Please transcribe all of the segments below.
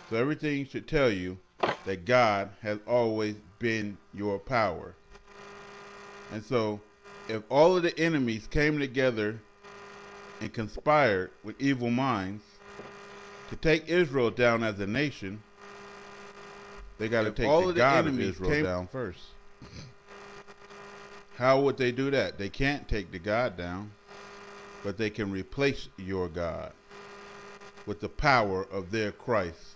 So everything should tell you that God has always been your power. And so if all of the enemies came together and conspired with evil minds to take Israel down as a nation, they got to take all the God of Israel down first. How would they do that? They can't take the God down, but they can replace your God with the power of their Christ.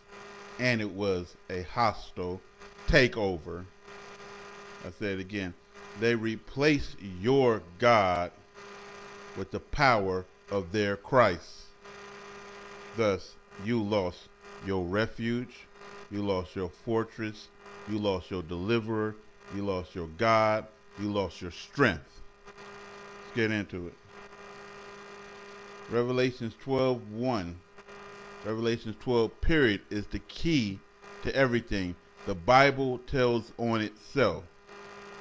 And it was a hostile takeover. I say it again. They replaced your God with the power of their Christ. Thus, you lost your refuge, you lost your fortress, you lost your deliverer, you lost your God, you lost your strength. Let's get into it. Revelations 12:1. Revelations 12 period is the key to everything. The Bible tells on itself.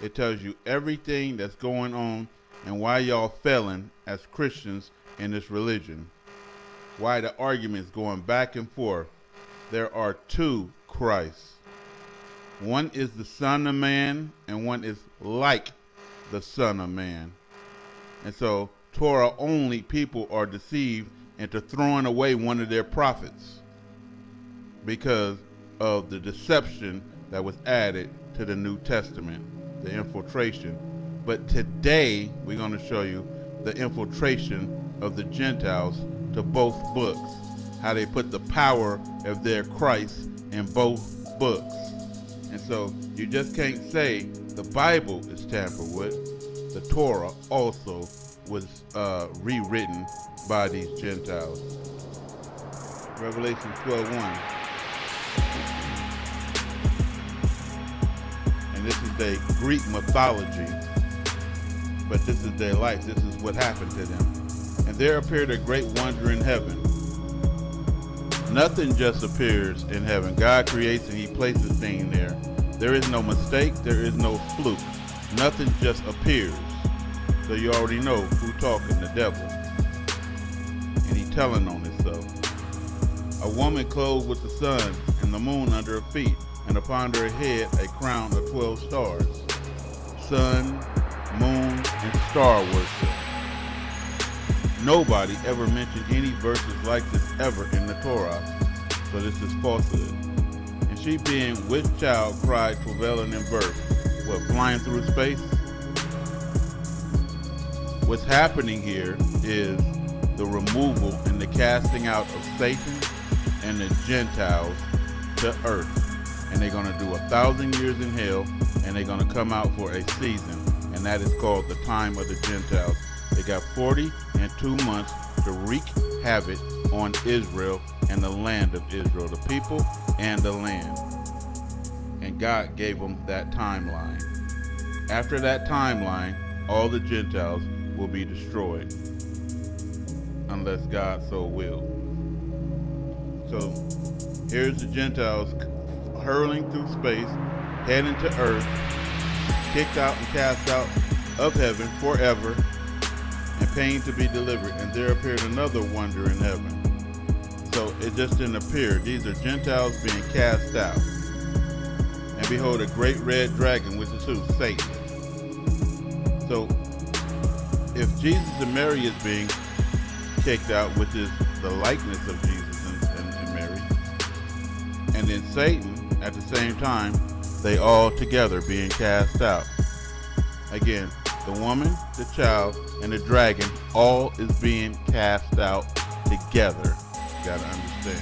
It tells you everything that's going on and why y'all failing as Christians in this religion. Why the arguments going back and forth. There are two Christs. One is the Son of Man and one is like the Son of Man. And so Torah only people are deceived into throwing away one of their prophets because of the deception that was added to the New Testament, the infiltration. But today we're going to show you the infiltration of the Gentiles to both books, how they put the power of their Christ in both books. And so you just can't say the Bible is tampered with. The Torah also was rewritten by these Gentiles. Revelation 12:1. And this is the Greek mythology, but this is their life. This is what happened to them. And there appeared a great wonder in heaven. Nothing just appears in heaven. God creates and he places things there. There is no mistake. There is no fluke. Nothing just appears. So you already know who talking, the devil. And he telling on himself. A woman clothed with the sun and the moon under her feet, and upon her head a crown of 12 stars. Sun, moon, and star worship. Nobody ever mentioned any verses like this ever in the Torah, so this is falsehood. And she being with child cried, travailing in birth. What, flying through space? What's happening here is the removal and the casting out of Satan and the Gentiles to earth. And they're going to do 1,000 years in hell, and they're going to come out for a season, and that is called the time of the Gentiles. They got 40 and 2 months to wreak havoc on Israel and the land of Israel, the people and the land. And God gave them that timeline. After that timeline, all the Gentiles will be destroyed, unless God so will. So here's the Gentiles hurling through space, heading to earth, kicked out and cast out of heaven forever, and paying to be delivered. And there appeared another wonder in heaven. So it just didn't appear. These are Gentiles being cast out. And behold, a great red dragon, which is who? Satan. So if Jesus and Mary is being kicked out, which is the likeness of Jesus and Mary, and then Satan at the same time, they all together being cast out. Again, the woman, the child, and the dragon all is being cast out together. You gotta understand.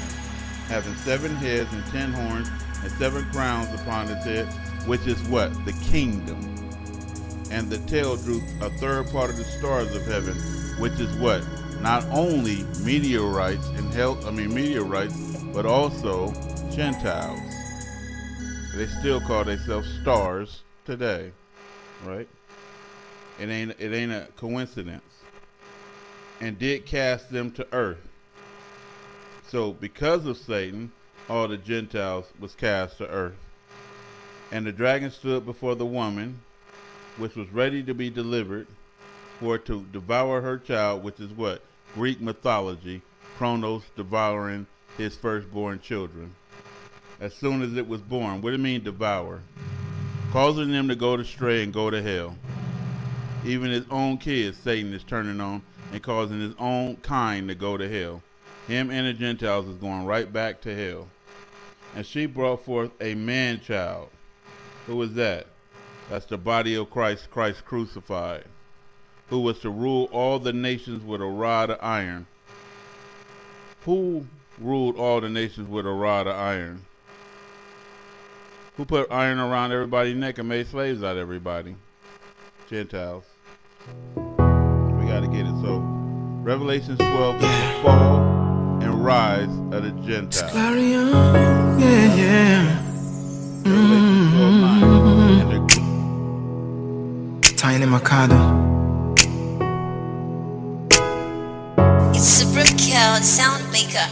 Having 7 heads and 10 horns and 7 crowns upon his head, which is what? The kingdom. And the tail drew a third part of the stars of heaven, which is what? Not only meteorites and meteorites, but also Gentiles. They still call themselves stars today, right? It ain't a coincidence. And did cast them to earth. So because of Satan, all the Gentiles was cast to earth. And the dragon stood before the woman, which was ready to be delivered, for to devour her child, which is what? Greek mythology, Kronos devouring his firstborn children. as soon as it was born. What do you mean devour? Causing them to go astray and go to hell. Even his own kids, Satan is turning on and causing his own kind to go to hell. Him and the Gentiles is going right back to hell. And she brought forth a man-child. Who was that? That's the body of Christ, Christ crucified, who was to rule all the nations with a rod of iron. Who ruled all the nations with a rod of iron? Who put iron around everybody's neck and made slaves out of everybody? Gentiles. We got to get it. So, Revelation 12 is the fall and rise of the Gentiles. Tiny Mikado. It's Supreme Kill Sound Maker.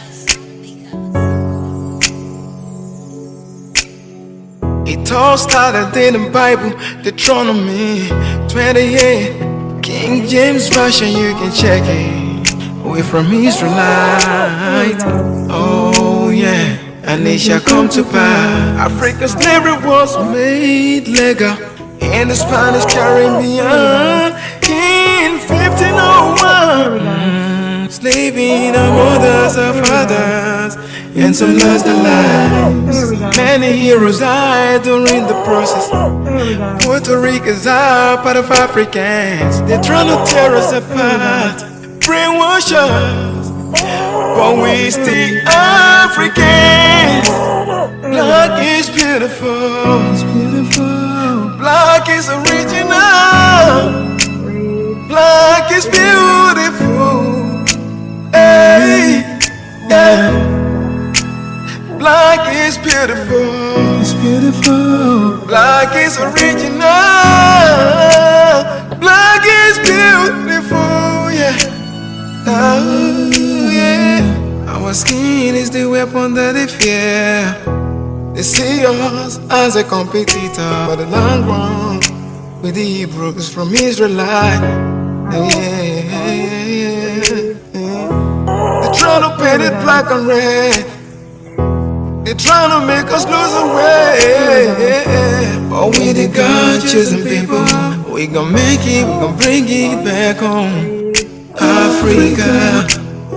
It all started in the Bible, Deuteronomy 28. King James Version, you can check it. We're from Israelite. Oh yeah, and it shall come to pass. African slavery was made legal in the Spanish Caribbean in 1501. Slaving our mothers, our fathers, and some lost their lives. Many heroes died during the process. Puerto Ricans are part of Africans. They're trying to tear us apart, brainwash us, but we still Africans. Black is beautiful. Black is original. Black is beautiful. Hey, yeah. Black is beautiful. Black is original. Black is beautiful. Yeah. Oh, yeah. Our skin is the weapon that they fear. They see us as a competitor, but the long run with the Hebrews from Israelite. They're trying to paint it black and red. They're trying to make us lose our way. But we the God-chosen people, we gon' make it, we gon' bring it back home. Africa,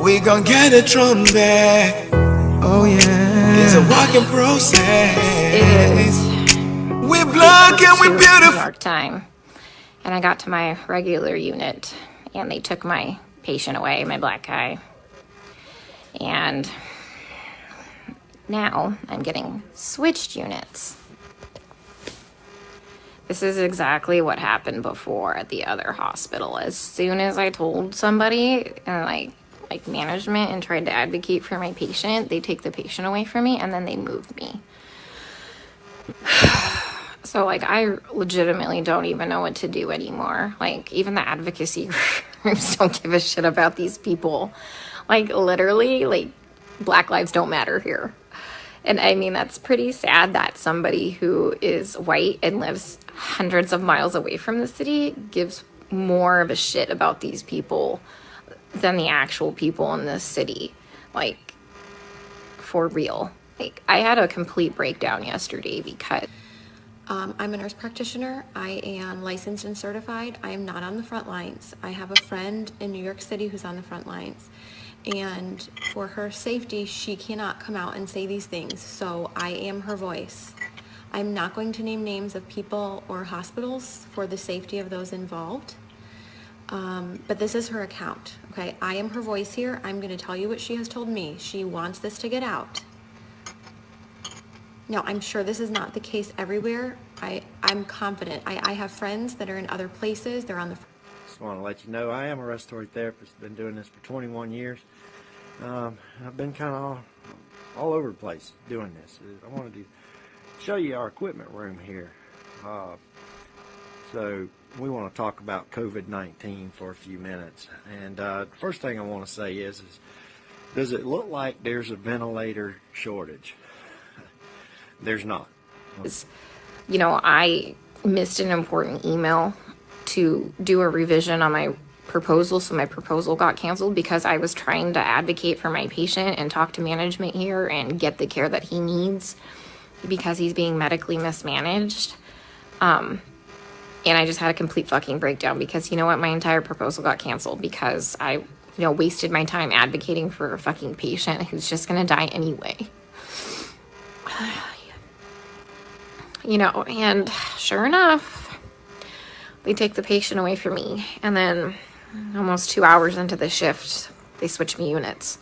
we gon' get the throne back. Oh yeah, it's a walking process. We're black and we're beautiful. Dark time, and I got to my regular unit, and they took my patient away, my black guy, and now I'm getting switched units. This is exactly what happened before at the other hospital. As soon as I told somebody and like management and tried to advocate for my patient, they take the patient away from me and then they move me. So like I legitimately don't even know what to do anymore. Like even the advocacy groups don't give a shit about these people. Like literally, like Black lives don't matter here. And I mean, that's pretty sad that somebody who is white and lives hundreds of miles away from the city gives more of a shit about these people than the actual people in this city. Like, for real. Like, I had a complete breakdown yesterday because... I'm a nurse practitioner. I am licensed and certified. I am not on the front lines. I have a friend in New York City who's on the front lines. And for her safety, she cannot come out and say these things. So I am her voice. I'm not going to name names of people or hospitals for the safety of those involved. But this is her account, okay? I am her voice here. I'm going to tell you what she has told me. She wants this to get out. Now, I'm sure this is not the case everywhere. I'm confident. I have friends that are in other places. They're on the... Just want to let you know I am a respiratory therapist. Been doing this for 21 years. I've been kind of all over the place doing this. I wanted to show you our equipment room here. So we want to talk about COVID-19 for a few minutes. And first thing I want to say is does it look like there's a ventilator shortage? There's not. You know, I missed an important email to do a revision on my proposal, so my proposal got canceled because I was trying to advocate for my patient and talk to management here and get the care that he needs because he's being medically mismanaged. And I just had a complete fucking breakdown because, you know what, my entire proposal got canceled because I, you know, wasted my time advocating for a fucking patient who's just gonna die anyway. You know, and sure enough, they take the patient away from me. And then almost 2 hours into the shift, they switch me units.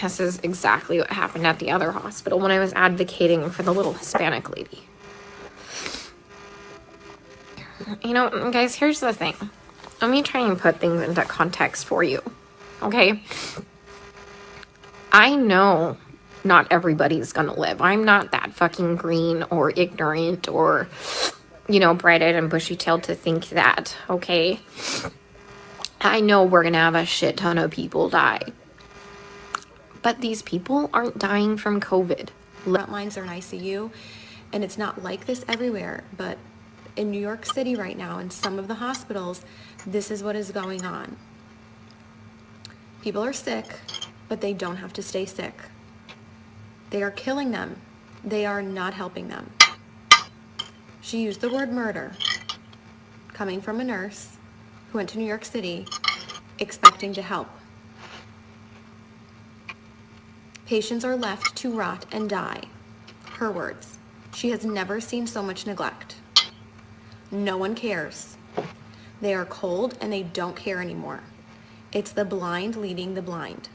This is exactly what happened at the other hospital when I was advocating for the little Hispanic lady. You know, guys, here's the thing. Let me try and put things into context for you, okay? I know not everybody's gonna live. I'm not that fucking green or ignorant or, you know, bright-eyed and bushy-tailed to think that, okay? I know we're gonna have a shit ton of people die. But these people aren't dying from COVID. Front lines are in ICU, and it's not like this everywhere, but in New York City right now, in some of the hospitals, this is what is going on. People are sick, but they don't have to stay sick. They are killing them. They are not helping them. She used the word murder, coming from a nurse who went to New York City expecting to help. Patients are left to rot and die. Her words. She has never seen so much neglect. No one cares. They are cold and they don't care anymore. It's the blind leading the blind.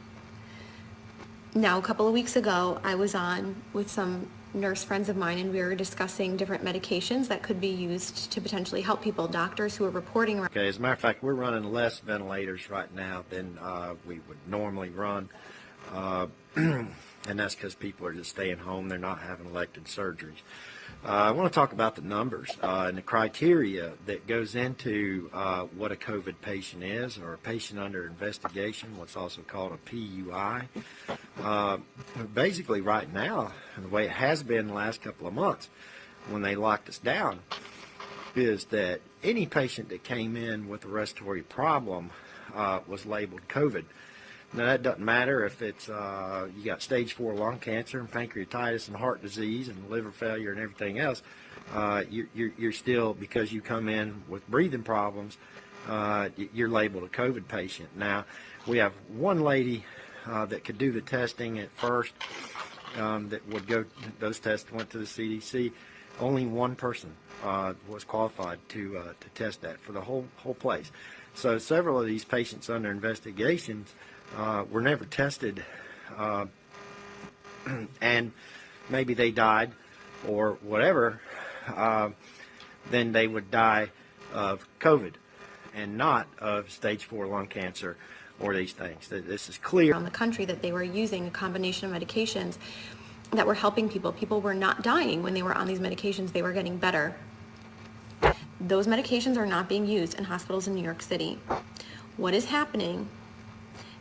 Now, a couple of weeks ago, I was on with some nurse friends of mine and we were discussing different medications that could be used to potentially help people. Doctors who are reporting. Okay, as a matter of fact, we're running less ventilators right now than we would normally run. And that's because people are just staying home. They're not having elective surgeries. I want to talk about the numbers and the criteria that goes into what a COVID patient is, or a patient under investigation, what's also called a PUI. Basically, right now, and the way it has been the last couple of months, when they locked us down, is that any patient that came in with a respiratory problem was labeled COVID. Now, that doesn't matter if it's you got stage 4 lung cancer and pancreatitis and heart disease and liver failure and everything else. You're still, because you come in with breathing problems, you're labeled a COVID patient. Now, we have one lady that could do the testing at first that would go, those tests went to the CDC. Only one person was qualified to test that for the whole place. So several of these patients under investigations were never tested, and maybe they died or whatever, then they would die of COVID and not of stage 4 lung cancer or these things. This is clear. Around the country that they were using a combination of medications that were helping people. People were not dying when they were on these medications. They were getting better. Those medications are not being used in hospitals in New York City. What is happening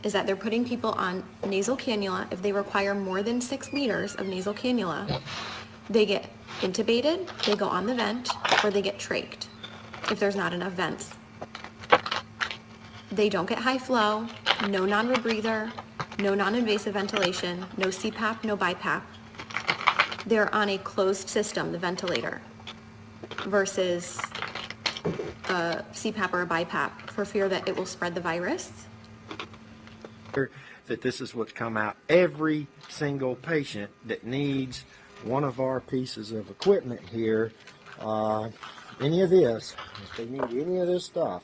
is that they're putting people on nasal cannula. If they require more than 6 liters of nasal cannula, they get intubated, they go on the vent, or they get trached if there's not enough vents. They don't get high flow, no non-rebreather, no non-invasive ventilation, no CPAP, no BiPAP. They're on a closed system, the ventilator, versus a CPAP or a BiPAP, for fear that it will spread the virus. That this is what's come out. Every single patient that needs one of our pieces of equipment here, any of this, if they need any of this stuff,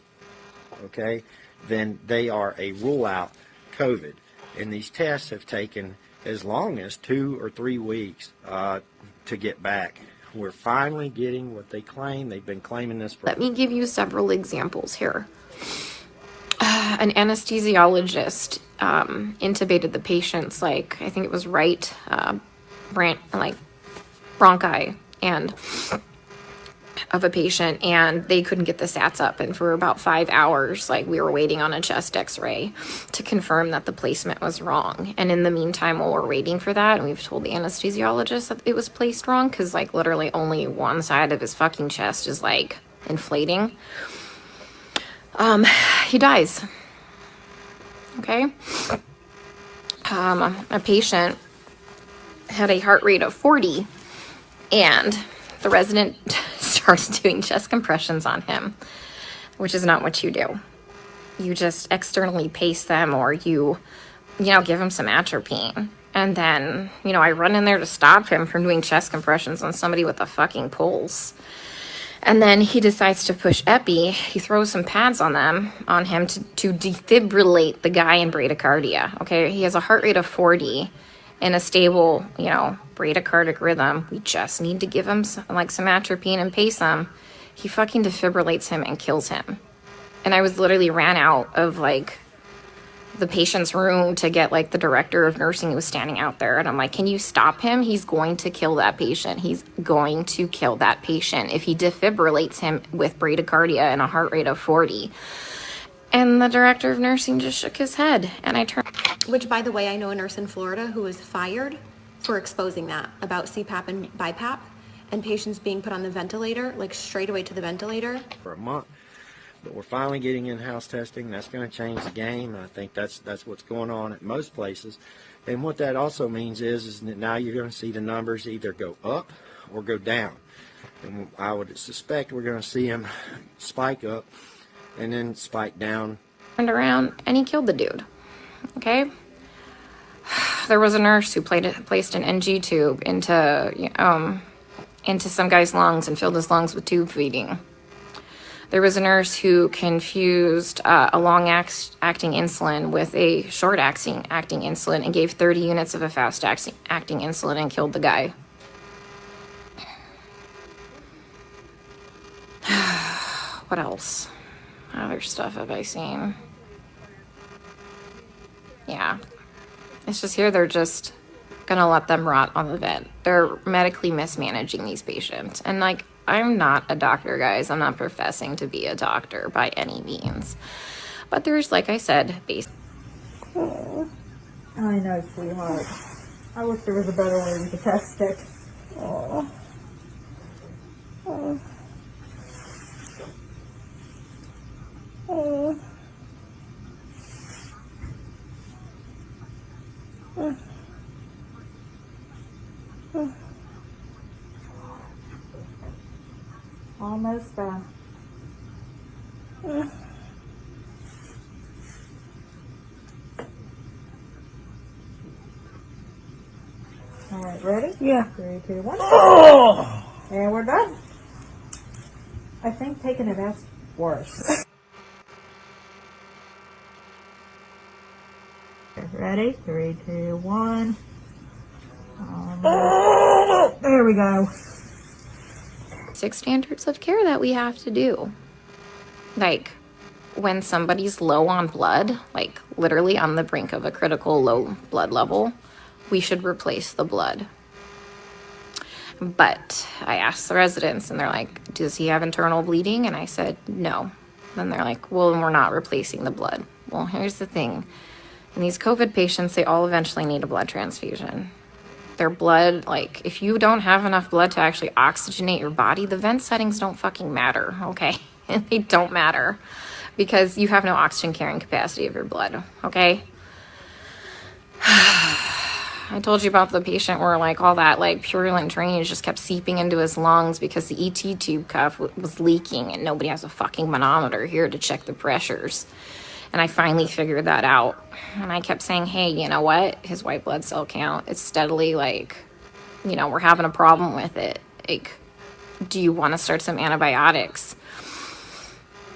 okay, then they are a rule out COVID. And these tests have taken as long as 2 or 3 weeks to get back. We're finally getting what they claim. They've been claiming this for. Let me give you several examples here. An anesthesiologist intubated the patients, like, I think it was right, bronchi and of a patient, and they couldn't get the SATs up, and for about 5 hours, like, we were waiting on a chest x-ray to confirm that the placement was wrong. And in the meantime, while we're waiting for that, and we've told the anesthesiologist that it was placed wrong, because, like, literally only one side of his fucking chest is, like, inflating. He dies. Okay? A patient had a heart rate of 40, and the resident started doing chest compressions on him, which is not what you do. You just externally pace them, or you give him some atropine. And then, I run in there to stop him from doing chest compressions on somebody with a fucking pulse. And then he decides to push epi. He throws some pads on him to defibrillate the guy in bradycardia. Okay, he has a heart rate of 40 in a stable, bradycardic rhythm. We just need to give him some atropine and pace him. He fucking defibrillates him and kills him. And I was literally ran out of the patient's room to get the director of nursing who was standing out there. And I'm like, can you stop him? He's going to kill that patient. He's going to kill that patient if he defibrillates him with bradycardia and a heart rate of 40. And the director of nursing just shook his head. And I turned. Which, by the way, I know a nurse in Florida who was fired for exposing that about CPAP and BiPAP and patients being put on the ventilator, straight away to the ventilater. For a month. But we're finally getting in-house testing. That's going to change the game. I think that's what's going on at most places. And what that also means is that now you're going to see the numbers either go up or go down. And I would suspect we're going to see them spike up and then spike down. Turned around and he killed the dude. Okay? There was a nurse who placed an NG tube into some guy's lungs and filled his lungs with tube feeding. There was a nurse who confused a long-acting insulin with a short-acting insulin and gave 30 units of a fast-acting insulin and killed the guy. What else? Other stuff have I seen? Yeah. It's just here they're just gonna let them rot on the vent. They're medically mismanaging these patients. And I'm not a doctor, guys. I'm not professing to be a doctor by any means. But there's, like I said, Oh, I know, sweetheart. I wish there was a better way we could test it. Oh. Oh. Oh. Oh. Oh. Almost done. All right, ready? Yeah. 3, 2, 1. Oh! And we're done. I think taking it out's worse. Ready? 3, 2, 1. There we go. 6 standards of care that we have to do. When somebody's low on blood, literally on the brink of a critical low blood level, we should replace the blood. But I asked the residents and they're like, does he have internal bleeding? And I said, no. Then they're like, well, we're not replacing the blood. Well, here's the thing. In these COVID patients, they all eventually need a blood transfusion. Their blood, if you don't have enough blood to actually oxygenate your body, the vent settings don't fucking matter, okay? They don't matter because you have no oxygen carrying capacity of your blood, okay? I told you about the patient where all that purulent drainage just kept seeping into his lungs because the ET tube cuff was leaking and nobody has a fucking manometer here to check the pressures. And I finally figured that out. And I kept saying, hey, you know what? His white blood cell count is steadily we're having a problem with it. Do you want to start some antibiotics?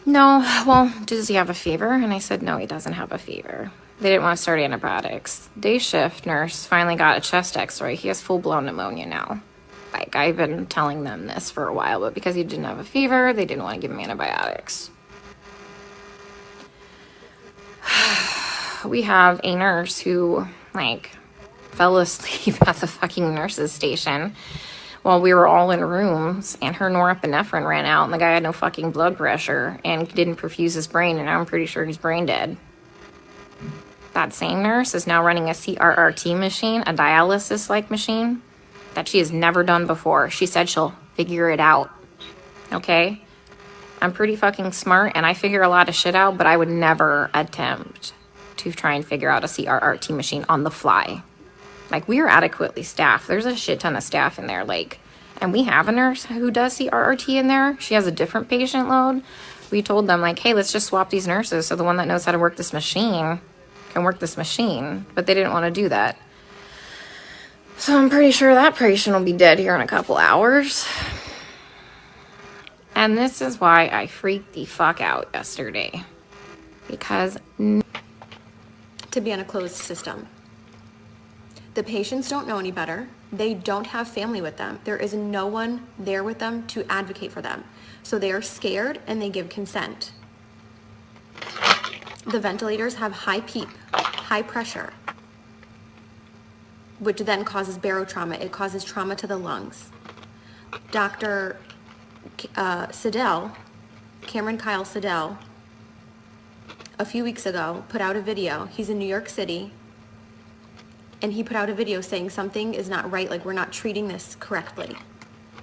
No. Well, does he have a fever? And I said, no, he doesn't have a fever. They didn't want to start antibiotics. Day shift nurse finally got a chest x-ray. He has full-blown pneumonia now. I've been telling them this for a while, but because he didn't have a fever, they didn't want to give him antibiotics. We have a nurse who, fell asleep at the fucking nurse's station while we were all in rooms, and her norepinephrine ran out, and the guy had no fucking blood pressure and didn't perfuse his brain, and I'm pretty sure he's brain dead. That same nurse is now running a CRRT machine, a dialysis-like machine, that she has never done before. She said she'll figure it out, okay? I'm pretty fucking smart and I figure a lot of shit out, but I would never attempt to try and figure out a CRRT machine on the fly. Like, we are adequately staffed. There's a shit ton of staff in there, like, and we have a nurse who does CRRT in there. She has a different patient load. We told them, like, hey, let's just swap these nurses so the one that knows how to work this machine can work this machine, but they didn't want to do that. So I'm pretty sure that patient will be dead here in a couple hours. And this is why I freaked the fuck out yesterday. Because to be on a closed system. The patients don't know any better. They don't have family with them. There is no one there with them to advocate for them. So they are scared and they give consent. The ventilators have high PEEP, high pressure, which then causes barotrauma. It causes trauma to the lungs. Dr. Siddell, Cameron Kyle Siddell, a few weeks ago put out a video. He's in New York City, and he put out a video saying something is not right, like we're not treating this correctly.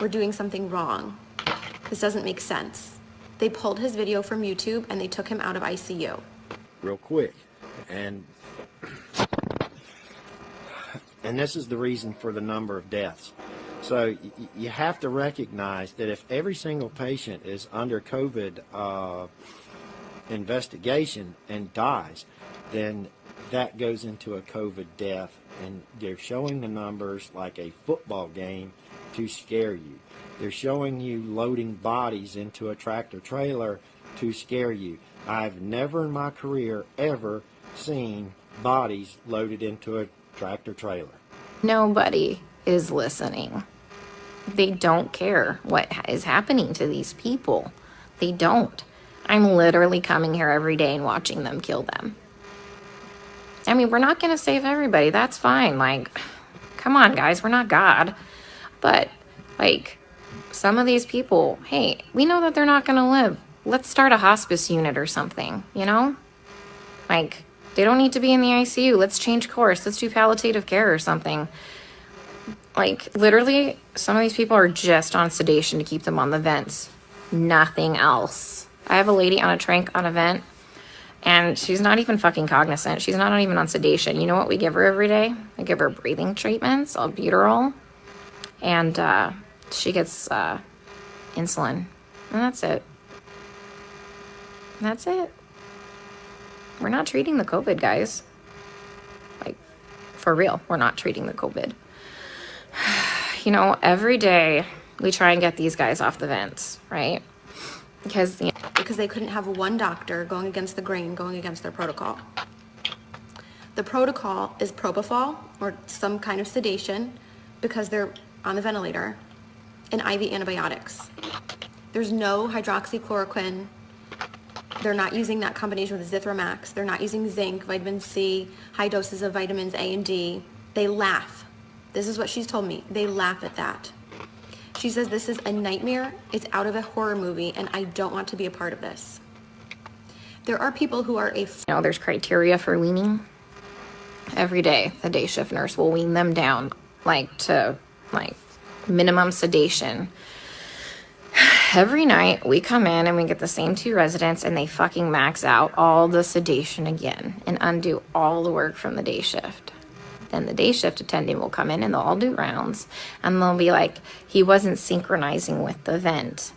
We're doing something wrong. This doesn't make sense. They pulled his video from YouTube and they took him out of ICU. Real quick. And this is the reason for the number of deaths. So you have to recognize that if every single patient is under COVID investigation and dies, then that goes into a COVID death, and they're showing the numbers like a football game to scare you. They're showing you loading bodies into a tractor trailer to scare you. I've never in my career ever seen bodies loaded into a tractor trailer. nobody is listening. They don't care what is happening to these people. They don't. I'm literally coming here every day and watching them kill them. I mean, we're not going to save everybody. That's fine. Like, come on, guys. We're not God. But, like, some of these people, hey, we know that they're not going to live. Let's start a hospice unit or something, you know? Like, they don't need to be in the ICU. Let's change course. Let's do palliative care or something. Like, literally, some of these people are just on sedation to keep them on the vents. Nothing else. I have a lady on a tranq on a vent, and she's not even fucking cognizant. She's not even on sedation. You know what we give her every day? I give her breathing treatments, albuterol, and she gets insulin. And that's it. That's it. We're not treating the COVID, guys. Like, for real, we're not treating the COVID. You know, every day we try and get these guys off the vents, right? Because they couldn't have one doctor going against the grain, going against their protocol. The protocol is propofol or some kind of sedation because they're on the ventilator, and IV antibiotics. There's no hydroxychloroquine. They're not using that combination with Zithromax. They're not using zinc, vitamin C, high doses of vitamins A and D. They laugh. This is what she's told me. They laugh at that. She says this is a nightmare. It's out of a horror movie, and I don't want to be a part of this. There are people who are there's criteria for weaning. Every day, the day shift nurse will wean them down, to minimum sedation. Every night, we come in and we get the same 2 residents, and they fucking max out all the sedation again and undo all the work from the day shift. Then the day shift attendant will come in and they'll all do rounds, and they'll be like, he wasn't synchronizing with the vent.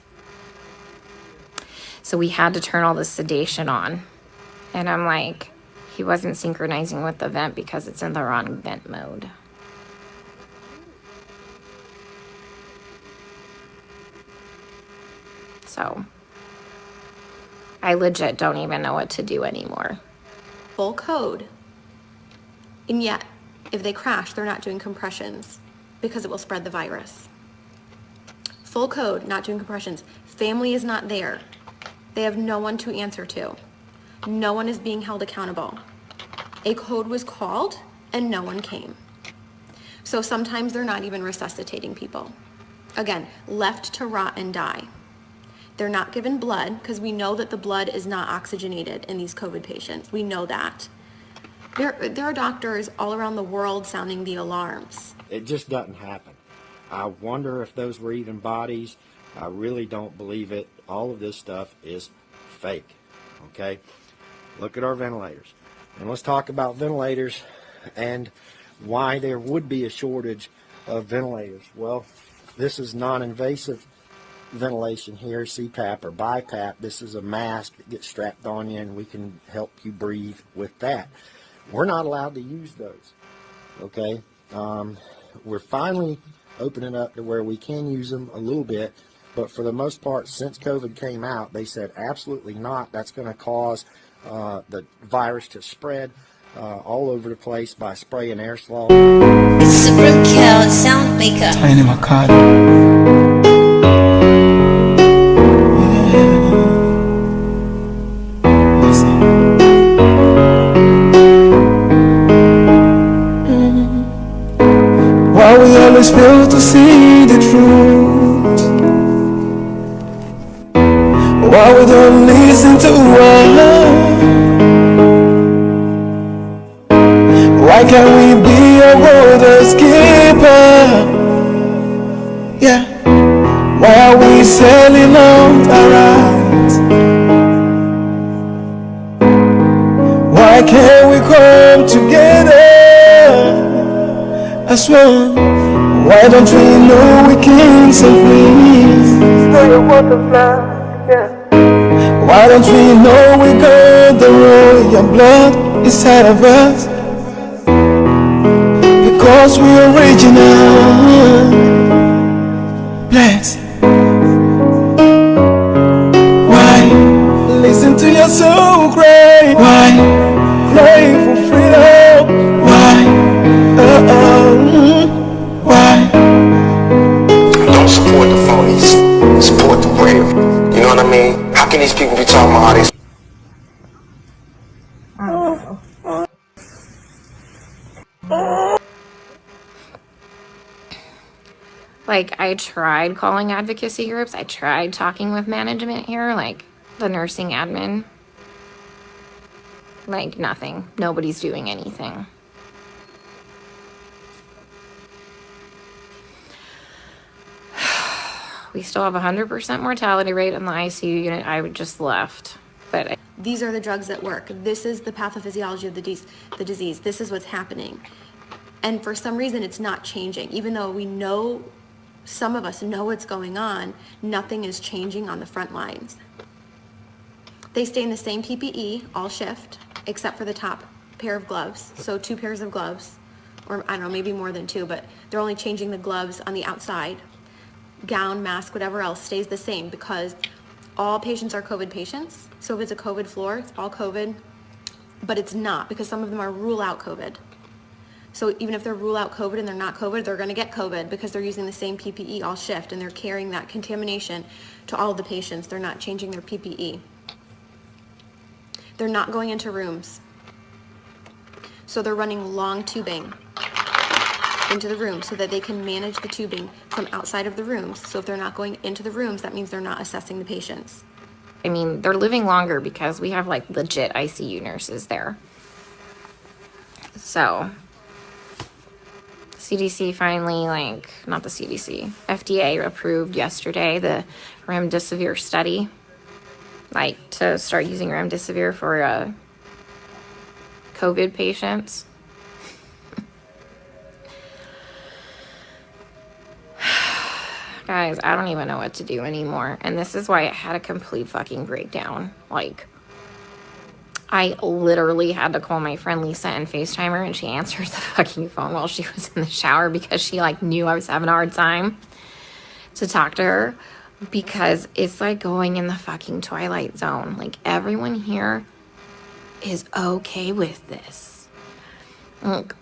So we had to turn all the sedation on. And I'm like, he wasn't synchronizing with the vent because it's in the wrong vent mode. So I legit don't even know what to do anymore. full code, and yet if they crash, they're not doing compressions because it will spread the virus. Full code, not doing compressions. Family is not there. They have no one to answer to. No one is being held accountable. A code was called and no one came. So sometimes they're not even resuscitating people. Again, left to rot and die. They're not given blood because we know that the blood is not oxygenated in these COVID patients. We know that. There are doctors all around the world sounding the alarms. It just doesn't happen. I wonder if those were even bodies I really don't believe it. All of this stuff is fake. Okay? Look at our ventilators. And let's talk about ventilators and why there would be a shortage of ventilators. Well, this is non-invasive ventilation here, CPAP or BiPAP. This is a mask that gets strapped on you, and we can help you breathe with that. We're not allowed to use those. Okay? We're finally opening up to where we can use them a little bit, but for the most part, since COVID came out, they said absolutely not. That's going to cause the virus to spread all over the place by spraying aerosol. It's Supreme Kill Sound Maker. Tiny Makati. Why we always fail to see the truth? Why we don't listen to us? Why can't we be a world keeper? Yeah. Why are we selling out our rights? Why can't we come together as one? Why don't we know we kings and queens? Why don't we know we got the royal blood inside of us? Because we're original. Bless. Why? Listen to your soul cry. Why? Cry for freedom. Why? Why? Don't support the phonies. Support the brave. You know what I mean? How can these people be talking about all these? Like, I tried calling advocacy groups. I tried talking with management here, like the nursing admin. Like, nothing. Nobody's doing anything. We still have 100% mortality rate in the ICU unit. I just left. But These are the drugs that work. This is the pathophysiology of the disease. This is what's happening. And for some reason, it's not changing. Even though we know, some of us know what's going on, nothing is changing on the front lines. They stay in the same PPE all shift, except for the top pair of gloves. So 2 pairs of gloves, or I don't know, maybe more than 2, but they're only changing the gloves on the outside. Gown, mask, whatever else stays the same because all patients are COVID patients. So if it's a COVID floor, it's all COVID, but it's not because some of them are rule out COVID. So even if they're rule out COVID and they're not COVID, they're going to get COVID because they're using the same PPE all shift and they're carrying that contamination to all of the patients. They're not changing their PPE. They're not going into rooms. So they're running long tubing into the room so that they can manage the tubing from outside of the rooms. So if they're not going into the rooms, that means they're not assessing the patients. I mean, they're living longer because we have like legit ICU nurses there. So CDC finally, like, not the CDC, FDA approved yesterday the remdesivir study, like to start using remdesivir for COVID patients. Guys, I don't even know what to do anymore. And this is why I had a complete fucking breakdown. Like, I literally had to call my friend Lisa and FaceTime her, and she answered the fucking phone while she was in the shower because she, like, knew I was having a hard time to talk to her because it's like going in the fucking Twilight Zone. Like, everyone here is okay with this. Look,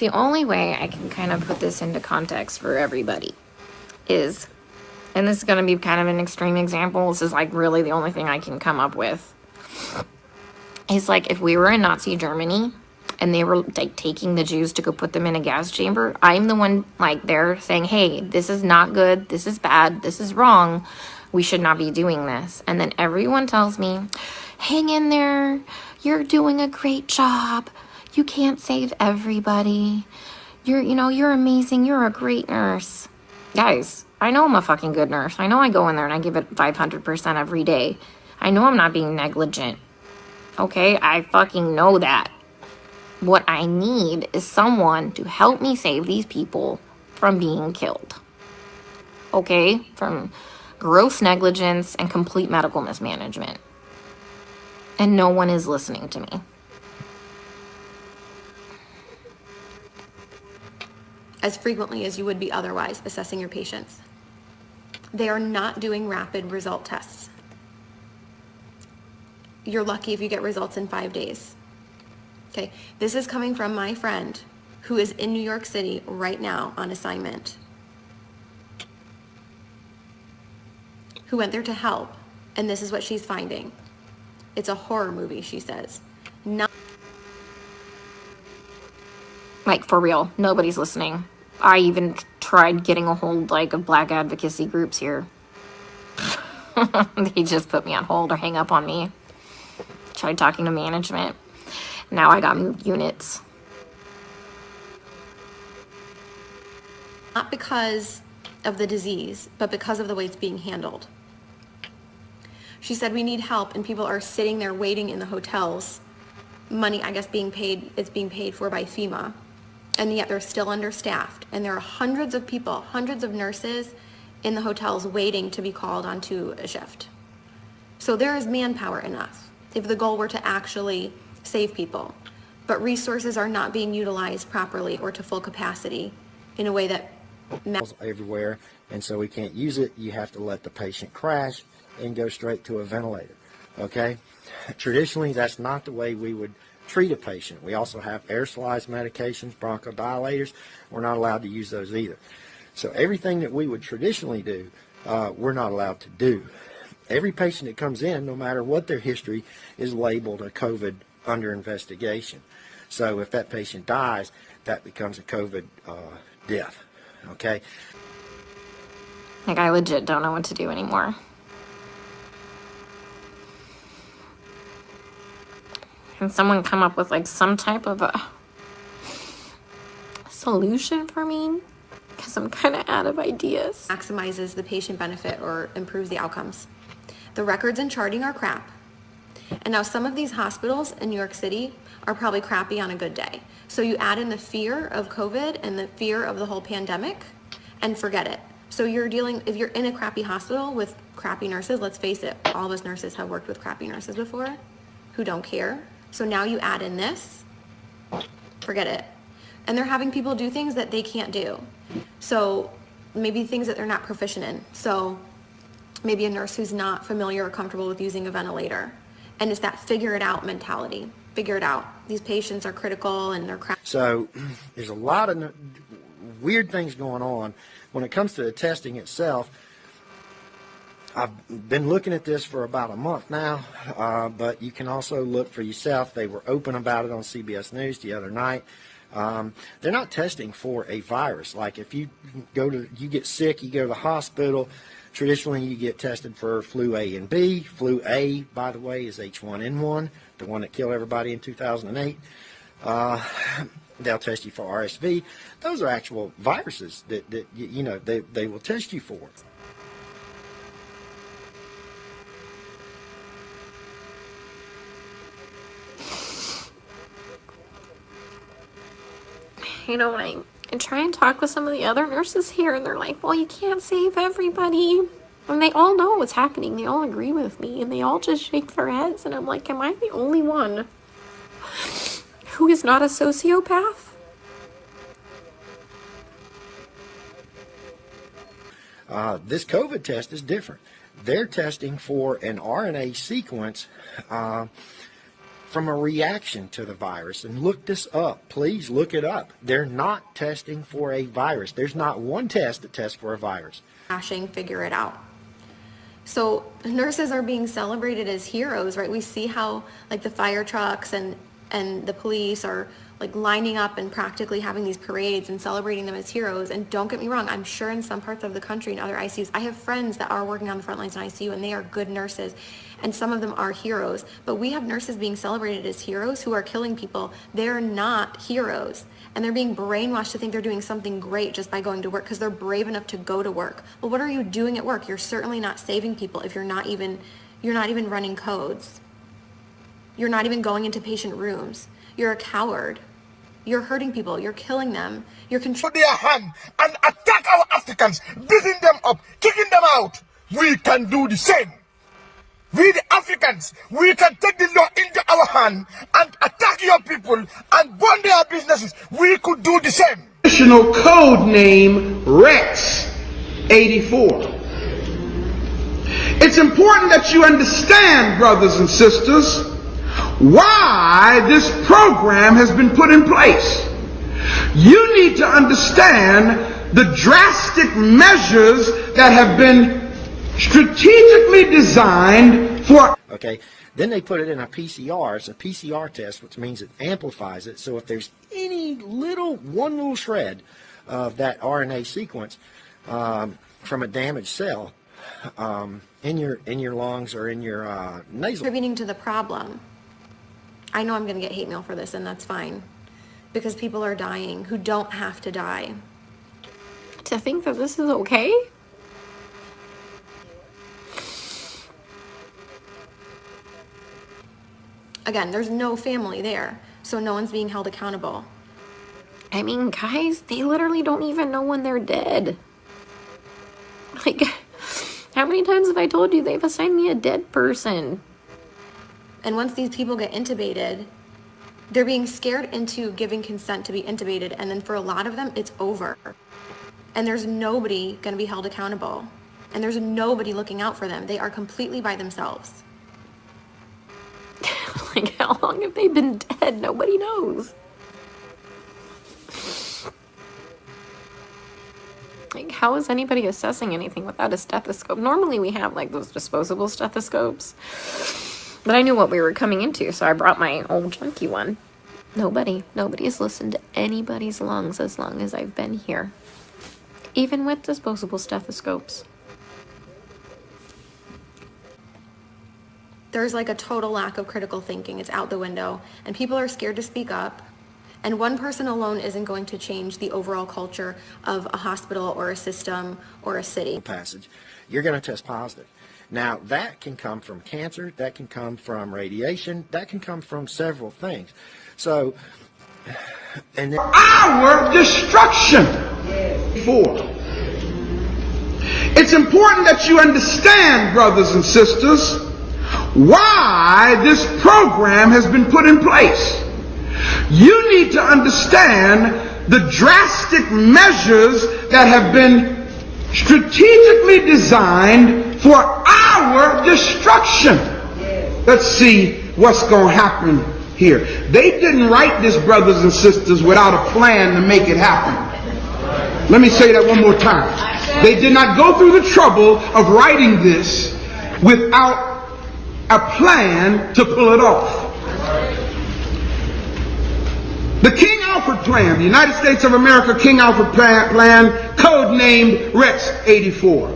the only way I can kind of put this into context for everybody is, and this is going to be kind of an extreme example, this is like really the only thing I can come up with, is like if we were in Nazi Germany and they were like taking the Jews to go put them in a gas chamber, I'm the one like there saying, hey, this is not good, this is bad, this is wrong, we should not be doing this. And then everyone tells me, hang in there, you're doing a great job, you can't save everybody, you're amazing, you're a great nurse. Guys, I know I'm a fucking good nurse. I know I go in there and I give it 500% every day. I know I'm not being negligent. Okay? I fucking know that. What I need is someone to help me save these people from being killed. Okay? From gross negligence and complete medical mismanagement. And no one is listening to me. As frequently as you would be otherwise assessing your patients. They are not doing rapid result tests. You're lucky if you get results in 5 days. Okay, this is coming from my friend who is in New York City right now on assignment, who went there to help, and this is what she's finding. It's a horror movie, she says. Not Like, for real, nobody's listening. I even tried getting a hold, like, of black advocacy groups here. They just put me on hold or hang up on me. Tried talking to management. Now I got moved units. not because of the disease, but because of the way it's being handled. She said we need help, and people are sitting there waiting in the hotels. Money, I guess, it's being paid for by FEMA, and yet they're still understaffed. And there are hundreds of people, hundreds of nurses in the hotels waiting to be called onto a shift. So there is manpower enough if the goal were to actually save people, but resources are not being utilized properly or to full capacity in a way that everywhere, and so we can't use it. You have to let the patient crash and go straight to a ventilator. Okay? Traditionally, that's not the way we would treat a patient. We also have aerosolized medications, bronchodilators. We're not allowed to use those either. So everything that we would traditionally do, we're not allowed to do. Every patient that comes in, no matter what their history, is labeled a COVID under investigation. So if that patient dies, that becomes a COVID death. Okay? Like, I legit don't know what to do anymore. Can someone come up with, like, some type of a solution for me? Because I'm kind of out of ideas. maximizes the patient benefit or improves the outcomes. The records and charting are crap. And now some of these hospitals in New York City are probably crappy on a good day. So you add in the fear of COVID and the fear of the whole pandemic and forget it. So if you're in a crappy hospital with crappy nurses, let's face it, all of us nurses have worked with crappy nurses before who don't care. So now you add in this, forget it. And they're having people do things that they can't do. So maybe things that they're not proficient in. So maybe a nurse who's not familiar or comfortable with using a ventilator. And it's that figure it out mentality. Figure it out. These patients are critical and they're crap. So there's a lot of weird things going on. When it comes to the testing itself, I've been looking at this for about a month now, but you can also look for yourself. They were open about it on CBS News the other night. They're not testing for a virus. Like if you get sick, you go to the hospital. Traditionally, you get tested for flu A and B. Flu A, by the way, is H1N1, the one that killed everybody in 2008. They'll test you for RSV. Those are actual viruses that they will test you for. You know, when I try and talk with some of the other nurses here, and they're like, well, you can't save everybody. And they all know what's happening. They all agree with me, and they all just shake their heads. And I'm like, am I the only one who is not a sociopath? This COVID test is different. They're testing for an RNA sequence from a reaction to the virus. And look this up. Please look it up. They're not testing for a virus. There's not one test that tests for a virus. Figure it out. So nurses are being celebrated as heroes, right? We see how like the fire trucks and the police are like lining up and practically having these parades and celebrating them as heroes. And don't get me wrong, I'm sure in some parts of the country in other ICUs, I have friends that are working on the front lines in ICU and they are good nurses. And some of them are heroes, but we have nurses being celebrated as heroes who are killing people. They're not heroes. and they're being brainwashed to think they're doing something great just by going to work because they're brave enough to go to work. But what are you doing at work? You're certainly not saving people if you're not even running codes. You're not even going into patient rooms. You're a coward. You're hurting people. You're killing them. You're controlling their hand and attack our Africans, beating them up, kicking them out. We can do the same. We the Africans, we can take the law into our hand and attack your people and burn their businesses. We could do the same. Additional code name Rex 84. It's important that you understand, brothers and sisters, why this program has been put in place. You need to understand the drastic measures that have been strategically designed for. Okay, then they put it in a PCR. It's a PCR test, which means it amplifies it. So if there's any one little shred of that RNA sequence from a damaged cell in your lungs or in your nasal, contributing to the problem. I know I'm going to get hate mail for this, and that's fine, because people are dying who don't have to die. To think that this is okay? Again, there's no family there, so no one's being held accountable. I mean, guys, they literally don't even know when they're dead. Like, how many times have I told you they've assigned me a dead person? And once these people get intubated, they're being scared into giving consent to be intubated, and then for a lot of them, it's over. And there's nobody going to be held accountable. And there's nobody looking out for them. They are completely by themselves. Like, how long have they been dead? Nobody knows. Like, how is anybody assessing anything without a stethoscope? Normally we have, like, those disposable stethoscopes. But I knew what we were coming into, so I brought my old junky one. Nobody has listened to anybody's lungs as long as I've been here. Even with disposable stethoscopes. There's like a total lack of critical thinking. It's out the window, and people are scared to speak up. And one person alone isn't going to change the overall culture of a hospital or a system or a city. Passage, you're going to test positive. Now, that can come from cancer, that can come from radiation, that can come from several things. So, and then our destruction. 4. It's important that you understand, brothers and sisters, why this program has been put in place. You need to understand the drastic measures that have been strategically designed for our destruction. Let's see what's going to happen here. They didn't write this, brothers and sisters, without a plan to make it happen. Let me say that one more time. They did not go through the trouble of writing this without a plan to pull it off. The King Alfred Plan, the United States of America King Alfred Plan, code-named Rex 84.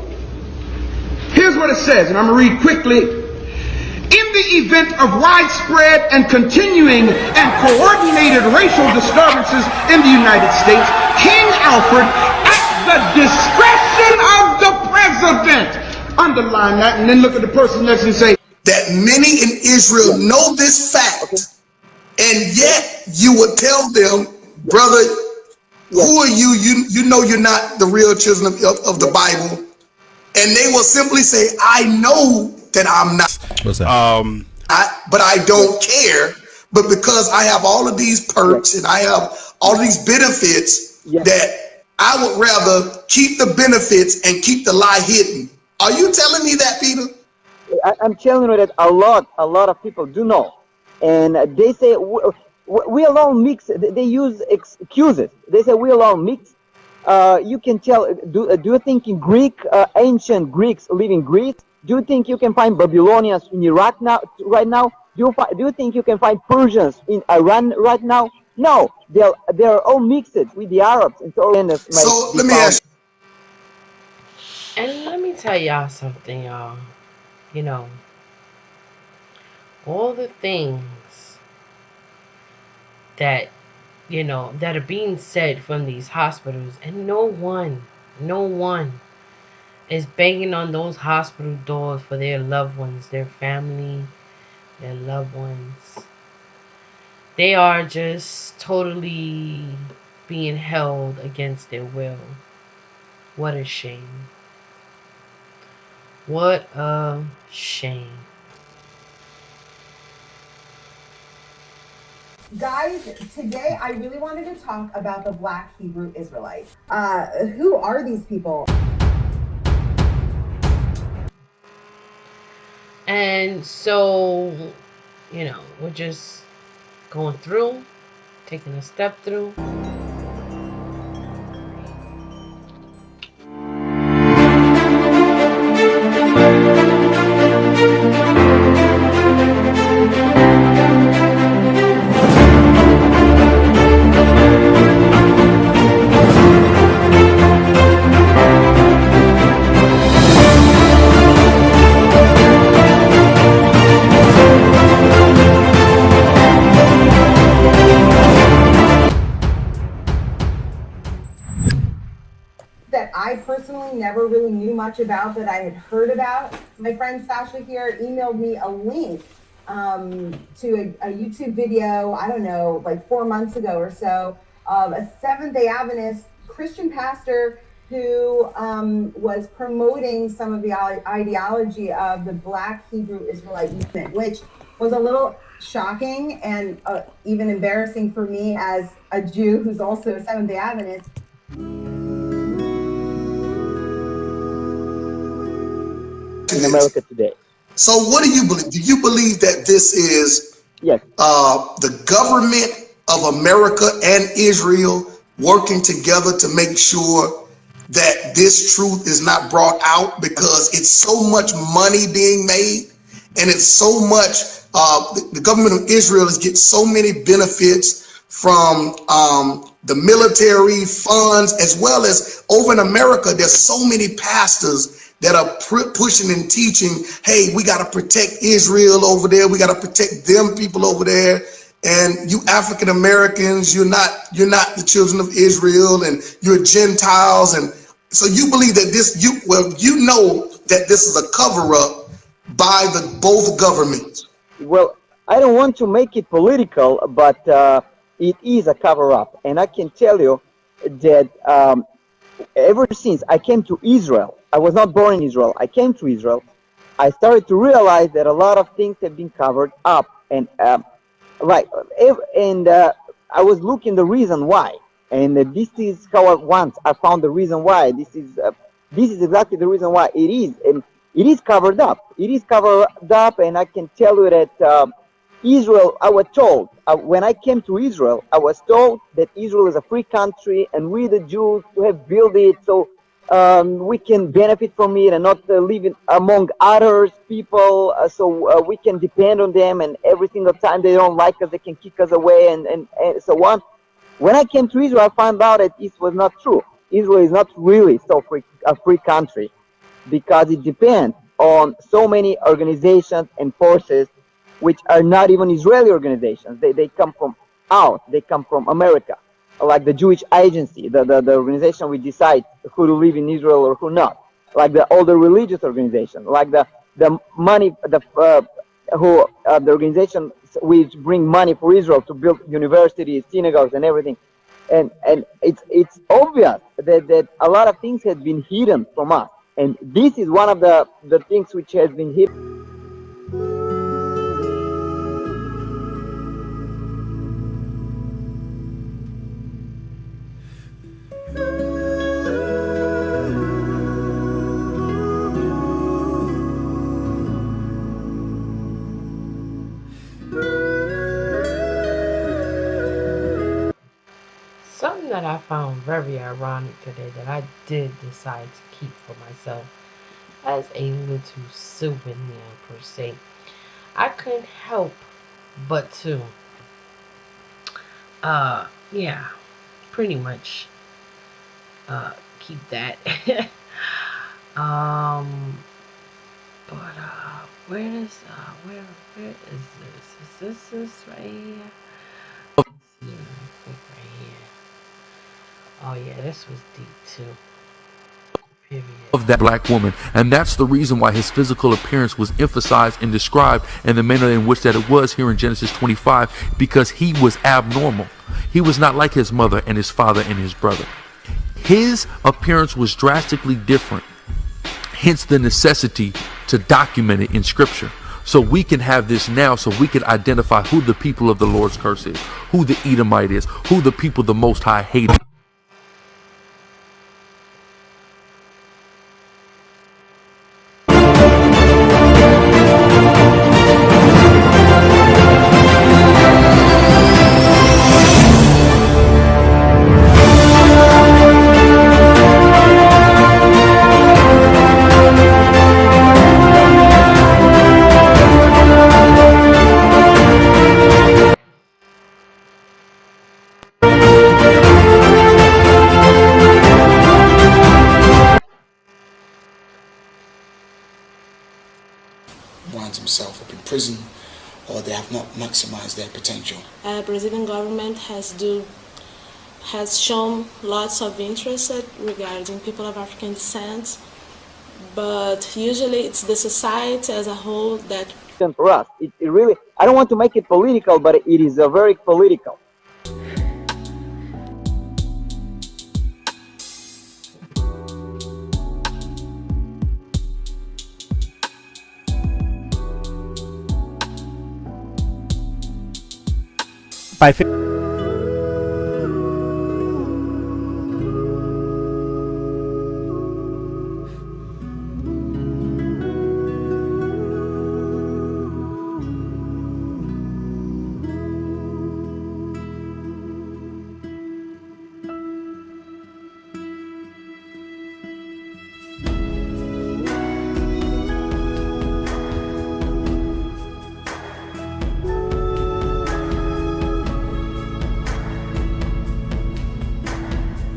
Here's what it says, and I'm going to read quickly. In the event of widespread and continuing and coordinated racial disturbances in the United States, King Alfred, at the discretion of the president, underline that, and then look at the person next and say, that many in Israel know this fact, and yet you would tell them, brother, who are you? You know you're not the real children of the Bible. And they will simply say, I know that I'm not. What's that? But I don't care. But because I have all of these perks and I have all of these benefits, that I would rather keep the benefits and keep the lie hidden. Are you telling me that, Peter? I'm telling you that a lot of people do know, and they say we all mix. They use excuses. They say we all mix. You can tell. Do you think in Greek, ancient Greeks live in Greece? Do you think you can find Babylonians in Iraq right now? Do you think you can find Persians in Iran right now? No, they're all mixed with the Arabs. And so let me ask you. And let me tell y'all something, y'all. You know, all the things that that are being said from these hospitals, and no one is banging on those hospital doors for their loved ones, their family, their loved ones. They are just totally being held against their will. What a shame. What a shame. Guys, today I really wanted to talk about the Black Hebrew Israelites. Who are these people? And so, we're just going through, taking a step through. That I personally never really knew much about, that I had heard about. My friend Sasha here emailed me a link to a YouTube video, I don't know, like 4 months ago or so, of a Seventh-day Adventist Christian pastor who was promoting some of the ideology of the Black Hebrew Israelite movement, which was a little shocking and even embarrassing for me as a Jew who's also a Seventh-day Adventist. In America today. So what do you believe? Do you believe that this is the government of America and Israel working together to make sure that this truth is not brought out, because it's so much money being made and it's so much, the government of Israel is getting so many benefits from the military funds, as well as over in America, there's so many pastors that are pushing and teaching, hey, we got to protect Israel over there. We got to protect them people over there. And you African Americans, you're not the children of Israel, and you're Gentiles. And so you believe that you know that this is a cover up by both governments. Well, I don't want to make it political, but it is a cover up. And I can tell you that ever since I came to Israel, I was not born in Israel. I came to Israel. I started to realize that a lot of things have been covered up, and I was looking the reason why, and this is how once I found the reason why. This is exactly the reason why it is covered up. It is covered up, and I can tell you that Israel. I was told when I came to Israel, I was told that Israel is a free country, and we the Jews have built it so we can benefit from it and not live among others people, so we can depend on them, and every single time they don't like us, they can kick us away, and so on. When I came to Israel, I found out that this was not true. Israel is not really a free country, because it depends on so many organizations and forces which are not even Israeli organizations. They come from out. They come from America, like the Jewish Agency, the organization which decides who to live in Israel or who not, like all the religious organization, like the organization which bring money for Israel to build universities, synagogues, and everything. And it's obvious that a lot of things have been hidden from us, and this is one of the things which has been hidden. Something that I found very ironic today that I did decide to keep for myself as a little souvenir per se. I couldn't help but to pretty much keep that. Where is this? Is this right here? Let's see real quick right Oh yeah, this was deep too. Period. Of that black woman, and that's the reason why his physical appearance was emphasized and described in the manner in which that it was here in Genesis 25, because he was abnormal. He was not like his mother and his father and his brother. His appearance was drastically different, hence the necessity to document it in scripture, so we can have this now, so we can identify who the people of the Lord's curse is, who the Edomite is, who the people the Most High hated. Winds himself up in prison, or they have not maximized their potential. Brazilian government has shown lots of interest regarding people of African descent, but usually it's the society as a whole that. For us, it really, I don't want to make it political, but it is a very political. By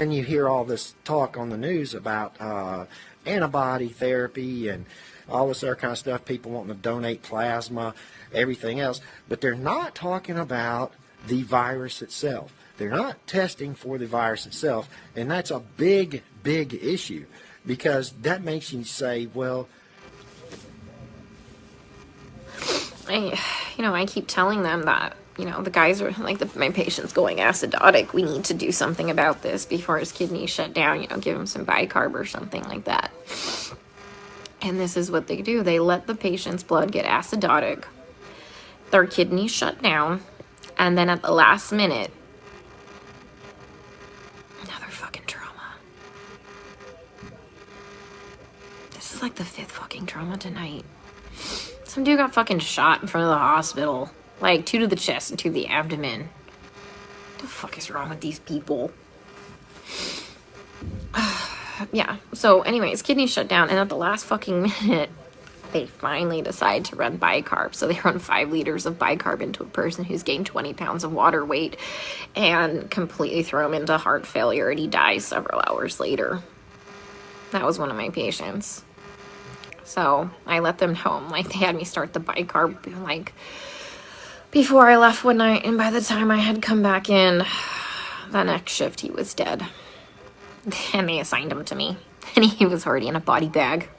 And you hear all this talk on the news about antibody therapy and all this other kind of stuff, people wanting to donate plasma, everything else, but they're not talking about the virus itself. They're not testing for the virus itself, and that's a big, big issue, because that makes you say, well... I keep telling them that, the guys are like, my patient's going acidotic. We need to do something about this before his kidneys shut down, give him some bicarb or something like that. And this is what they do. They let the patient's blood get acidotic, their kidneys shut down, and then at the last minute, another fucking trauma. This is like the 5th fucking trauma tonight. Some dude got fucking shot in front of the hospital. Like, 2 to the chest and 2 to the abdomen. What the fuck is wrong with these people? Yeah, so anyways, kidneys shut down, and at the last fucking minute, they finally decide to run bicarb. So they run 5 liters of bicarb into a person who's gained 20 pounds of water weight and completely throw him into heart failure, and he dies several hours later. That was one of my patients. So I let them know, they had me start the bicarb, before I left one night, and by the time I had come back in, the next shift, he was dead. And they assigned him to me, and he was already in a body bag.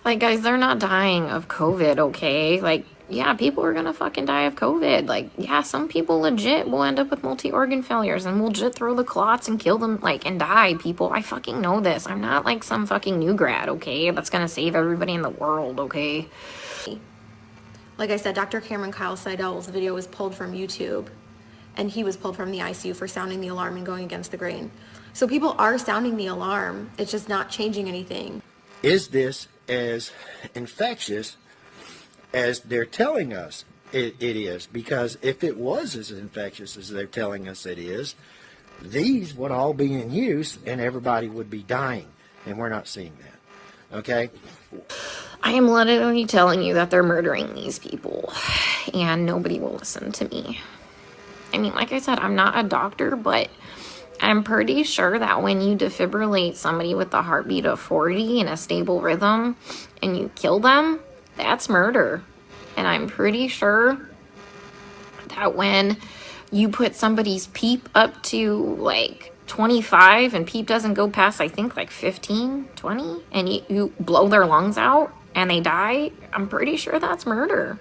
Guys, they're not dying of COVID, okay? Yeah, people are gonna fucking die of COVID. Yeah, some people legit will end up with multi-organ failures and will legit throw the clots and kill them, and die, people. I fucking know this. I'm not some fucking new grad, okay? That's gonna save everybody in the world, okay? Like I said, Dr. Cameron Kyle Seidel's video was pulled from YouTube, and he was pulled from the ICU for sounding the alarm and going against the grain. So people are sounding the alarm. It's just not changing anything. Is this as infectious as they're telling us it is? Because if it was as infectious as they're telling us it is, these would all be in use and everybody would be dying, and we're not seeing that. Okay? I am literally telling you that they're murdering these people, and nobody will listen to me. Like I said, I'm not a doctor, but I'm pretty sure that when you defibrillate somebody with a heartbeat of 40 in a stable rhythm and you kill them, that's murder. And I'm pretty sure that when you put somebody's PEEP up to like 25 and PEEP doesn't go past, I think, like 15, 20, and you blow their lungs out and they die, I'm pretty sure that's murder.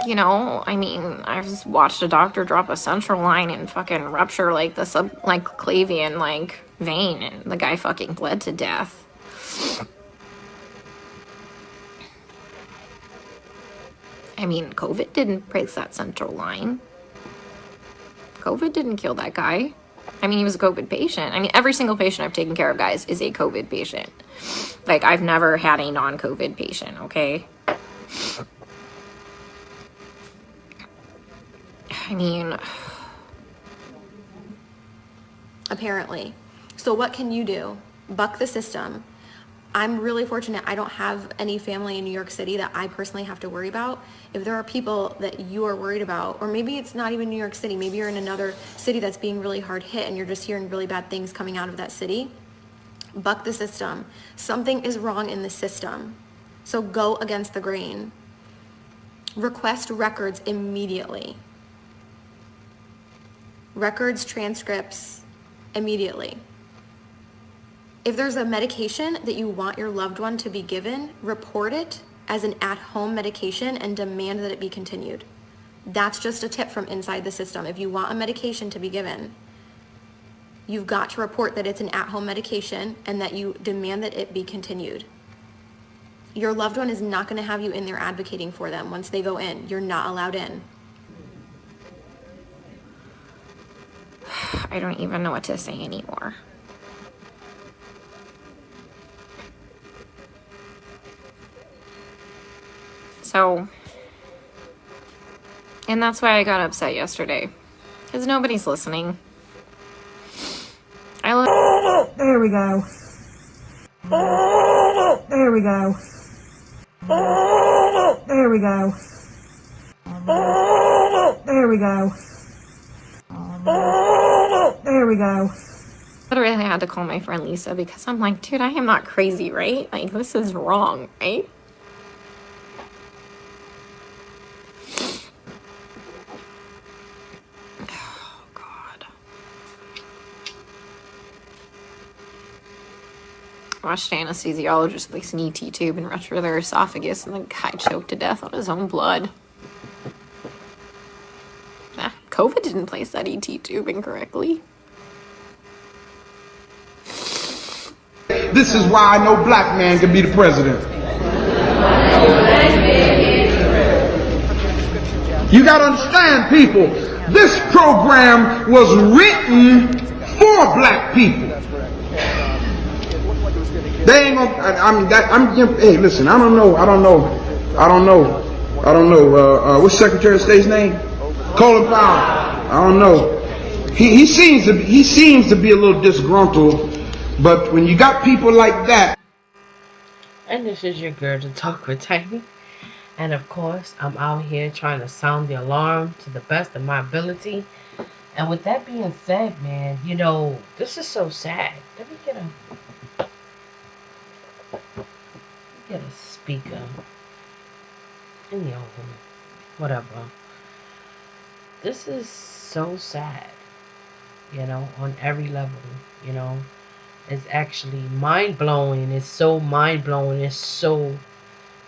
You know, I mean, I just watched a doctor drop a central line and fucking rupture like the subclavian like vein, and the guy fucking bled to death. I mean, COVID didn't break that central line. COVID didn't kill that guy. I mean, he was a COVID patient. I mean, every single patient I've taken care of, guys, is a COVID patient. Like, I've never had a non-COVID patient, okay? I mean... Apparently. So what can you do? Buck the system. I'm really fortunate I don't have any family in New York City that I personally have to worry about. If there are people that you are worried about, or maybe it's not even New York City, maybe you're in another city that's being really hard hit and you're just hearing really bad things coming out of that city, buck the system. Something is wrong in the system. So go against the grain. Request records immediately. Records, transcripts, immediately. If there's a medication that you want your loved one to be given, report it as an at-home medication and demand that it be continued. That's just a tip from inside the system. If you want a medication to be given, you've got to report that it's an at-home medication and that you demand that it be continued. Your loved one is not going to have you in there advocating for them once they go in. You're not allowed in. I don't even know what to say anymore. So, and that's why I got upset yesterday, because nobody's listening. There we go. There we go. There we go. There we go. There we go. Literally, I had to call my friend Lisa because I'm like, dude, I am not crazy, right? Like, this is wrong, right? Watched an anesthesiologist place an ET tube and rupture their esophagus, and the guy choked to death on his own blood. Nah, COVID didn't place that ET tube incorrectly. This is why no black man can be the president. You got to understand, people, this program was written for black people. They ain't gonna, hey, listen, I don't know. What's Secretary of State's name? Colin Powell. I don't know. He seems to be a little disgruntled, but when you got people like that. And this is your girl to talk with Tiny. And of course, I'm out here trying to sound the alarm to the best of my ability. And with that being said, man, you know, this is so sad. Let me get a speaker in the oven, whatever. This is so sad, you know, on every level, you know. It's actually mind-blowing. It's so mind-blowing. It's so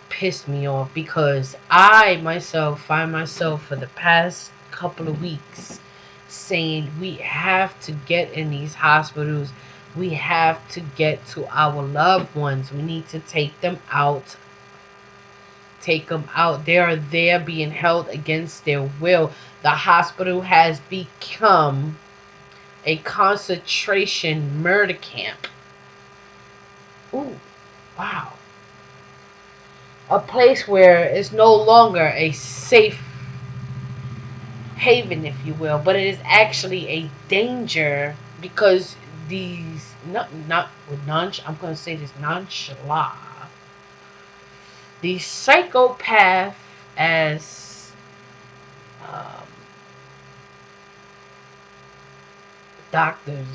pissed me off because I myself find myself for the past couple of weeks saying we have to get in these hospitals. We have to get to our loved ones. We need to take them out. Take them out. They are there being held against their will. The hospital has become a concentration murder camp. Ooh, wow. A place where it's no longer a safe haven, if you will, but it is actually a danger because these, I'm going to say this nonchalant, these psychopath as doctors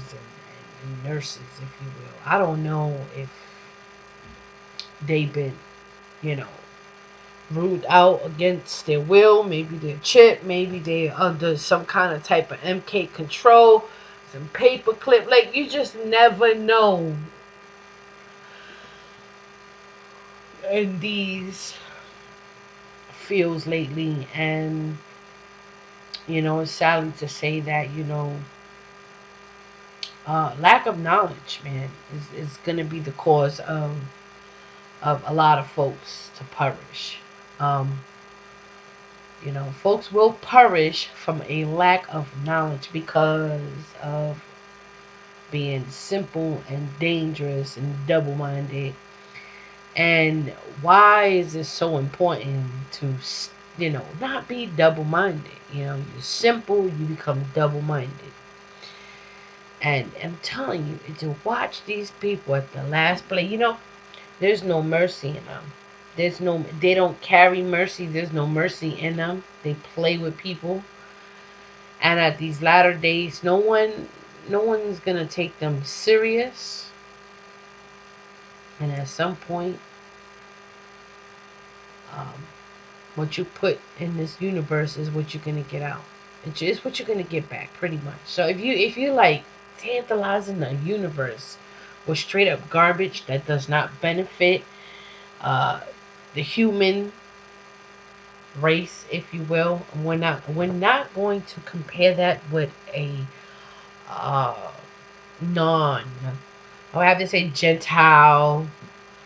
and nurses, if you will. I don't know if they've been, you know, ruled out against their will. Maybe they're chipped. Maybe they're under some kind of type of MK control, some paperclip. Like, you just never know in these fields lately. And it's sadly to say that lack of knowledge, man, is gonna be the cause of a lot of folks to perish. Folks will perish from a lack of knowledge because of being simple and dangerous and double-minded. And why is it so important to, not be double-minded? You're simple, you become double-minded. And I'm telling you, to watch these people at the last play, there's no mercy in them. They don't carry mercy. There's no mercy in them. They play with people. And at these latter days, no one's gonna take them serious. And at some point, what you put in this universe is what you're gonna get out. It's what you're gonna get back, pretty much. So if you like tantalizing the universe with straight up garbage that does not benefit the human race, if you will, we're not going to compare that with a non. I would have to say Gentile.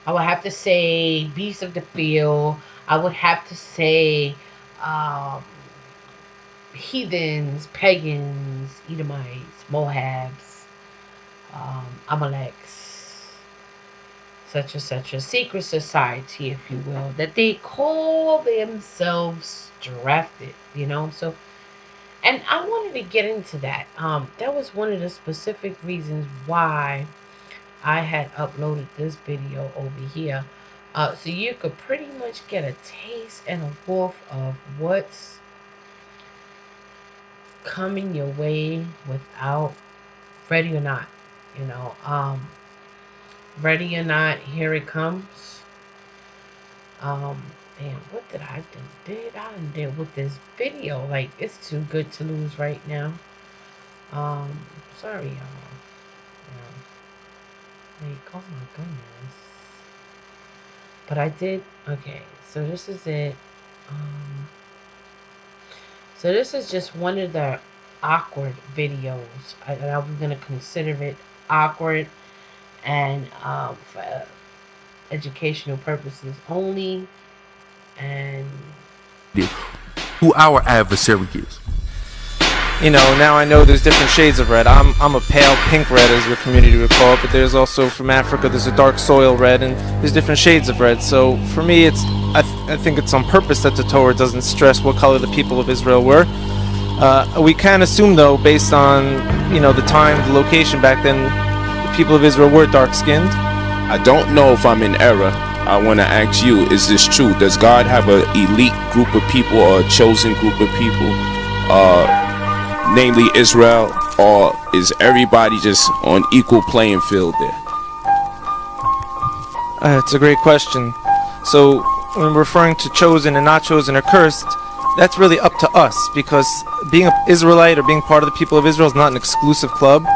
I would have to say beast of the field. I would have to say heathens, pagans, Edomites, Moabs, Amaleks, such and such a secret society, if you will, that they call themselves drafted, so. And I wanted to get into that. That was one of the specific reasons why I had uploaded this video over here, so you could pretty much get a taste and a whiff of what's coming your way without, ready or not, ready or not, here it comes. Man, what did I do with this video? Like, it's too good to lose right now. Sorry, y'all. Like, oh my goodness. But I did, okay, so this is it. So this is just one of the awkward videos. I'm gonna consider it awkward and for educational purposes only. And who our adversary is. Now I know there's different shades of red. I'm a pale pink red, as your community would call it, but there's also, from Africa, there's a dark soil red, and there's different shades of red. So for me, I think it's on purpose that the Torah doesn't stress what color the people of Israel were. We can assume, though, based on the time, the location back then, the people of Israel were dark-skinned. I don't know if I'm in error. I want to ask you, is this true? Does God have an elite group of people or a chosen group of people, namely Israel, or is everybody just on equal playing field there? It's a great question. So when referring to chosen and not chosen or cursed, that's really up to us, because being an Israelite or being part of the people of Israel is not an exclusive club.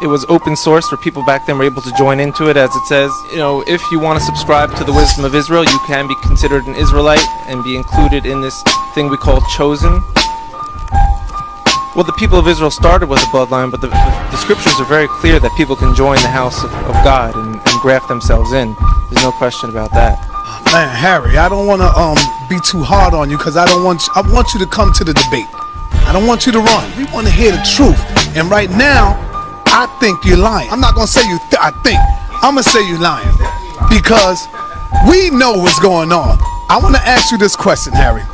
It was open source for people back then were able to join into it. As it says, if you want to subscribe to the wisdom of Israel, you can be considered an Israelite and be included in this thing we call chosen. Well, the people of Israel started with a bloodline, but the scriptures are very clear that people can join the house of God and graft themselves in. There's no question about that. Man, Harry, I don't want to be too hard on you, because I want you to come to the debate. I don't want you to run. We want to hear the truth. And right now, I think you're lying. I'm not going to say I think. I'm going to say you're lying, because we know what's going on. I want to ask you this question, Harry.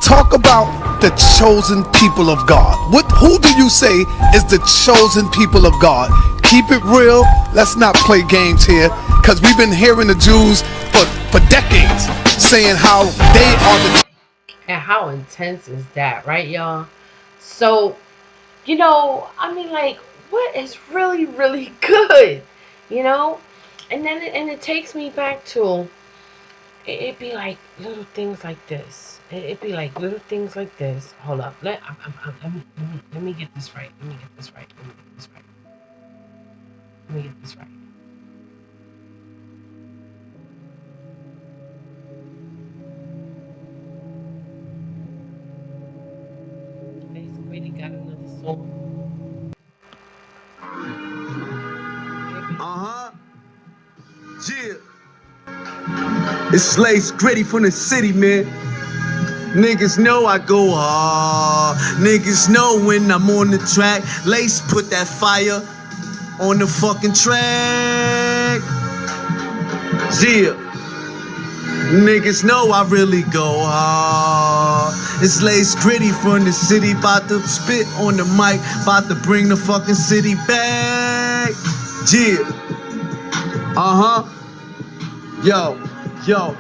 Talk about the chosen people of God. Who do you say is the chosen people of God? Keep it real. Let's not play games here, because we've been hearing the Jews for decades saying how they are the. And how intense is that, right, y'all? So, I mean, like, what is really, really good, And then it takes me back to It be like little things like this. It be like little things like this. Hold up. Let me get this right. Let me get this right. Let me get this right. Let me get this right. Okay, somebody got another song. Yeah. It's Lace Gritty from the city, man. Niggas know I go hard. Niggas know when I'm on the track. Lace put that fire on the fucking track. Yeah. Niggas know I really go hard. It's Lace Gritty from the city. About to spit on the mic. About to bring the fucking city back. Yeah. Yo.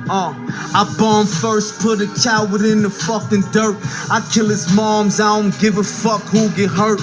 I bomb first, put a coward in the fucking dirt. I kill his moms, I don't give a fuck who get hurt.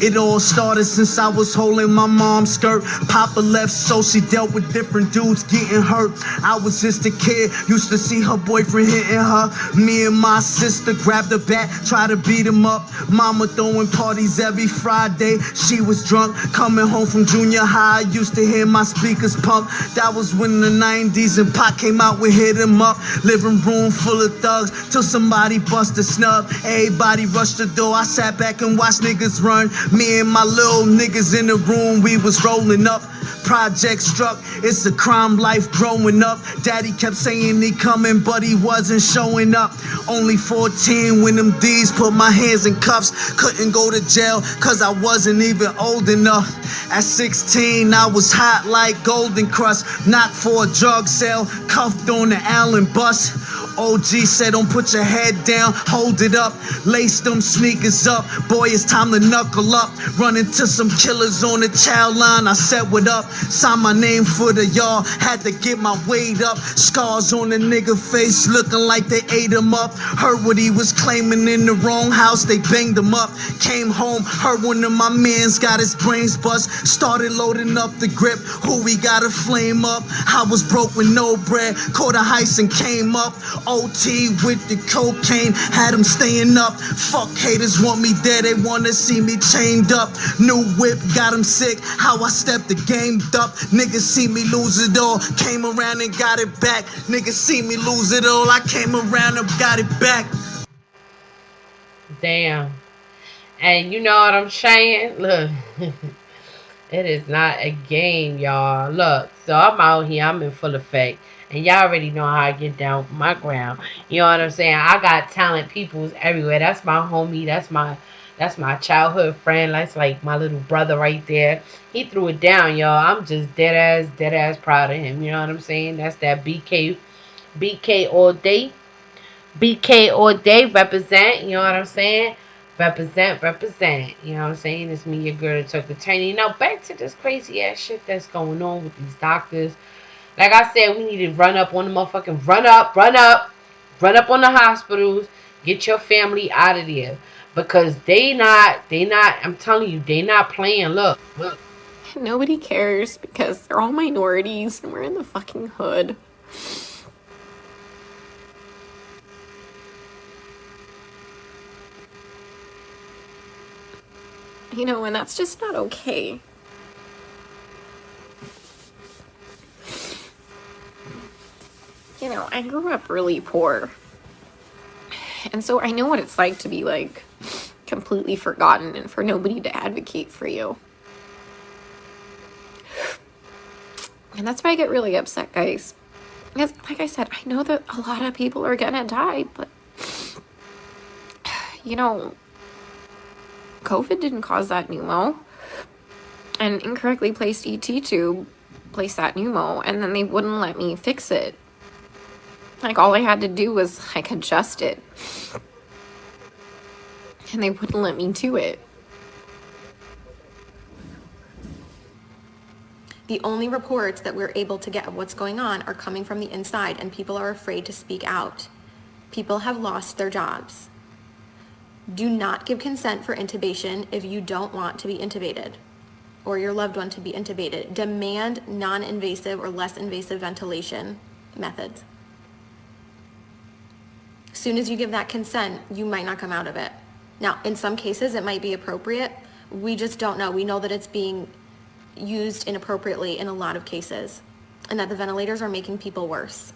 It all started since I was holding my mom's skirt. Papa left, so she dealt with different dudes getting hurt. I was just a kid, used to see her boyfriend hitting her. Me and my sister grabbed a bat, try to beat him up. Mama throwing parties every Friday. She was drunk, coming home from junior high. I used to hear my speakers pump. That was when the 90s and Pac came out with Hit 'Em Up. Living room full of thugs till somebody bust a snub. Everybody rushed the door, I sat back and watched niggas run. Me and my little niggas in the room, we was rolling up. Project struck, it's a crime life growing up. Daddy kept saying he coming, but he wasn't showing up. Only 14 when them D's put my hands in cuffs. Couldn't go to jail, cause I wasn't even old enough. At 16, I was hot like Golden Crust. Knocked for a drug sale, cuffed on the Allen bus. OG said don't put your head down, hold it up. Lace them sneakers up, boy it's time to knuckle up. Run into some killers on the child line, I said what up. Signed my name for the yard, had to get my weight up. Scars on the nigga face, looking like they ate him up. Heard what he was claiming in the wrong house, they banged him up. Came home, heard one of my mans got his brains bust. Started loading up the grip, who we got a flame up. I was broke with no bread, caught a heist and came up. OT with the cocaine, had him staying up. Fuck haters want me dead, they wanna see me chained up. New whip, got him sick, how I stepped the game up. Niggas see me lose it all, came around and got it back. Niggas see me lose it all, I came around and got it back. Damn. And you know what I'm saying? Look, it is not a game, y'all. Look, so I'm out here, I'm in full effect. And y'all already know how I get down with my ground. You know what I'm saying? I got talent peoples everywhere. That's my homie. That's my childhood friend. That's like my little brother right there. He threw it down, y'all. I'm just dead ass proud of him. You know what I'm saying? That's that BK all day. BK all day, represent. You know what I'm saying? Represent. You know what I'm saying? It's me, your girl, that took the tiny. Now back to this crazy ass shit that's going on with these doctors. Like I said, we need to run up on the motherfucking run up on the hospitals. Get your family out of there. Because they not, I'm telling you, they not playing. Look. Nobody cares because they're all minorities and we're in the fucking hood. You know, and that's just not okay. You know, I grew up really poor. And so I know what it's like to be, like, completely forgotten and for nobody to advocate for you. And that's why I get really upset, guys. Because, like I said, I know that a lot of people are gonna die, but, you know, COVID didn't cause that pneumo. And incorrectly placed ET tube placed that pneumo, and then they wouldn't let me fix it. Like, all I had to do was, like, adjust it. And they wouldn't let me do it. The only reports that we're able to get of what's going on are coming from the inside, and people are afraid to speak out. People have lost their jobs. Do not give consent for intubation if you don't want to be intubated or your loved one to be intubated. Demand non-invasive or less invasive ventilation methods. soon as you give that consent, you might not come out of it. Now, in some cases, it might be appropriate. We just don't know. We know that it's being used inappropriately in a lot of cases, and that the ventilators are making people worse.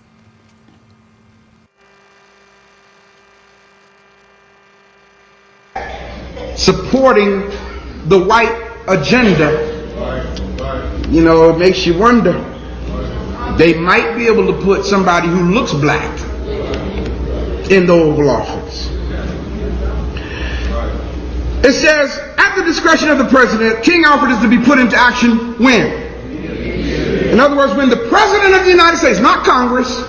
Supporting the white agenda, you know, it makes you wonder. They might be able to put somebody who looks black in the Oval Office. It says, at the discretion of the president, King Alfred is to be put into action when? In other words, when the president of the United States, not Congress,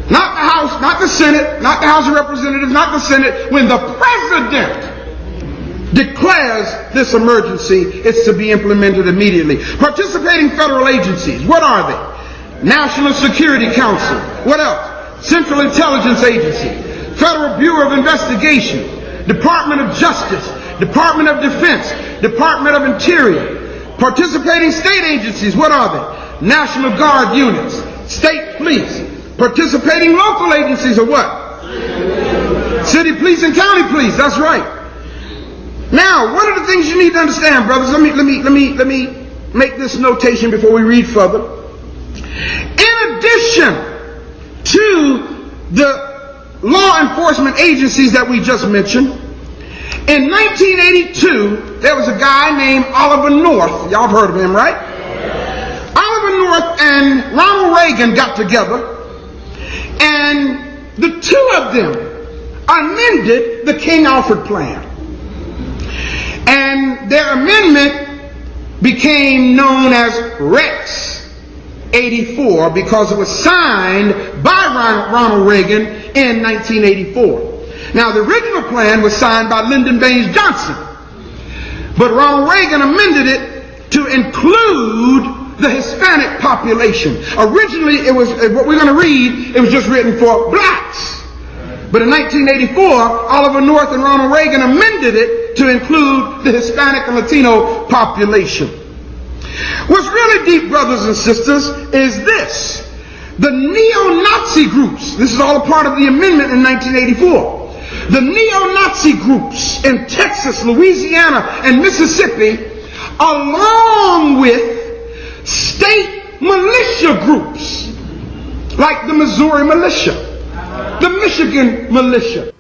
not the House, not the Senate, not the House of Representatives, not the Senate, when the president declares this emergency, it's to be implemented immediately. Participating federal agencies, what are they? National Security Council. What else? Central Intelligence Agency, Federal Bureau of Investigation, Department of Justice, Department of Defense, Department of Interior. Participating state agencies, what are they? National Guard units, state police. Participating local agencies are what? City police and county police, that's right. Now, one of the things you need to understand, brothers, let me make this notation before we read further. In addition to the law enforcement agencies that we just mentioned, in 1982, there was a guy named Oliver North. Y'all have heard of him, right? Oliver North and Ronald Reagan got together, and the two of them amended the King Alfred Plan. And their amendment became known as Rex 84 because it was signed by Ronald Reagan in 1984. Now, the original plan was signed by Lyndon Baines Johnson, but Ronald Reagan amended it to include the Hispanic population. Originally, it was, what we're going to read, it was just written for blacks. But in 1984, Oliver North and Ronald Reagan amended it to include the Hispanic and Latino population. What's really deep, brothers and sisters, is this. The neo-Nazi groups, this is all a part of the amendment in 1984. The neo-Nazi groups in Texas, Louisiana, and Mississippi, along with state militia groups, like the Missouri militia, the Michigan militia.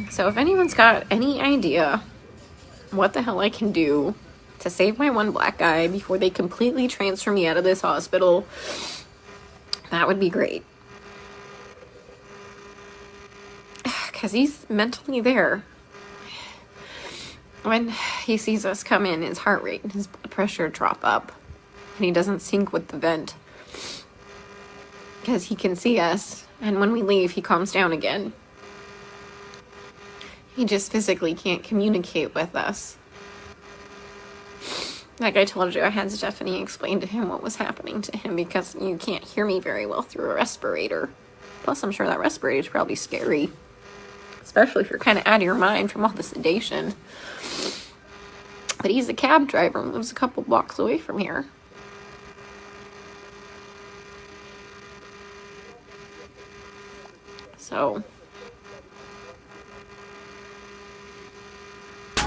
So if anyone's got any idea what the hell I can do to save my one black guy before they completely transfer me out of this hospital, that would be great. Because he's mentally there. When he sees us come in, his heart rate and his blood pressure drop up. And he doesn't sync with the vent. Because he can see us. And when we leave, he calms down again. He just physically can't communicate with us. Like I told you, I had Stephanie explain to him what was happening to him because you can't hear me very well through a respirator. Plus, I'm sure that respirator is probably scary. Especially if you're kind of out of your mind from all the sedation. But he's a cab driver and lives a couple blocks away from here. So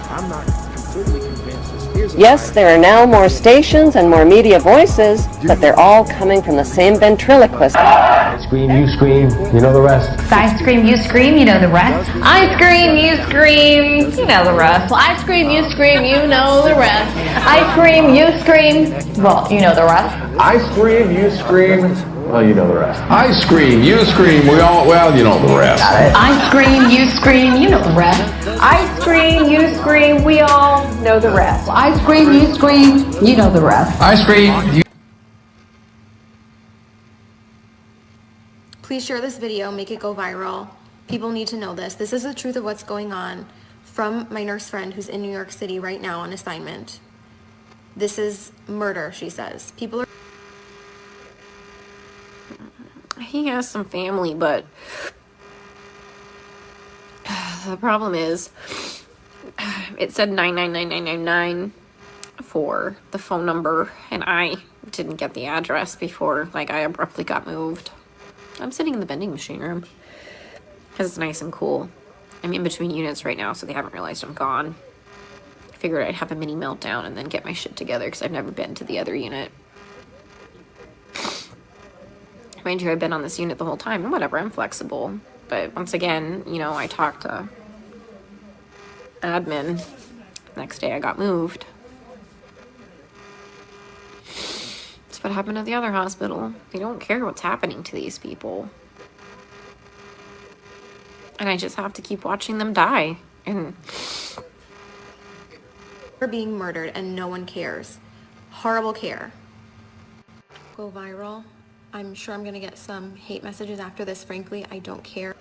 I'm not completely convinced this is. Yes, there are now more stations and more media voices, but they're all coming from the same ventriloquist. I scream, you scream, you know the rest. I scream, you scream, you know the rest. I scream, you scream, you know the rest. Well, I scream, you scream, you know the rest. I scream, you scream, well, you know the rest. I scream, you scream, well, you know the rest. I scream, you scream, we all, well, you know the rest. I scream, you scream, you know the rest. I scream, you scream, we all know the rest. I scream, you scream, you know the rest. I scream, you... Please share this video, make it go viral. People need to know this. This is the truth of what's going on from my nurse friend who's in New York City right now on assignment. This is murder, she says. People are... he has some family, but the problem is it said 9999999 for the phone number, and I didn't get the address before, like, I abruptly got moved. I'm sitting in the vending machine room because it's nice and cool. I'm in between units right now, so they haven't realized I'm gone. I figured I'd have a mini meltdown and then get my shit together because I've never been to the other unit. Mind you, I've been on this unit the whole time, and whatever, I'm flexible. But once again, you know, I talked to admin. Next day I got moved. That's what happened at the other hospital. They don't care what's happening to these people. And I just have to keep watching them die. And They're being murdered and no one cares. Horrible care. Go viral. I'm sure I'm gonna get some hate messages after this. Frankly, I don't care.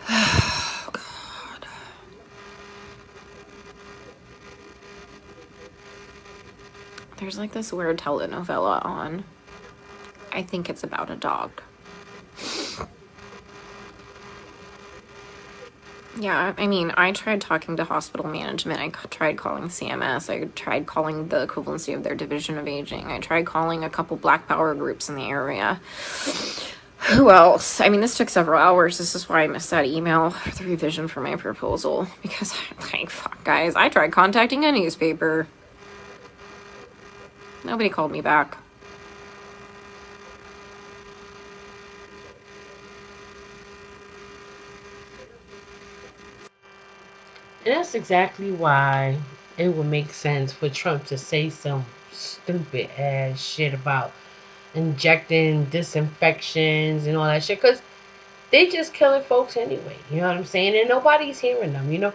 oh God. There's like this weird telenovela on. I think it's about a dog. Yeah, I mean, I tried talking to hospital management. I tried calling CMS. I tried calling the equivalency of their division of aging. I tried calling a couple Black Power groups in the area. Who else? I mean, this took several hours. This is why I missed that email for the revision for my proposal. Because, like, fuck, guys, I tried contacting a newspaper. Nobody called me back. And that's exactly why it would make sense for Trump to say some stupid ass shit about injecting disinfections and all that shit. Because they just killing folks anyway. You know what I'm saying? And nobody's hearing them, you know.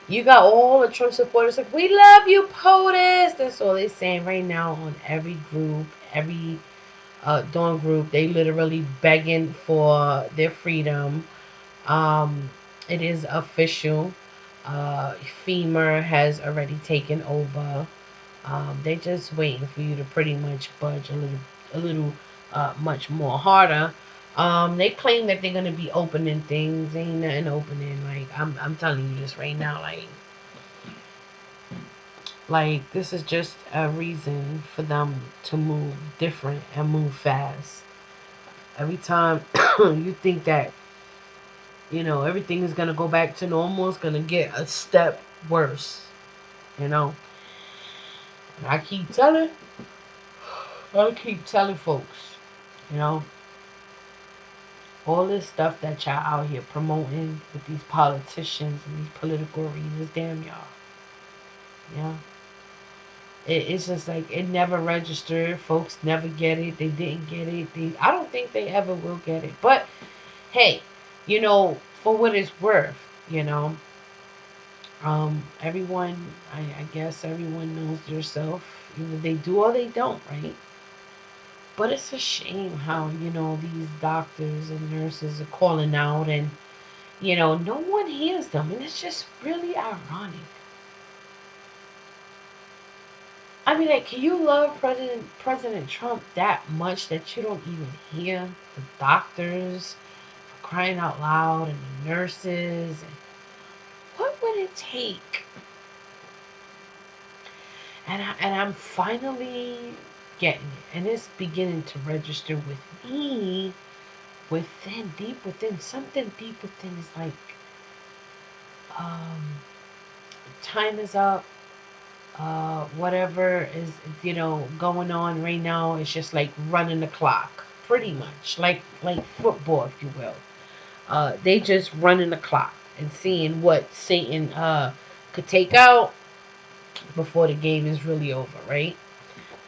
You got all the Trump supporters like, we love you, POTUS. That's all they're saying right now on every group, every dawn group. They literally begging for their freedom. It is official. FEMA has already taken over. They're just waiting for you to pretty much budge a little much more harder. They claim that they're gonna be opening things. Ain't nothing opening. Like I'm telling you this right now. Like this is just a reason for them to move different and move fast. Every time you think that, you know, everything is gonna go back to normal, it's gonna get a step worse. You know. And I keep telling folks, you know, all this stuff that y'all out here promoting with these politicians and these political arenas, damn y'all. Yeah. It's just like it never registered. Folks never get it. They didn't get it. I don't think they ever will get it. But hey, you know, for what it's worth, you know, everyone, I guess everyone knows themselves. Either they do or they don't, right? But it's a shame how, you know, these doctors and nurses are calling out and, you know, no one hears them. And it's just really ironic. I mean, like, can you love President Trump that much that you don't even hear the doctors for crying out loud and the nurses? And what would it take? And I'm finally getting it. And it's beginning to register with me deep within. Something deep within is like, time is up. Whatever is, you know, going on right now is just like running the clock, pretty much like football, if you will. They just running the clock and seeing what Satan could take out before the game is really over, right?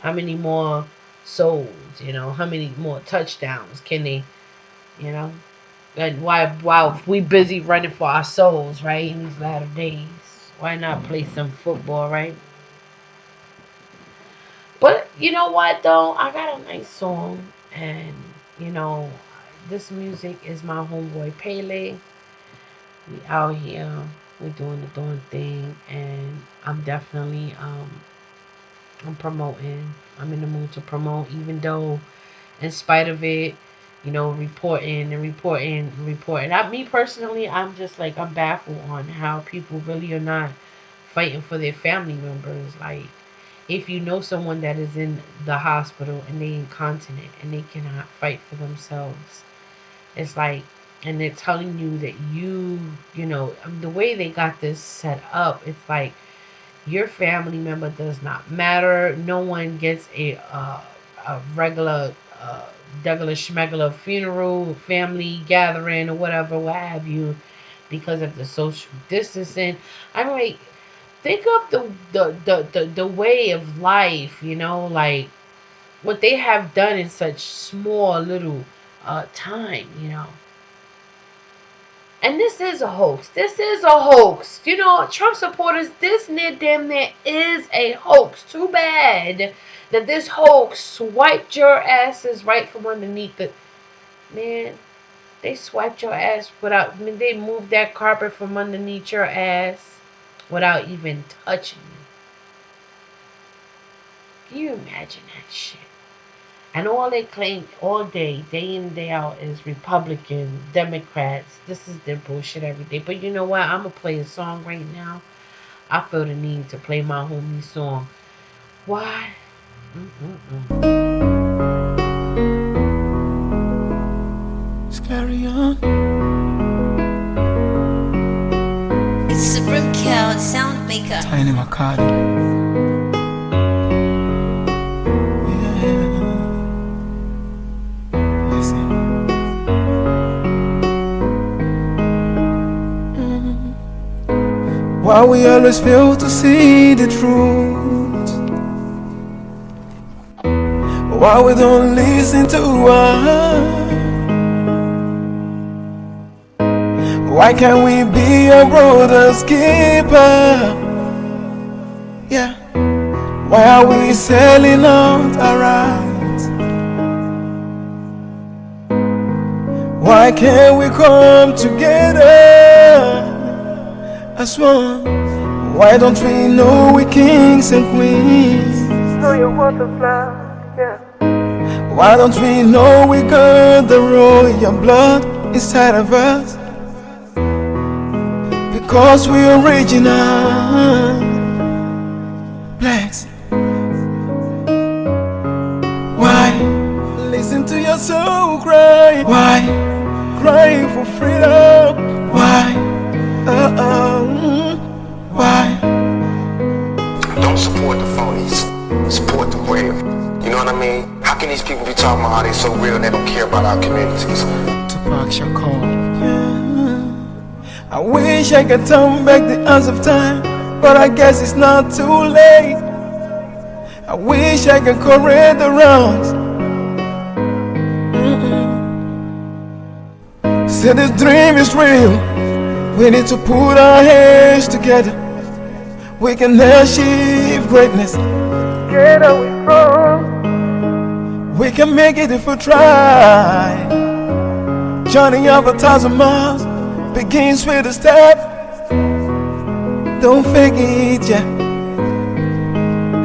How many more souls, you know, how many more touchdowns can they, you know? And while we busy running for our souls, right, in these latter days, why not play some football, right? But you know what though? I got a nice song, and you know, this music is my homeboy Pele. We out here, we doing the darn thing, and I'm definitely I'm promoting. I'm in the mood to promote, even though in spite of it, reporting. Me personally, I'm just like, I'm baffled on how people really are not fighting for their family members. Like, if you know someone that is in the hospital and they incontinent and they cannot fight for themselves, it's like, and they're telling you that the way they got this set up, it's like your family member does not matter. No one gets a regular schmegular funeral, family gathering, or whatever, what have you, because of the social distancing. I'm like, think of the way of life, like what they have done in such small little time, And this is a hoax. Trump supporters, this damn near is a hoax. Too bad that this hoax swiped your asses right from underneath the... Man, they swiped your ass they moved that carpet from underneath your ass without even touching you. Can you imagine that shit? And all they claim all day in, day out, is Republicans, Democrats. This is their bullshit every day. But you know what? I'm going to play a song right now. I feel the need to play my homie song. Why? Let's carry on. It's Supreme Kill, sound maker. Tiny Makati. Why we always fail to see the truth? Why we don't listen to us? Why can't we be a brother's keeper? Yeah. Why are we selling out our rights? Why can't we come together as one? Why don't we know we're kings and queens? Know you want the flag, yeah. Why don't we know we got the royal blood inside of us? Because we're original blacks. Why? Listen to your soul cry. Why? Crying for freedom. Why? Why? Don't support the phonies. Support the real. You know what I mean? How can these people be talking about how they so real and they don't care about our communities? Tupac Shakur. Yeah. I wish I could turn back the hands of time, but I guess it's not too late. I wish I could correct the wrongs. Say this dream is real. We need to put our hands together. We can achieve greatness. Together we grow. We can make it if we try. Journey of 1,000 miles begins with a step. Don't fake it, yeah.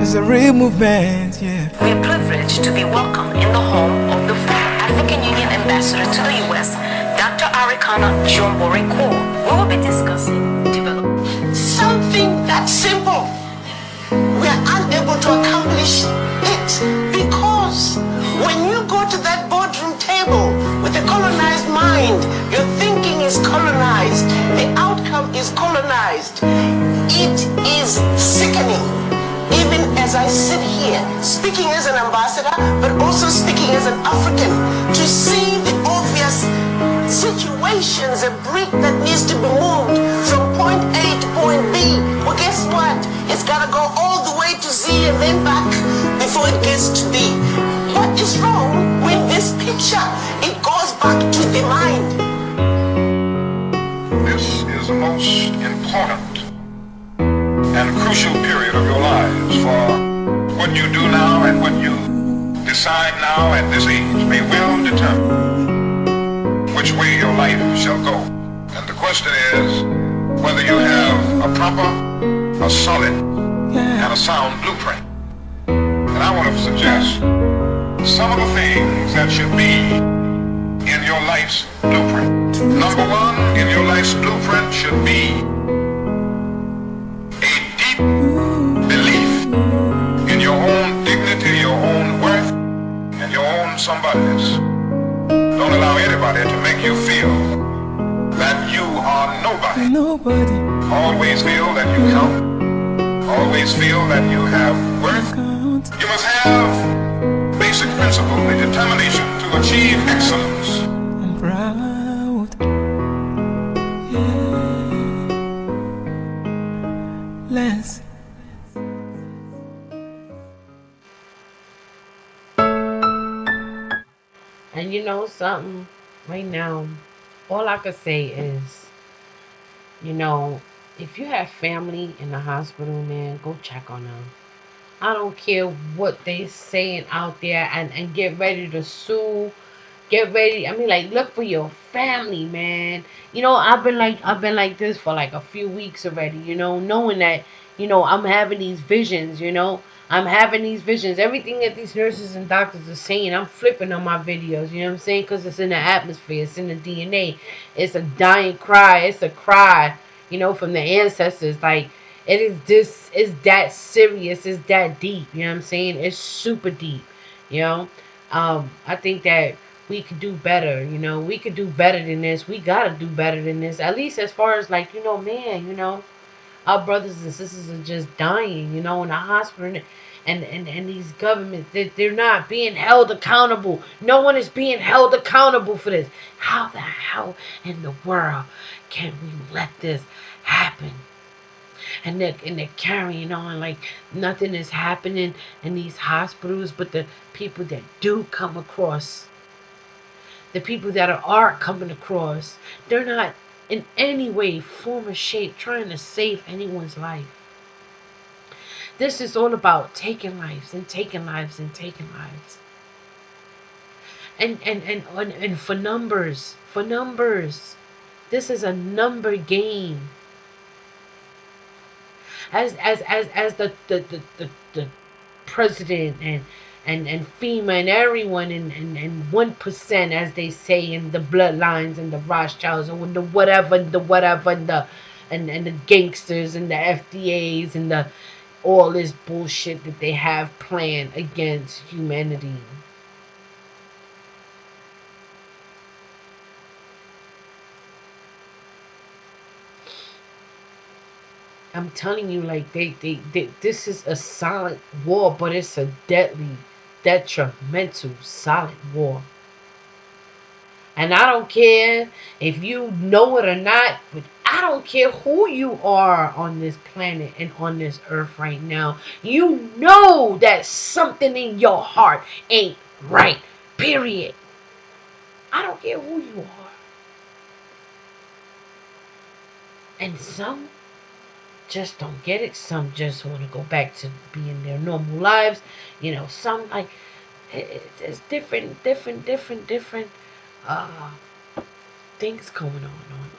It's a real movement, yeah. We are privileged to be welcomed in the home of the former African Union Ambassador to the U.S., Dr. Arikana Jombore Cole. We will be discussing development. Something that simple. We are unable to accomplish it because when you go to that boardroom table with a colonized mind, your thinking is colonized, the outcome is colonized. It is sickening. Even as I sit here, speaking as an ambassador, but also speaking as an African, to see the obvious situations, a brick that needs to be moved from point A to point B. Well, guess what? It's got to go all the way to Z and then back before it gets to B. What is wrong with this picture? It goes back to the mind. This is the most important and crucial period of your lives, for what you do now and what you decide now at this age may well determine which way your life shall go. And the question is whether you have a proper, a solid, and a sound blueprint. And I want to suggest some of the things that should be in your life's blueprint. Number one in your life's blueprint should be a deep belief in your own dignity, your own worth, and your own somebodyness. Don't allow anybody to make you feel that you are nobody. Always feel that you count. Always feel that you have worth. You must have basic principle, the determination to achieve excellence. I'm proud. Yeah. Lance. And you know something? Right now, all I could say is, you know, if you have family in the hospital, man, go check on them. I don't care what they saying out there, and get ready to sue. Get ready. I mean, like, look for your family, man. You know, I've been like this for like a few weeks already, you know, knowing that, you know, I'm having these visions, you know. I'm having these visions. Everything that these nurses and doctors are saying, I'm flipping on my videos, you know what I'm saying? Because it's in the atmosphere. It's in the DNA. It's a dying cry. It's a cry, you know, from the ancestors. Like, it is this, it's that serious. It's that deep, you know what I'm saying? It's super deep, you know. I think that we could do better, you know. We could do better than this. We got to do better than this. At least as far as, like, you know, man, you know, our brothers and sisters are just dying, you know, in the hospital. And these governments, they're not being held accountable. No one is being held accountable for this. How the hell in the world can we let this happen? And they're carrying on like nothing is happening in these hospitals. But the people that do come across, the people that are coming across, they're not in any way, form, or shape trying to save anyone's life. This is all about taking lives and taking lives and taking lives. And for numbers. This is a number game. As the president and FEMA and everyone and 1%, as they say, in the bloodlines and the Rothschilds and the whatever and the gangsters and the FDAs and the all this bullshit that they have planned against humanity. I'm telling you, like, they this is a silent war, but it's a deadly, detrimental silent war. And I don't care if you know it or not, but I don't care who you are on this planet and on this earth right now. You know that something in your heart ain't right. Period. I don't care who you are. And some just don't get it. Some just want to go back to being their normal lives. You know, some like it's different things going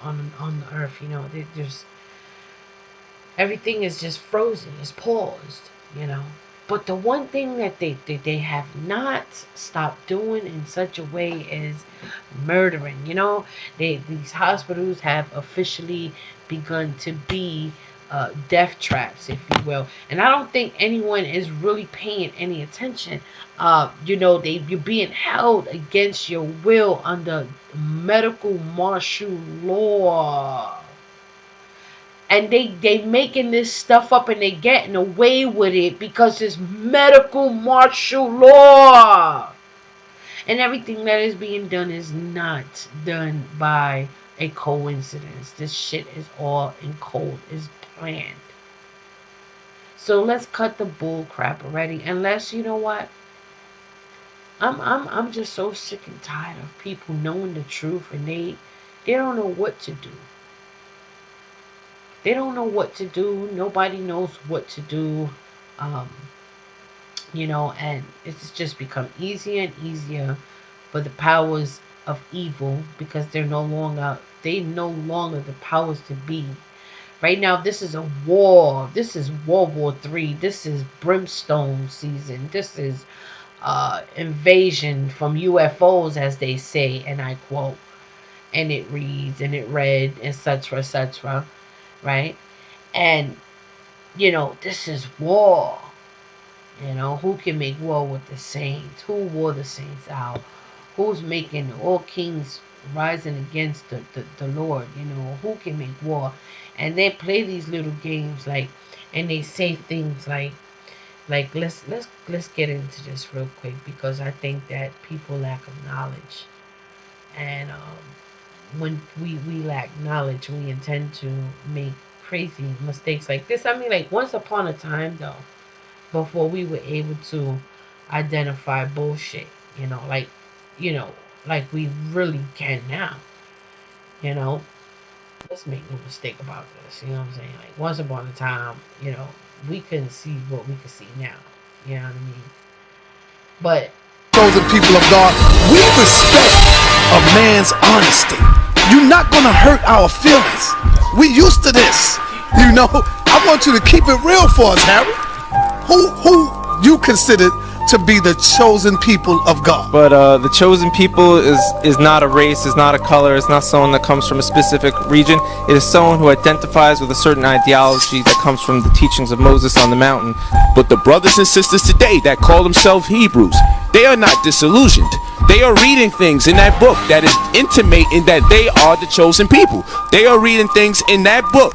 on the earth. You know, there's everything is just frozen. It's paused. You know, but the one thing that they have not stopped doing in such a way is murdering. You know, these hospitals have officially begun to be death traps, if you will. And I don't think anyone is really paying any attention. You know, you're being held against your will under medical martial law. And they making this stuff up and they getting away with it because it's medical martial law. And everything that is being done is not done by a coincidence. This shit is all in code. Is planned. So let's cut the bull crap already. Unless, you know what? I'm just so sick and tired of people knowing the truth and they don't know what to do. They don't know what to do. Nobody knows what to do. You know, and it's just become easier and easier for the powers of evil, because they no longer the powers to be. Right now, this is a war. This is World War III. This is brimstone season. This is invasion from UFOs, as they say, and I quote, and it reads and it read, etc., right? And this is war. Who can make war with the saints? Who wore the saints out? Who's making all kings rising against the Lord? Who can make war? And they play these little games and they say things like let's get into this real quick, because I think that people lack of knowledge, and when we lack knowledge, we intend to make crazy mistakes like this. I mean, once upon a time, though, before we were able to identify bullshit, like we really can now. Let's make no mistake about this. You know what I'm saying? Once upon a time, we couldn't see what we can see now. You know what I mean? But chosen people of God, we respect a man's honesty. You're not gonna hurt our feelings. We used to this. I want you to keep it real for us, Harry. Who you consider to be the chosen people of God? But the chosen people is not a race, is not a color, it's not someone that comes from a specific region. It is someone who identifies with a certain ideology that comes from the teachings of Moses on the mountain. But the brothers and sisters today that call themselves Hebrews, they are not disillusioned. They are reading things in that book that is intimating that they are the chosen people. They are reading things in that book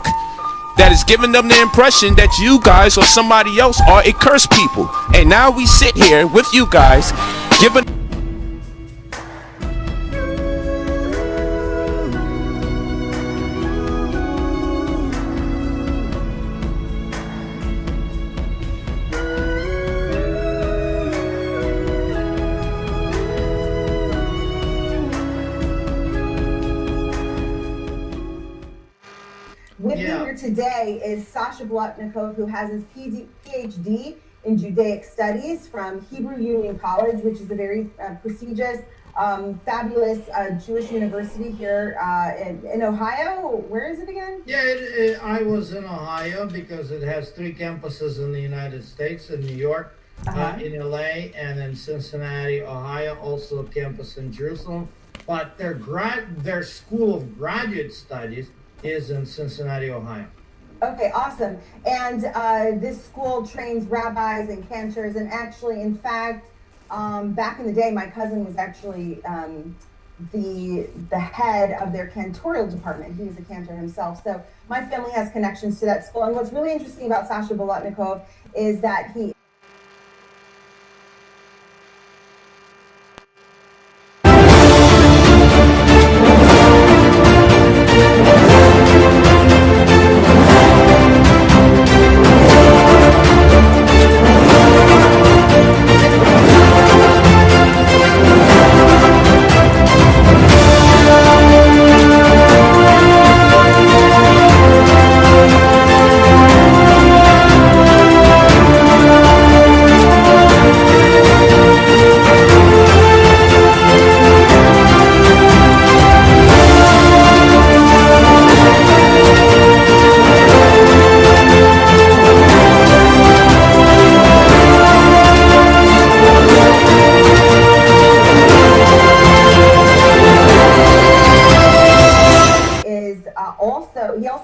that is giving them the impression that you guys or somebody else are a cursed people. And now we sit here with you guys giving... With me here today is Sasha Blotnikov, who has his PhD in Judaic Studies from Hebrew Union College, which is a very prestigious, fabulous Jewish university here in Ohio. Where is it again? Yeah, I was in Ohio because it has 3 campuses in the United States, in New York, in LA, and in Cincinnati, Ohio, also a campus in Jerusalem. But their School of Graduate Studies is in Cincinnati, Ohio. Okay, awesome. And this school trains rabbis and cantors, and actually, in fact, back in the day, my cousin was actually the head of their cantorial department. He was a cantor himself. So my family has connections to that school. And what's really interesting about Sasha Blotnikov is that he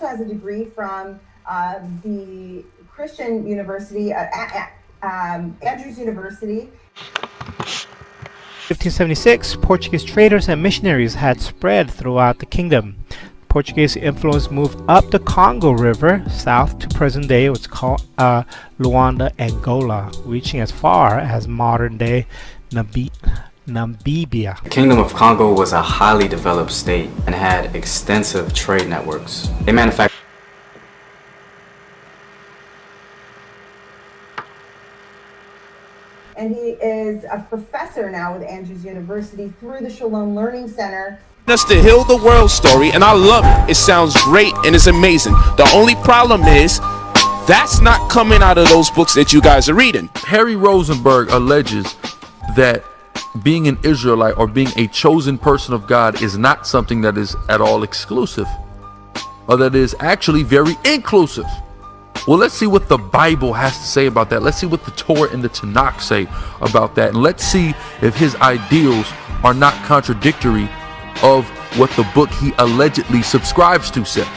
has a degree from the Christian University, Andrews University. 1576, Portuguese traders and missionaries had spread throughout the kingdom. Portuguese influence moved up the Congo River south to present-day what's called Luanda, Angola, reaching as far as modern-day Namibia. The Kingdom of Congo was a highly developed state and had extensive trade networks. They manufactured And he is a professor now with Andrews University through the Shalom Learning Center. That's the Heal the World story, and I love it. It sounds great and it's amazing. The only problem is that's not coming out of those books that you guys are reading. Harry Rosenberg alleges that being an Israelite or being a chosen person of God is not something that is at all exclusive, or that is actually very inclusive. Well, let's see what the Bible has to say about that. Let's see what the Torah and the Tanakh say about that. And let's see if his ideals are not contradictory of what the book he allegedly subscribes to says.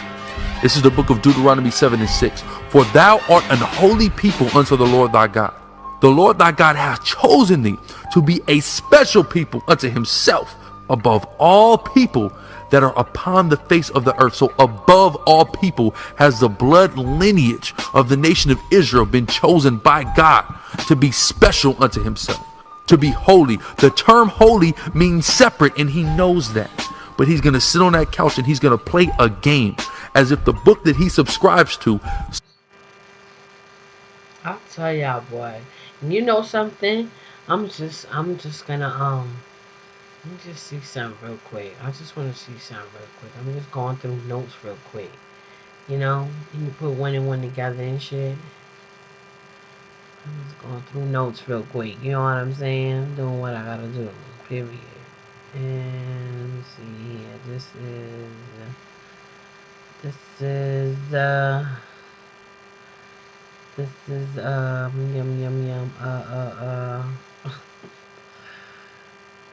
This is the book of Deuteronomy 7:6. For thou art an holy people unto the Lord thy God. The Lord thy God hath chosen thee to be a special people unto himself above all people that are upon the face of the earth. So above all people has the blood lineage of the nation of Israel been chosen by God to be special unto himself, to be holy. The term holy means separate, and he knows that. But he's going to sit on that couch and he's going to play a game as if the book that he subscribes to. I'll tell y'all, boy. You know something? I'm just gonna let me just see something real quick. I just want to see something real quick. I'm just going through notes real quick. You know, you put one and one together and shit. I'm just going through notes real quick. You know what I'm saying? Doing what I gotta do. Period. And let me see here. This is yum.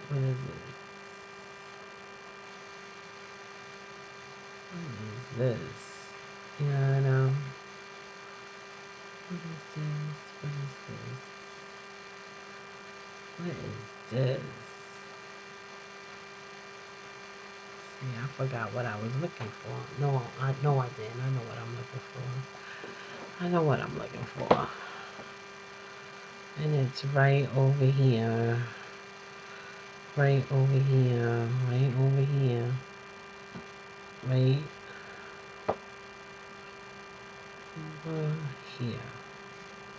What is it? What is this? Yeah, I know. What is this? See, I forgot what I was looking for. No, I didn't. I know what I'm looking for. And it's right over here. Right over here.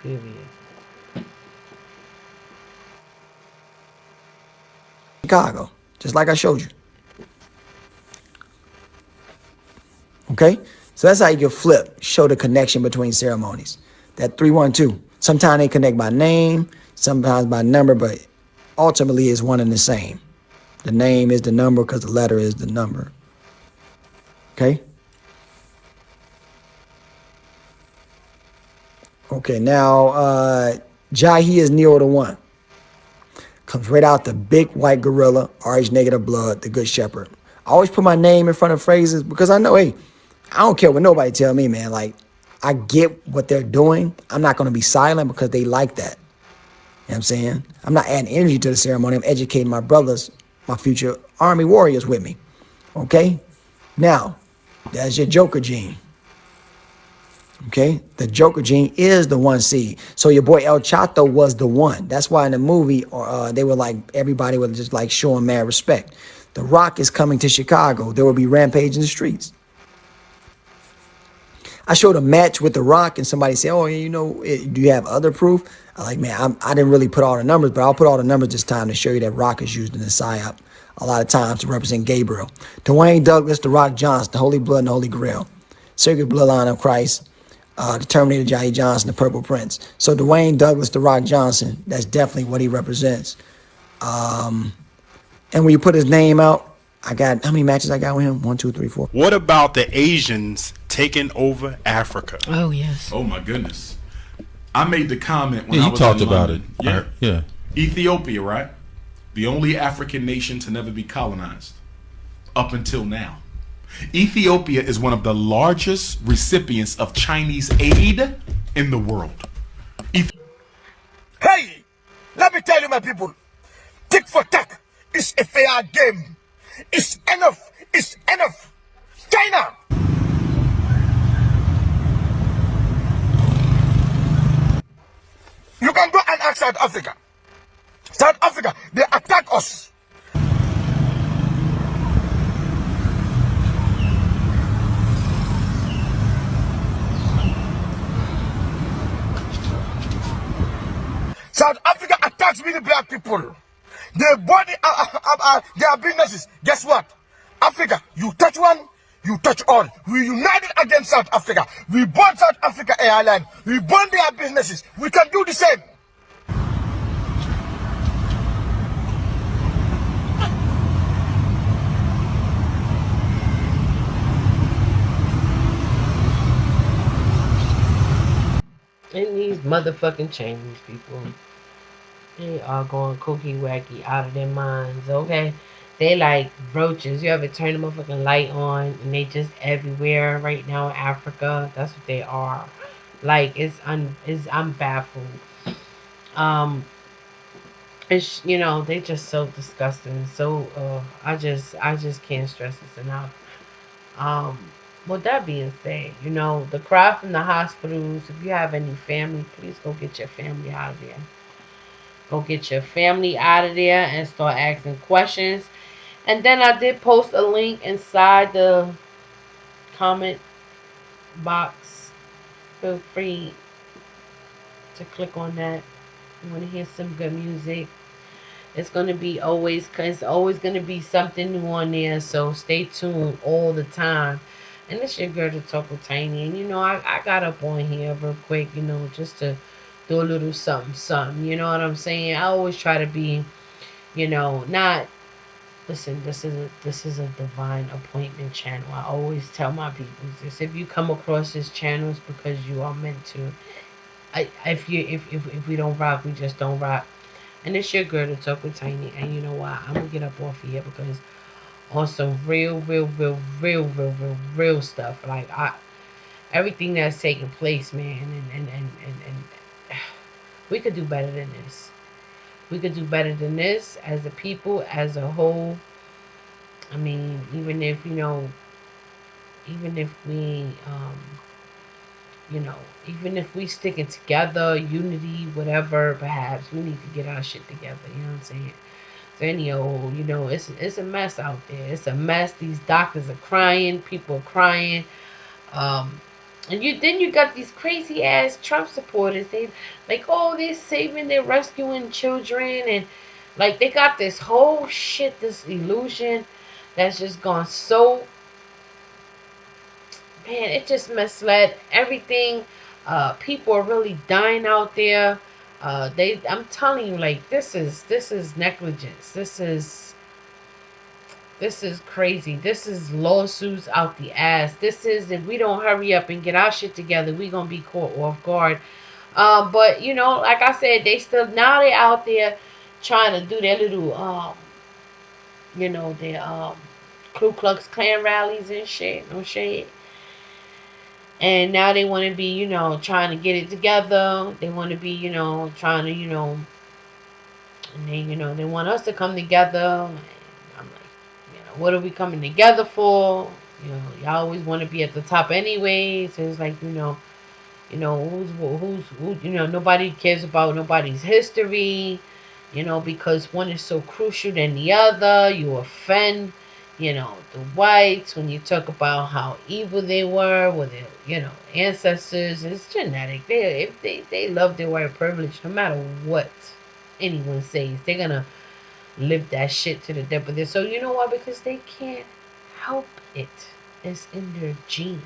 Period. Chicago, just like I showed you. Okay? So that's how you can flip, show the connection between ceremonies. That 312. Sometimes they connect by name, sometimes by number, but ultimately it's one and the same. The name is the number because the letter is the number. Okay? Okay, now Jahi is Neo the One. Comes right out the big white gorilla, RH negative blood, the good shepherd. I always put my name in front of phrases because I know, hey, I don't care what nobody tell me, man. Like, I get what they're doing. I'm not going to be silent because they like that. You know what I'm saying? I'm not adding energy to the ceremony. I'm educating my brothers, my future army warriors with me. Okay? Now, that's your Joker gene. Okay? The Joker gene is the 1 seed. So your boy El Chato was the one. That's why in the movie, they were like, everybody was just like showing mad respect. The Rock is coming to Chicago. There will be rampage in the streets. I showed a match with The Rock and somebody said, oh, you know, do you have other proof? I'm like, man, I didn't really put all the numbers, but I'll put all the numbers this time to show you that Rock is used in the PSYOP a lot of times to represent Gabriel. Dwayne Douglas, The Rock Johnson, the Holy Blood and the Holy Grail. Sacred Bloodline of Christ, the Terminator Jahi Johnson, the Purple Prince. So Dwayne Douglas, The Rock Johnson, that's definitely what he represents. And when you put his name out, I got, how many matches I got with him? 1, 2, 3, 4. What about the Asians taking over Africa? Oh, yes. Oh, my goodness. I made the comment when Yeah, I you was talked in about London. it. Yeah. Yeah. Ethiopia, right? The only African nation to never be colonized up until now. Ethiopia is one of the largest recipients of Chinese aid in the world. Hey, let me tell you, my people, tick for tack is a fair game. It's enough. It's enough. China. You can go and ask South Africa. South Africa, they attack us. South Africa attacks many black people. They body their businesses. Guess what? Africa, you touch one, you touch all. We united against South Africa. We bought South Africa Airlines. We bought their businesses. We can do the same. And these motherfucking Chinese people, they are going cookie wacky out of their minds, okay? They like roaches. You ever turn the motherfucking light on and they just everywhere right now in Africa? That's what they are. Like I'm baffled. Um, it's they just so disgusting. So I just can't stress this enough. Um, with that being said, the cry from the hospitals. If you have any family, please go get your family out of there. Go get your family out of there and start asking questions. And then I did post a link inside the comment box. Feel free to click on that. You want to hear some good music. It's always going to be something new on there. So stay tuned all the time. And it's your girl, the Talk with Tiny. And I got up on here real quick, just to do a little something, something. You know what I'm saying? I always try to be, not. Listen, this is a divine appointment channel. I always tell my people this: if you come across this channel, it's because you are meant to. If we don't rock, we just don't rock. And it's your girl, to Talk with Tiny. And you know what? I'm gonna get up off of here because on some real stuff. Like everything that's taking place, man, and we could do better than this. We could do better than this as a people, as a whole. I mean, even if we, even if we sticking together, unity, whatever, perhaps we need to get our shit together. You know what I'm saying? So anyhow, it's a mess out there. It's a mess. These doctors are crying. People are crying. And you got these crazy ass Trump supporters. They like, oh, they're saving, they're rescuing children, and like they got this whole shit, this illusion that's just gone so, man, it just misled everything. People are really dying out there. I'm telling you, like this is negligence. This is crazy. This is lawsuits out the ass. This is, if we don't hurry up and get our shit together, we gonna be caught off guard. But like I said, they're out there trying to do their little their Ku Klux Klan rallies and shit. No shit. And now they want to be, trying to get it together. They want to be, trying to, and they want us to come together. And I'm like, what are we coming together for? Y'all always want to be at the top anyway. So it's like, nobody cares about nobody's history, because one is so crucial than the other. You offend, the whites when you talk about how evil they were with their, ancestors. It's genetic. They love their white privilege no matter what anyone says. They're gonna live that shit to the depth of their soul. You know why? Because they can't help it. It's in their genes.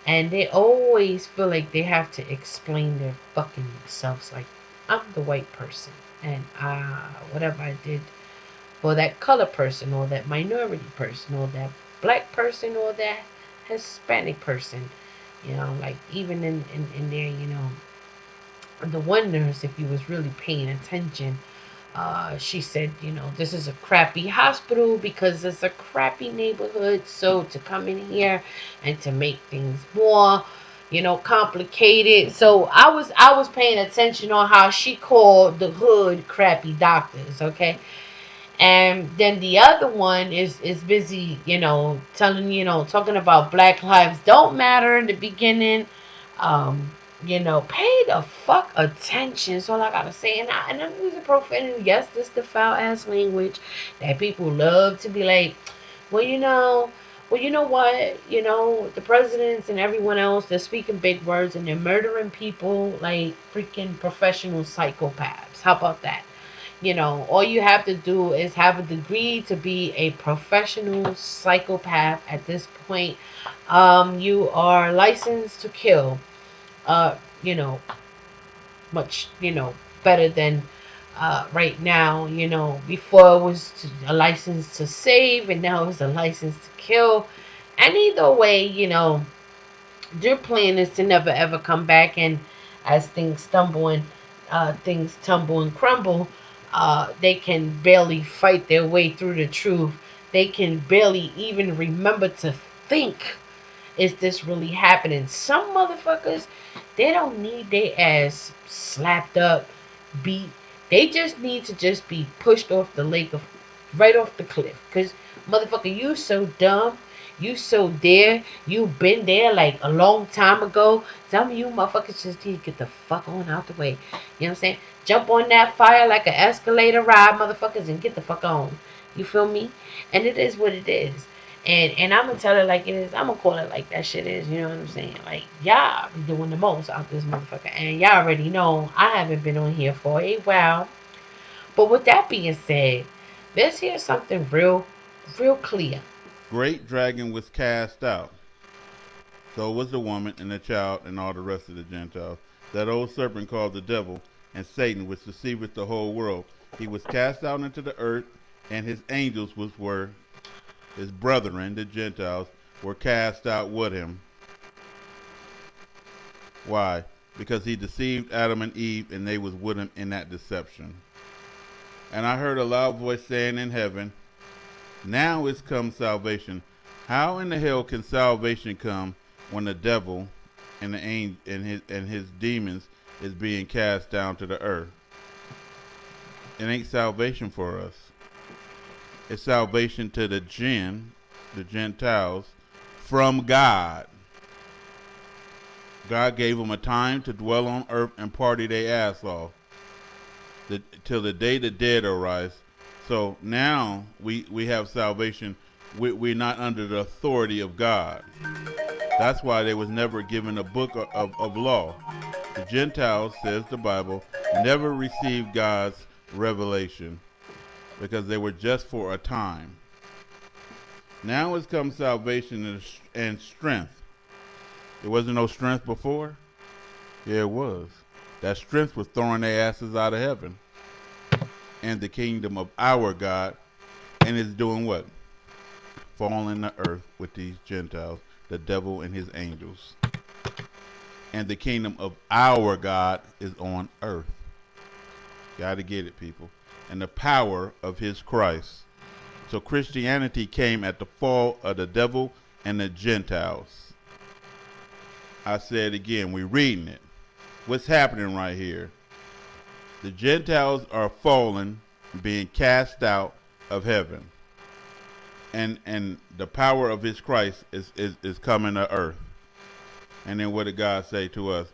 And they always feel like they have to explain their fucking selves. Like, I'm the white person. And whatever I did for that color person, or that minority person, or that black person, or that Hispanic person. Like even in there, the one nurse, if you was really paying attention, she said, this is a crappy hospital because it's a crappy neighborhood. So to come in here and to make things more, complicated. So I was paying attention on how she called the hood crappy doctors. Okay. And then the other one is busy, talking about Black Lives Don't Matter in the beginning. Pay the fuck attention. That's all I gotta say. And I'm using profanity. Yes, this the foul ass language that people love to be like, well, you know what? The presidents and everyone else, they're speaking big words and they're murdering people like freaking professional psychopaths. How about that? All you have to do is have a degree to be a professional psychopath at this point. You are licensed to kill. Much, better than right now. Before it was a license to save, and now it's a license to kill. And either way, Their plan is to never ever come back, and as things tumble and crumble, they can barely fight their way through the truth. They can barely even remember to think, is this really happening? Some motherfuckers, they don't need their ass slapped up, beat. They just need to just be pushed off the lake of, right off the cliff. Cause motherfucker, you so dumb. You so there. You been there like a long time ago. Some of you motherfuckers just need to get the fuck on out the way. You know what I'm saying? Jump on that fire like an escalator ride, motherfuckers, and get the fuck on. You feel me? And it is what it is. And I'm gonna tell it like it is. I'm gonna call it like that shit is. You know what I'm saying? Like, y'all be doing the most out this motherfucker. And y'all already know I haven't been on here for a while. But with that being said, let's hear something real clear. Great dragon was cast out. So was the woman and the child and all the rest of the Gentiles. That old serpent called the devil and Satan, which deceiveth the whole world. He was cast out into the earth, and his angels, which were his brethren, the Gentiles, were cast out with him. Why? Because he deceived Adam and Eve, and they was with him in that deception. And I heard a loud voice saying in heaven, now is come salvation. How in the hell can salvation come when the devil and the angel and his demons is being cast down to the earth? It ain't salvation for us. It's salvation to the Gentiles, from God. God gave them a time to dwell on earth and party their ass off till the day the dead arise. So now we have salvation. We're not under the authority of God. That's why they was never given a book of law. The Gentiles, says the Bible, never received God's revelation because they were just for a time. Now has come salvation and strength. There wasn't no strength before? Yeah, it was. That strength was throwing their asses out of heaven and the kingdom of our God, and is doing what? Falling the earth with these Gentiles, the devil and his angels. And the kingdom of our God is on earth. Gotta get it, people. And the power of his Christ. So Christianity came at the fall of the devil and the Gentiles. I said again, we're reading it. What's happening right here? The Gentiles are fallen, being cast out of heaven. And the power of his Christ is coming to earth. And then what did God say to us?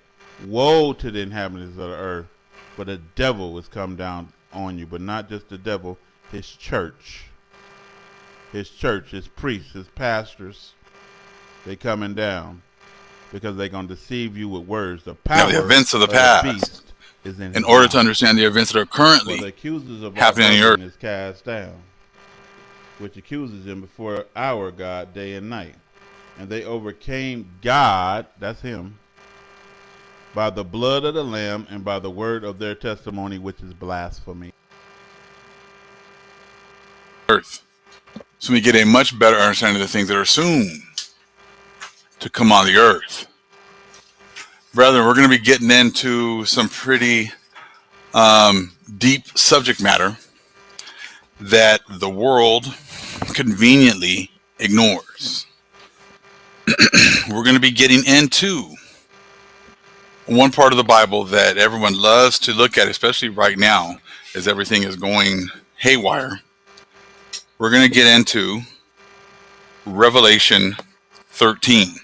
Woe to the inhabitants of the earth, for the devil is come down on you. But not just the devil, his church. His church, his priests, his pastors, they coming down because they're going to deceive you with words. The power the events of the past. Is in order to understand the events that are currently happening on the earth. Is cast down, which accuses him before our God day and night. And they overcame God, that's him, by the blood of the Lamb and by the word of their testimony, which is blasphemy. Earth. So we get a much better understanding of the things that are soon to come on the earth. Brethren, we're going to be getting into some pretty deep subject matter that the world conveniently ignores. We're going to be getting into one part of the Bible that everyone loves to look at, especially right now as everything is going haywire. We're going to get into Revelation 13.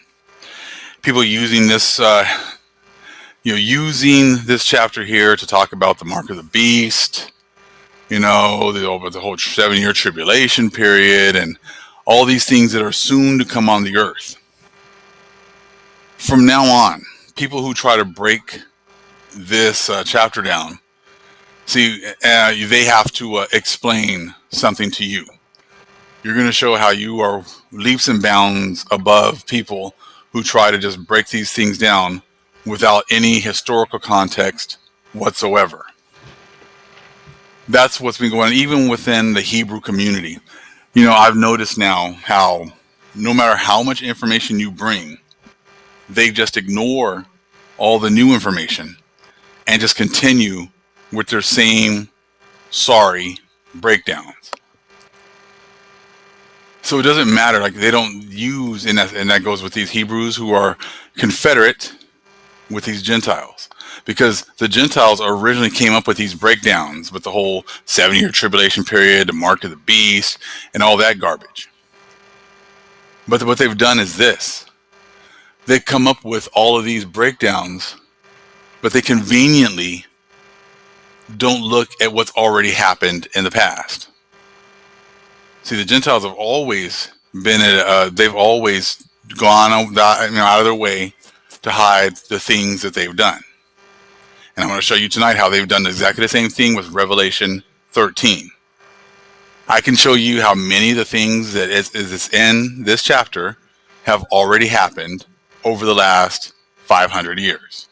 People using this using this chapter here to talk about the mark of the beast, the whole 7-year tribulation period and all these things that are soon to come on the earth. From now on, people who try to break this chapter down, they have to explain something to you. You're going to show how you are leaps and bounds above people who try to just break these things down without any historical context whatsoever. That's what's been going on, even within the Hebrew community. I've noticed now how no matter how much information you bring, they just ignore all the new information and just continue with their same sorry breakdowns. So it doesn't matter, like they don't use, and that goes with these Hebrews who are confederate with these Gentiles, because the Gentiles originally came up with these breakdowns with the whole 70-year tribulation period, the mark of the beast, and all that garbage. But what they've done is this. They come up with all of these breakdowns, but they conveniently don't look at what's already happened in the past. See, the Gentiles have always been they've always gone out of their way to hide the things that they've done. And I'm going to show you tonight how they've done exactly the same thing with Revelation 13. I can show you how many of the things that is in this chapter have already happened over the last 500 years.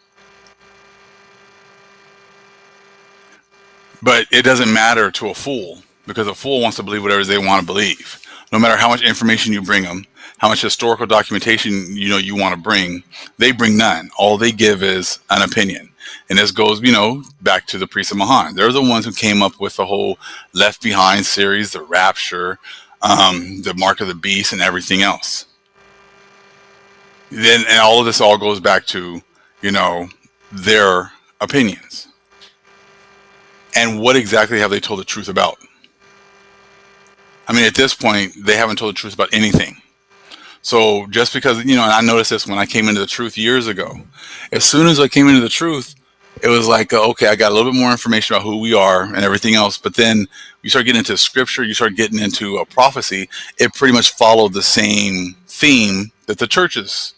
But it doesn't matter to a fool, because a fool wants to believe whatever they want to believe. No matter how much information you bring them, how much historical documentation you want to bring, they bring none. All they give is an opinion. And this goes, back to the priests of Mahan. They're the ones who came up with the whole Left Behind series, the Rapture, the Mark of the Beast, and everything else. And all of this all goes back to, their opinions. And what exactly have they told the truth about? I mean, at this point, they haven't told the truth about anything. So just because, and I noticed this when I came into the truth years ago. As soon as I came into the truth, it was like, okay, I got a little bit more information about who we are and everything else. But then you start getting into scripture, you start getting into a prophecy. It pretty much followed the same theme that the churches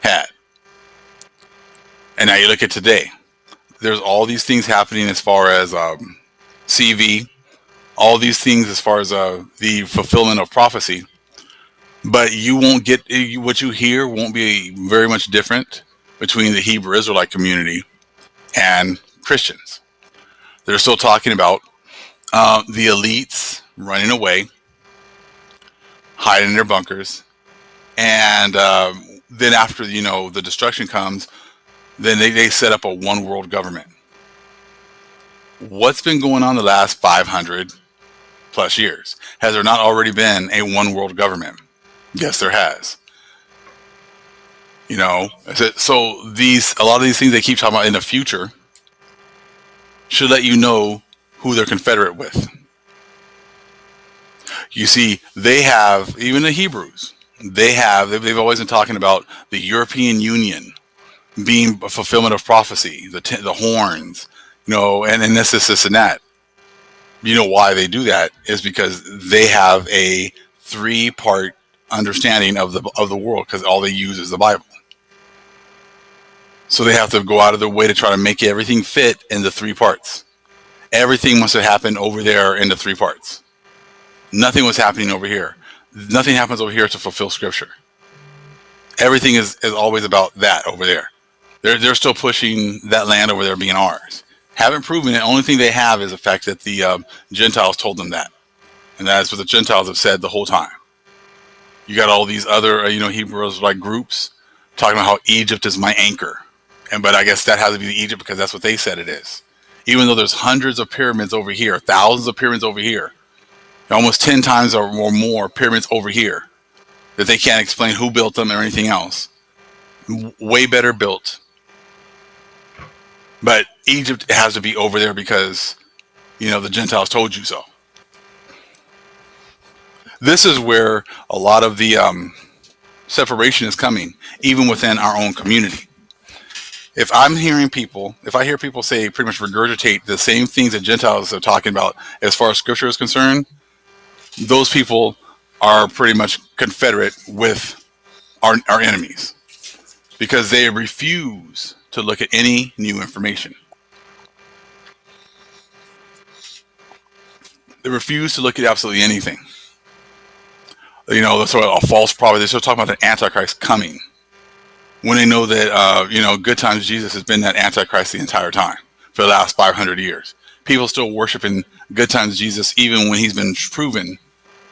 had. And now you look at today. There's all these things happening as far as CV, all these things as far as the fulfillment of prophecy. But you won't get, what you hear won't be very much different between the Hebrew Israelite community and Christians. They're still talking about the elites running away, hiding in their bunkers, and then after the destruction comes, then they set up a one world government. What's been going on the last 500 plus years? Has there not already been a one world government? Yes, there has. So a lot of these things they keep talking about in the future should let you know who they're confederate with. You see, they have, even the Hebrews, they've always been talking about the European Union being a fulfillment of prophecy, the horns, and this and that. You know why they do that is because they have a 3-part understanding of the world, because all they use is the Bible. So they have to go out of their way to try to make everything fit in the 3 parts. Everything must have happened over there in the 3 parts. Nothing was happening over here. Nothing happens over here to fulfill scripture. Everything is always about that over there. They're still pushing that land over there being ours. Haven't proven it. Only thing they have is the fact that the Gentiles told them that. And that's what the Gentiles have said the whole time. You got all these other, Hebrews like groups talking about how Egypt is my anchor. But I guess that has to be Egypt because that's what they said it is. Even though there's hundreds of pyramids over here, thousands of pyramids over here, almost 10 times or more pyramids over here that they can't explain who built them or anything else. Way better built. But Egypt has to be over there because, the Gentiles told you so. This is where a lot of the separation is coming, even within our own community. If I hear people say, pretty much regurgitate the same things that Gentiles are talking about as far as scripture is concerned, those people are pretty much confederate with our enemies because they refuse to look at any new information. They refuse to look at absolutely anything. That's sort of a false prophet. They're still talking about the Antichrist coming when they know that, Good Times Jesus has been that Antichrist the entire time for the last 500 years. People still worshiping Good Times Jesus even when he's been proven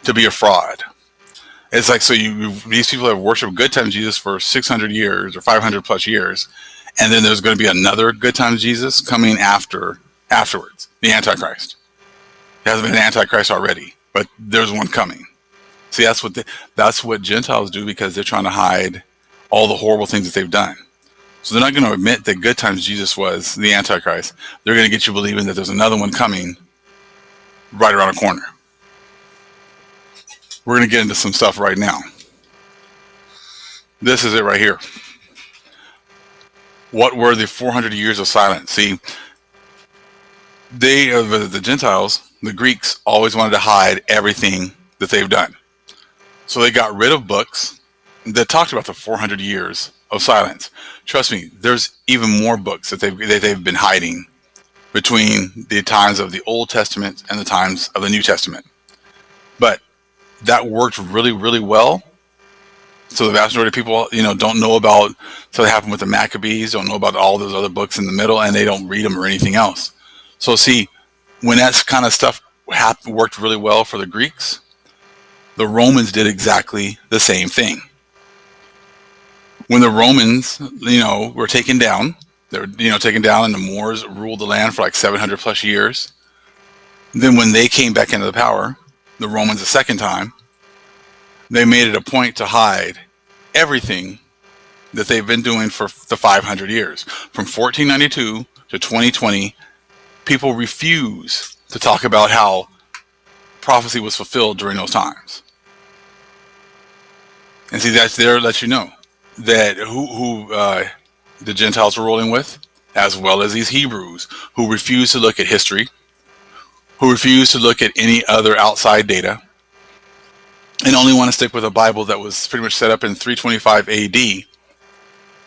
to be a fraud. It's like, so these people have worshiped good times Jesus for 600 years or 500 plus years, and then there's going to be another good times Jesus coming afterwards, the Antichrist. There hasn't been an Antichrist already, but there's one coming. See, that's what Gentiles do, because they're trying to hide all the horrible things that they've done. So they're not going to admit that good times Jesus was the Antichrist. They're going to get you believing that there's another one coming right around the corner. We're going to get into some stuff right now. This is it right here. What were the 400 years of silence? See, the Gentiles, the Greeks, always wanted to hide everything that they've done. So they got rid of books that talked about the 400 years of silence. Trust me, there's even more books that they've been hiding between the times of the Old Testament and the times of the New Testament. But that worked really, really well. So the vast majority of people, don't know about, so it happened with the Maccabees, don't know about all those other books in the middle, and they don't read them or anything else. So see, when that kind of stuff worked really well for the Greeks, the Romans did exactly the same thing. When the Romans, were taken down, they were, taken down, and the Moors ruled the land for like 700 plus years. Then when they came back into the power, the Romans a second time, they made it a point to hide everything that they've been doing for the 500 years. From 1492 to 2020, people refuse to talk about how prophecy was fulfilled during those times. And see, that's there to let you know that who the Gentiles were rolling with, as well as these Hebrews who refuse to look at history, who refuse to look at any other outside data, and only want to stick with a Bible that was pretty much set up in 325 AD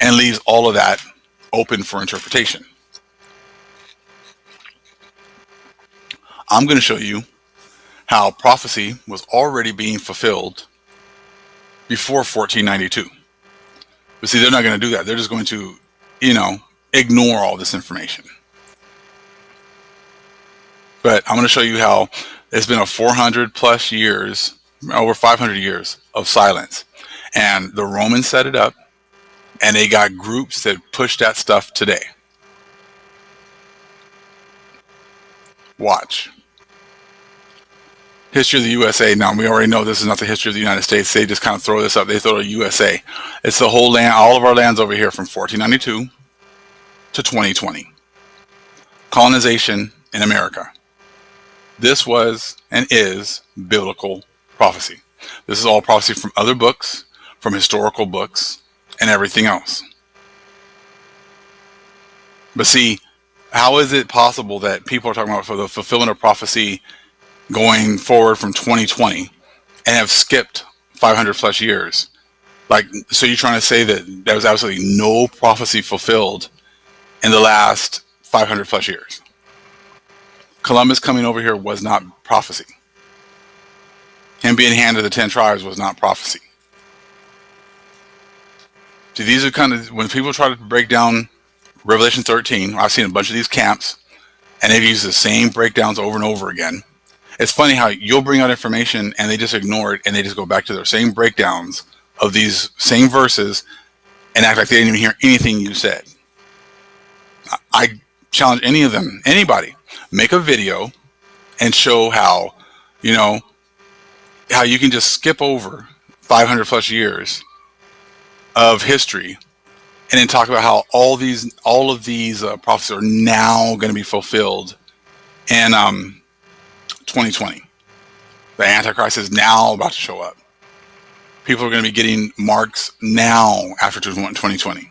and leaves all of that open for interpretation. I'm going to show you how prophecy was already being fulfilled before 1492. But see, they're not going to do that. They're just going to, ignore all this information. But I'm going to show you how it's been a 400 plus years, over 500 years of silence. And the Romans set it up, and they got groups that push that stuff today. Watch. History of the USA. Now, we already know this is not the history of the United States. They just kind of throw this up. They throw the USA. It's the whole land, all of our lands over here from 1492 to 2020. Colonization in America. This was and is biblical prophecy. This is all prophecy from other books, from historical books, and everything else. But see, how is it possible that people are talking about for the fulfillment of prophecy going forward from 2020 and have skipped 500 plus years? Like, so you're trying to say that there was absolutely no prophecy fulfilled in the last 500 plus years? Columbus coming over here was not prophecy. Him being handed the 10 tribes was not prophecy. See, these are kind of, when people try to break down Revelation 13, I've seen a bunch of these camps, and they've used the same breakdowns over and over again. It's funny how you'll bring out information and they just ignore it, and they just go back to their same breakdowns of these same verses and act like they didn't even hear anything you said. I challenge any of them, anybody, make a video and show how, how you can just skip over 500 plus years of history and then talk about how all of these prophecies are now going to be fulfilled in 2020. The Antichrist is now about to show up. People are going to be getting marks now after 2020.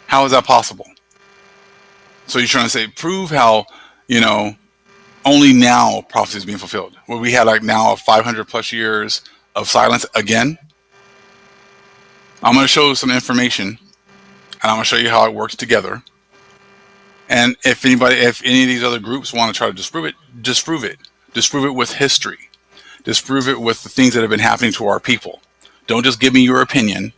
How is that possible? So you're trying to say, prove how, only now prophecy is being fulfilled. Well, we had like now 500 plus years of silence again. I'm going to show some information, and I'm going to show you how it works together. And if any of these other groups want to try to disprove it, disprove it. Disprove it with history. Disprove it with the things that have been happening to our people. Don't just give me your opinion.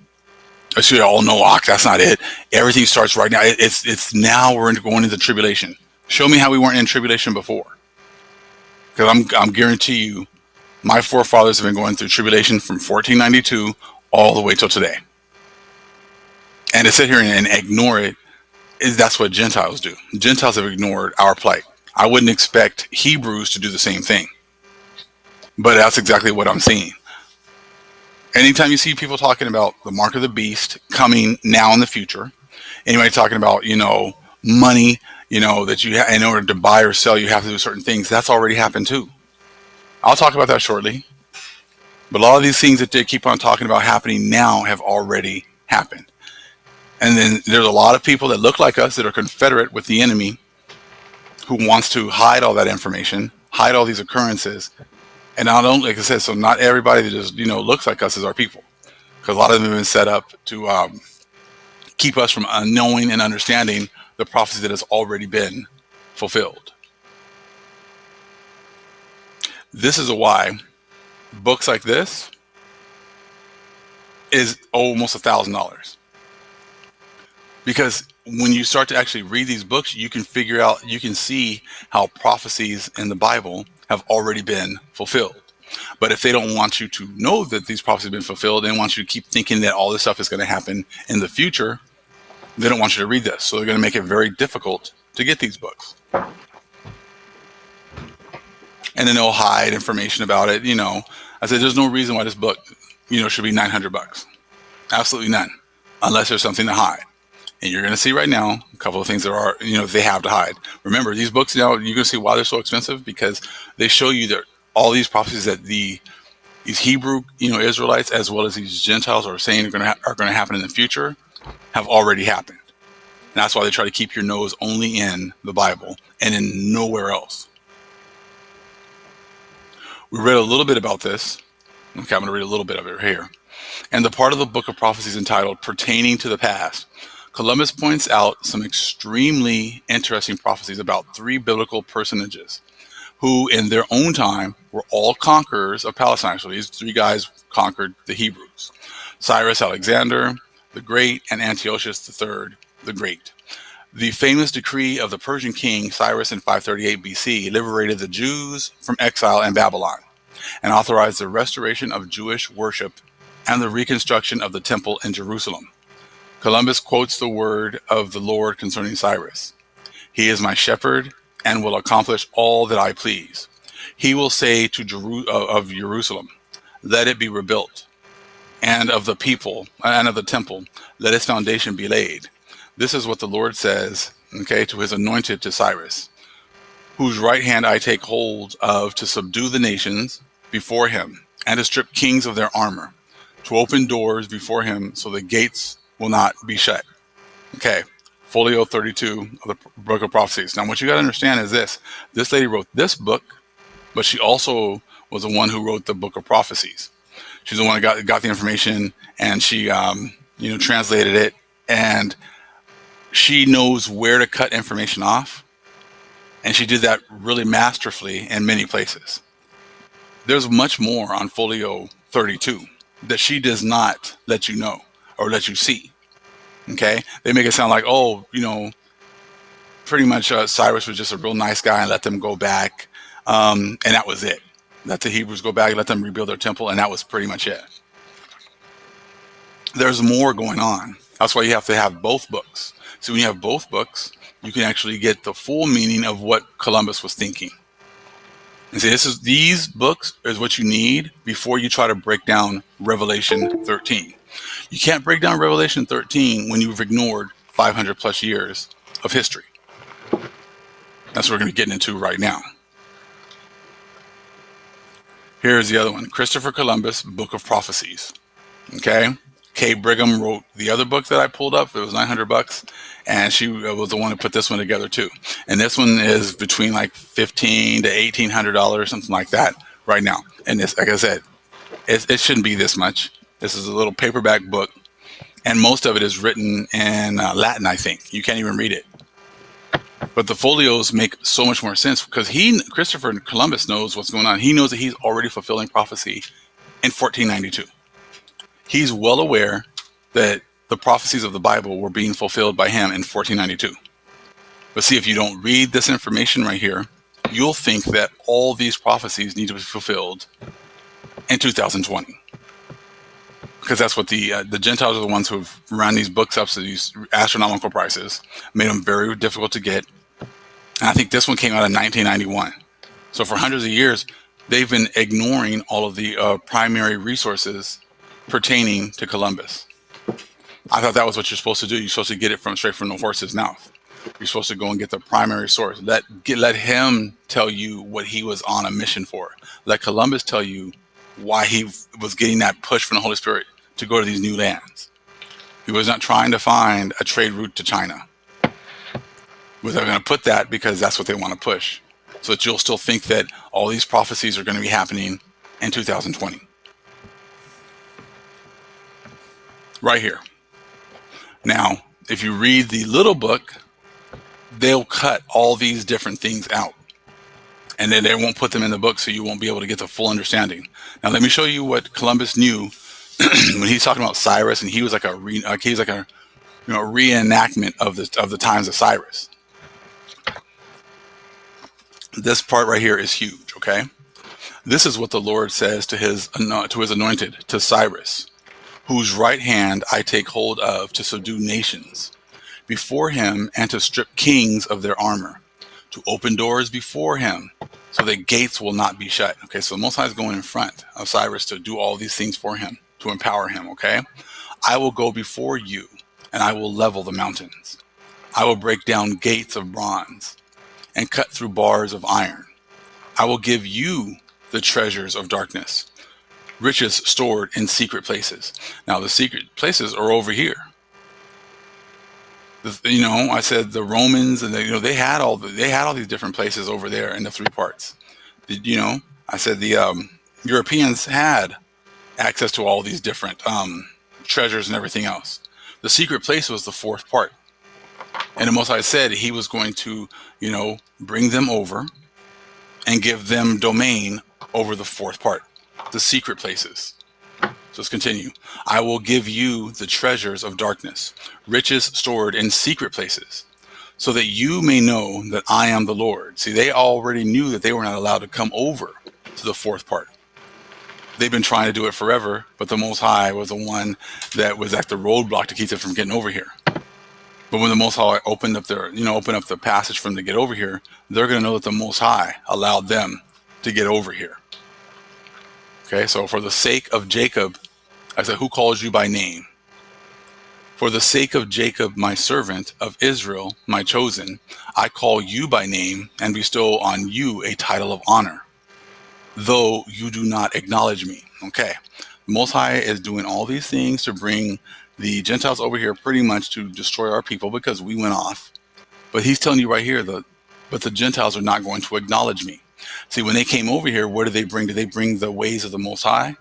I say, oh no, that's not it. Everything starts right now. It's now we're going into tribulation. Show me how we weren't in tribulation before. Because I'm guarantee you My forefathers have been going through tribulation from 1492 all the way till today. And to sit here and ignore it, that's what Gentiles do. Gentiles have ignored our plight. I wouldn't expect Hebrews to do the same thing. But that's exactly what I'm seeing. Anytime you see people talking about the mark of the beast coming now in the future, anybody talking about, money, that you in order to buy or sell, you have to do certain things, that's already happened too. I'll talk about that shortly. But a lot of these things that they keep on talking about happening now have already happened. And then there's a lot of people that look like us that are confederate with the enemy who wants to hide all that information, hide all these occurrences. And I don't, like I said, so not everybody that just, looks like us is our people. Because a lot of them have been set up to keep us from knowing and understanding the prophecy that has already been fulfilled. This is why books like this is almost $1,000. Because when you start to actually read these books, you can figure out, you can see how prophecies in the Bible have already been fulfilled. But if they don't want you to know that these prophecies have been fulfilled and want you to keep thinking that all this stuff is going to happen in the future, they don't want you to read this. So they're going to make it very difficult to get these books. And then they'll hide information about it. I said, there's no reason why this book, should be $900. Absolutely none. Unless there's something to hide. And you're going to see right now a couple of things that are, they have to hide. Remember, these books now, you're going to see why they're so expensive, because they show you that all these prophecies that these Hebrew, Israelites, as well as these Gentiles are saying are going to happen in the future, have already happened. And that's why they try to keep your nose only in the Bible and in nowhere else. We read a little bit about this. Okay, I'm going to read a little bit of it here. And the part of the book of prophecies entitled Pertaining to the Past, Columbus points out some extremely interesting prophecies about 3 biblical personages who in their own time were all conquerors of Palestine. So these 3 guys conquered the Hebrews: Cyrus Alexander the Great and Antiochus III the Great. The famous decree of the Persian king Cyrus in 538 BC liberated the Jews from exile in Babylon and authorized the restoration of Jewish worship and the reconstruction of the temple in Jerusalem. Columbus quotes the word of the Lord concerning Cyrus. He is my shepherd and will accomplish all that I please. He will say to of Jerusalem, let it be rebuilt, and of the people and of the temple, let its foundation be laid. This is what the Lord says, to his anointed, to Cyrus, whose right hand I take hold of to subdue the nations before him and to strip kings of their armor, to open doors before him so the gates will not be shut. Folio 32 of the Book of Prophecies. Now, what you got to understand is this lady wrote this book, but she also was the one who wrote the Book of Prophecies. She's the one that got the information, and she, translated it, and she knows where to cut information off, and she did that really masterfully in many places. There's much more on Folio 32 that she does not let you know or let you see. They make it sound like, pretty much Cyrus was just a real nice guy and let them go back, and that was it. Let the Hebrews go back, let them rebuild their temple, and that was pretty much it. There's more going on. That's why you have to have both books. So when you have both books, you can actually get the full meaning of what Columbus was thinking. And see, these books is what you need before you try to break down Revelation 13. You can't break down Revelation 13 when you've ignored 500 plus years of history. That's what we're going to get into right now. Here's the other one, Christopher Columbus, Book of Prophecies. Kay Brigham wrote the other book that I pulled up. It was $900, and she was the one who put this one together too. And this one is between like $1,500 to $1,800, something like that, right now. And this, like I said, it shouldn't be this much. This is a little paperback book, and most of it is written in Latin, I think. You can't even read it. But the folios make so much more sense because Christopher Columbus knows what's going on. He knows that he's already fulfilling prophecy in 1492. He's well aware that the prophecies of the Bible were being fulfilled by him in 1492. But see, if you don't read this information right here, you'll think that all these prophecies need to be fulfilled in 2020. Because that's what the Gentiles are the ones who have run these books up to these astronomical prices, made them very difficult to get. And I think this one came out in 1991. So for hundreds of years, they've been ignoring all of the primary resources pertaining to Columbus. I thought that was what you're supposed to do. You're supposed to get it straight from the horse's mouth. You're supposed to go and get the primary source. Let him tell you what he was on a mission for. Let Columbus tell you why he was getting that push from the Holy Spirit to go to these new lands. He was not trying to find a trade route to China. But they're going to put that because that's what they want to push. So that you'll still think that all these prophecies are going to be happening in 2020. Right here. Now, if you read the little book, they'll cut all these different things out. And then they won't put them in the book, so you won't be able to get the full understanding. Now, let me show you what Columbus knew when he's talking about Cyrus, and he was like a reenactment of the times of Cyrus. This part right here is huge. Okay, this is what the Lord says to his anointed, to Cyrus, whose right hand I take hold of to subdue nations before him, and to strip kings of their armor, to open doors before him, so that gates will not be shut. Okay, so the Most High is going in front of Cyrus to do all these things for him, to empower him. Okay, I will go before you, and I will level the mountains. I will break down gates of bronze and cut through bars of iron. I will give you the treasures of darkness, riches stored in secret places. Now, the secret places are over here. I said the Romans, and they had all these different places over there in the three parts. I said the Europeans had access to all these different treasures and everything else. The secret place was the fourth part, and the Most High said he was going to, bring them over and give them domain over the fourth part, the secret places. So let's continue. I will give you the treasures of darkness, riches stored in secret places, so that you may know that I am the Lord. See, they already knew that they were not allowed to come over to the fourth part. They've been trying to do it forever, but the Most High was the one that was at the roadblock to keep them from getting over here. But when the Most High opened up the passage for them to get over here, they're going to know that the Most High allowed them to get over here. Okay, so for the sake of Jacob, I said, who calls you by name? For the sake of Jacob, my servant, of Israel, my chosen, I call you by name and bestow on you a title of honor, though you do not acknowledge me. Okay, the Most High is doing all these things to bring the Gentiles over here pretty much to destroy our people because we went off. But he's telling you right here, but the Gentiles are not going to acknowledge me. See, when they came over here, what did they bring? Did they bring the ways of the Most High?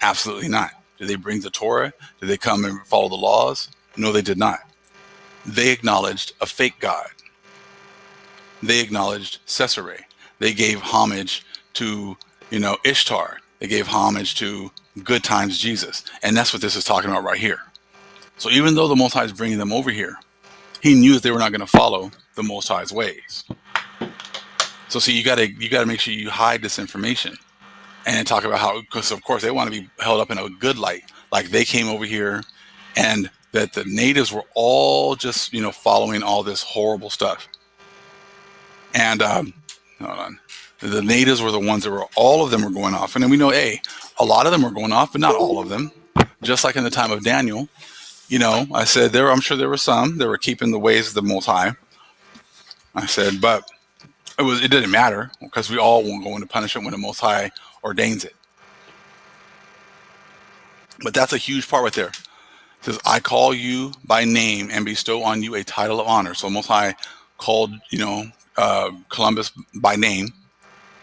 Absolutely not. Did they bring the Torah? Did they come and follow the laws? No, they did not. They acknowledged a fake God. They acknowledged Caesarea. They gave homage to, Ishtar. They gave homage to good times Jesus. And that's what this is talking about right here. So even though the Most High is bringing them over here, he knew that they were not going to follow the Most High's ways. So see, you gotta make sure you hide this information and talk about how, because of course they want to be held up in a good light, like they came over here and that the natives were all just, following all this horrible stuff. And hold on. The natives were the ones that all of them were going off. And then we know, a lot of them were going off, but not all of them. Just like in the time of Daniel, I said I'm sure there were some that were keeping the ways of the Most High. I said, but it didn't matter because we all won't go into punishment when the Most High ordains it. But that's a huge part right there. It says, I call you by name and bestow on you a title of honor. So Most High called, Columbus by name,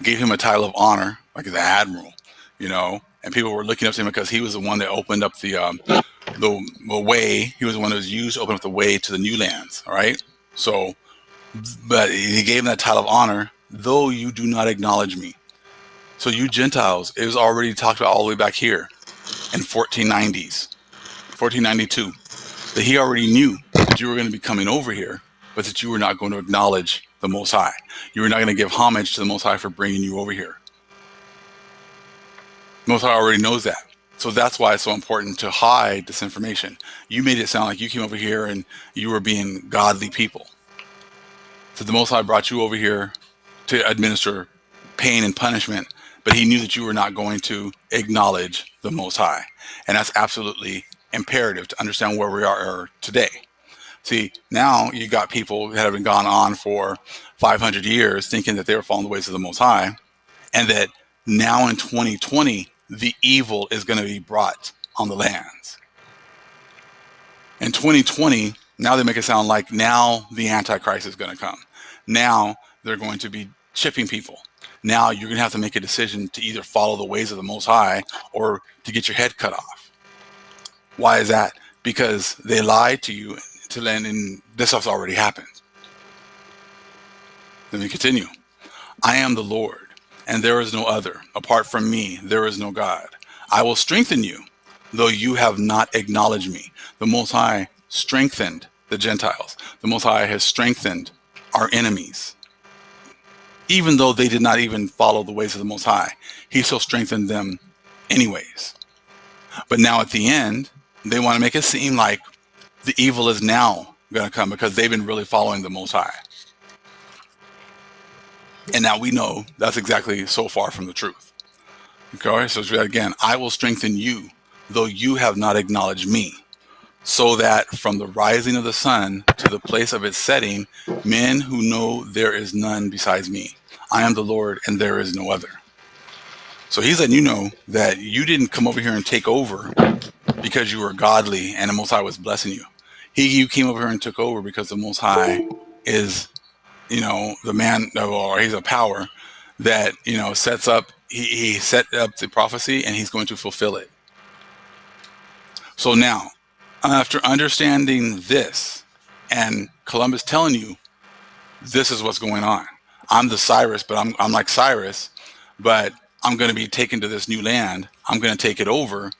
gave him a title of honor, like the admiral, and people were looking up to him because he was the one that opened up the way. He was the one that was used to open up the way to the new lands. All right. So, but he gave him that title of honor, though you do not acknowledge me. So you Gentiles, it was already talked about all the way back here in 1492, that he already knew that you were going to be coming over here, but that you were not going to acknowledge the Most High. You were not going to give homage to the Most High for bringing you over here. Most High already knows that. So that's why it's so important to hide this information. You made it sound like you came over here and you were being godly people. So the Most High brought you over here to administer pain and punishment, but he knew that you were not going to acknowledge the Most High. And that's absolutely imperative to understand where we are today. See, now you got people that have been gone on for 500 years thinking that they were following the ways of the Most High, and that now in 2020, the evil is going to be brought on the lands. In 2020, now they make it sound like now the Antichrist is going to come. Now they're going to be chipping people. Now you're going to have to make a decision to either follow the ways of the Most High or to get your head cut off. Why is that? Because they lied to you to land, and this stuff's already happened. Let me continue. I am the Lord, and there is no other. Apart from me, there is no God. I will strengthen you, though you have not acknowledged me. The Most High strengthened the Gentiles. The Most High has strengthened our enemies. Even though they did not even follow the ways of the Most High, he still strengthened them anyways. But now at the end, they want to make it seem like the evil is now going to come because they've been really following the Most High. And now we know that's exactly so far from the truth. Okay, so again, I will strengthen you, though you have not acknowledged me, so that from the rising of the sun to the place of its setting, men who know there is none besides me. I am the Lord, and there is no other. So he's letting you know that you didn't come over here and take over because you were godly and the Most High was blessing you. You came over here and took over because the Most High is, the man, or he's a power that, sets up, he set up the prophecy and he's going to fulfill it. So now, after understanding this, and Columbus telling you, this is what's going on. I'm the Cyrus, but I'm like Cyrus, but I'm going to be taken to this new land. I'm going to take it over,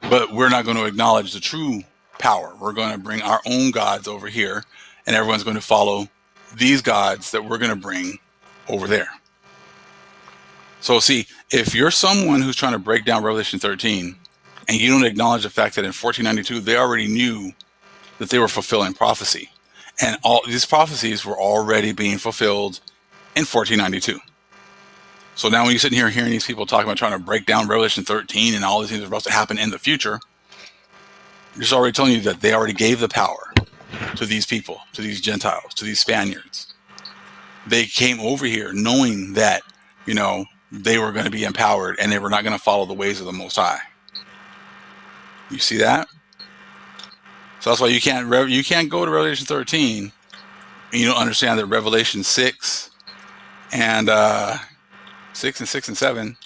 but we're not going to acknowledge the true power. We're going to bring our own gods over here, and everyone's going to follow these gods that we're going to bring over there. So see, if you're someone who's trying to break down Revelation 13, and you don't acknowledge the fact that in 1492, they already knew that they were fulfilling prophecy. And all these prophecies were already being fulfilled in 1492. So now when you're sitting here hearing these people talking about trying to break down Revelation 13 and all these things are supposed to happen in the future, just already telling you that they already gave the power to these people, to these Gentiles, to these Spaniards. They came over here knowing that, they were going to be empowered and they were not going to follow the ways of the Most High. You see that? So that's why you can't go to Revelation 13 and you don't understand that Revelation 6 and 6 and 7,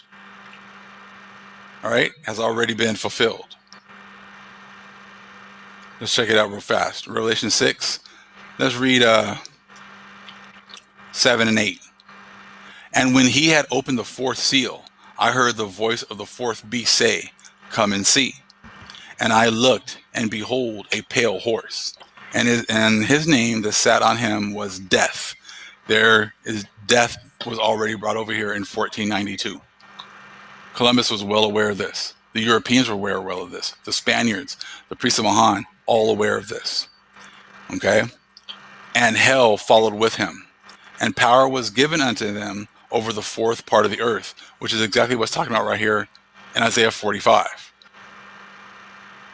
all right, has already been fulfilled. Let's check it out real fast. Revelation 6. Let's read 7 and 8. And when he had opened the fourth seal, I heard the voice of the fourth beast say, "Come and see." And I looked, and behold, a pale horse, and his name that sat on him was Death. Death was already brought over here in 1492. Columbus was well aware of this. The Europeans were well of this. The Spaniards, the priests of Mahan, all aware of this. Okay? And hell followed with him. And power was given unto them over the fourth part of the earth, which is exactly what's talking about right here in Isaiah 45.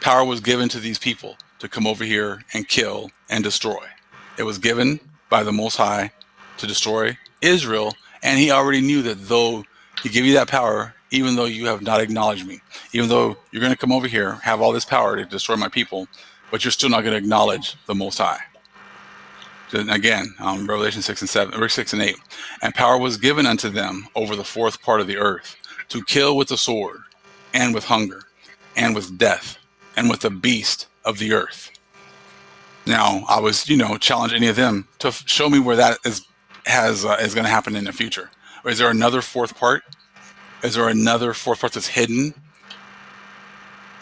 Power was given to these people to come over here and kill and destroy. It was given by the Most High to destroy Israel, and he already knew that though he gave you that power, even though you have not acknowledged me, even though you're going to come over here, have all this power to destroy my people, but you're still not going to acknowledge the Most High. So again, Revelation 6 and 7, or 6 and 8. And power was given unto them over the fourth part of the earth to kill with the sword, and with hunger, and with death, and with the beast of the earth. Now, I was, challenge any of them to show me where that is going to happen in the future. Or is there another fourth part? Is there another fourth part that's hidden?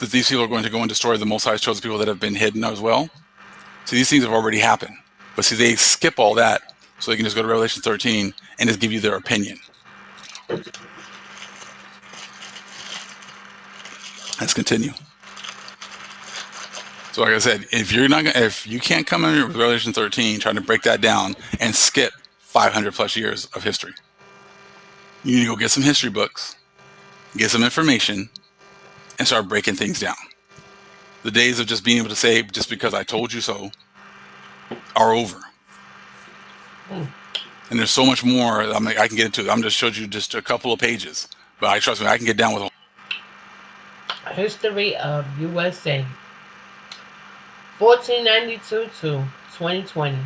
That these people are going to go and destroy the Most High's chosen people that have been hidden as well? See, these things have already happened. But see, they skip all that so they can just go to Revelation 13 and just give you their opinion. Let's continue. So like I said, if you can't come in with Revelation 13 trying to break that down and skip 500 plus years of history, you need to go get some history books, get some information, and start breaking things down. The days of just being able to say, just because I told you so, are over. And there's so much more I can get into. I'm just showed you just a couple of pages, but I trust me, I can get down with a History of USA, 1492 to 2020.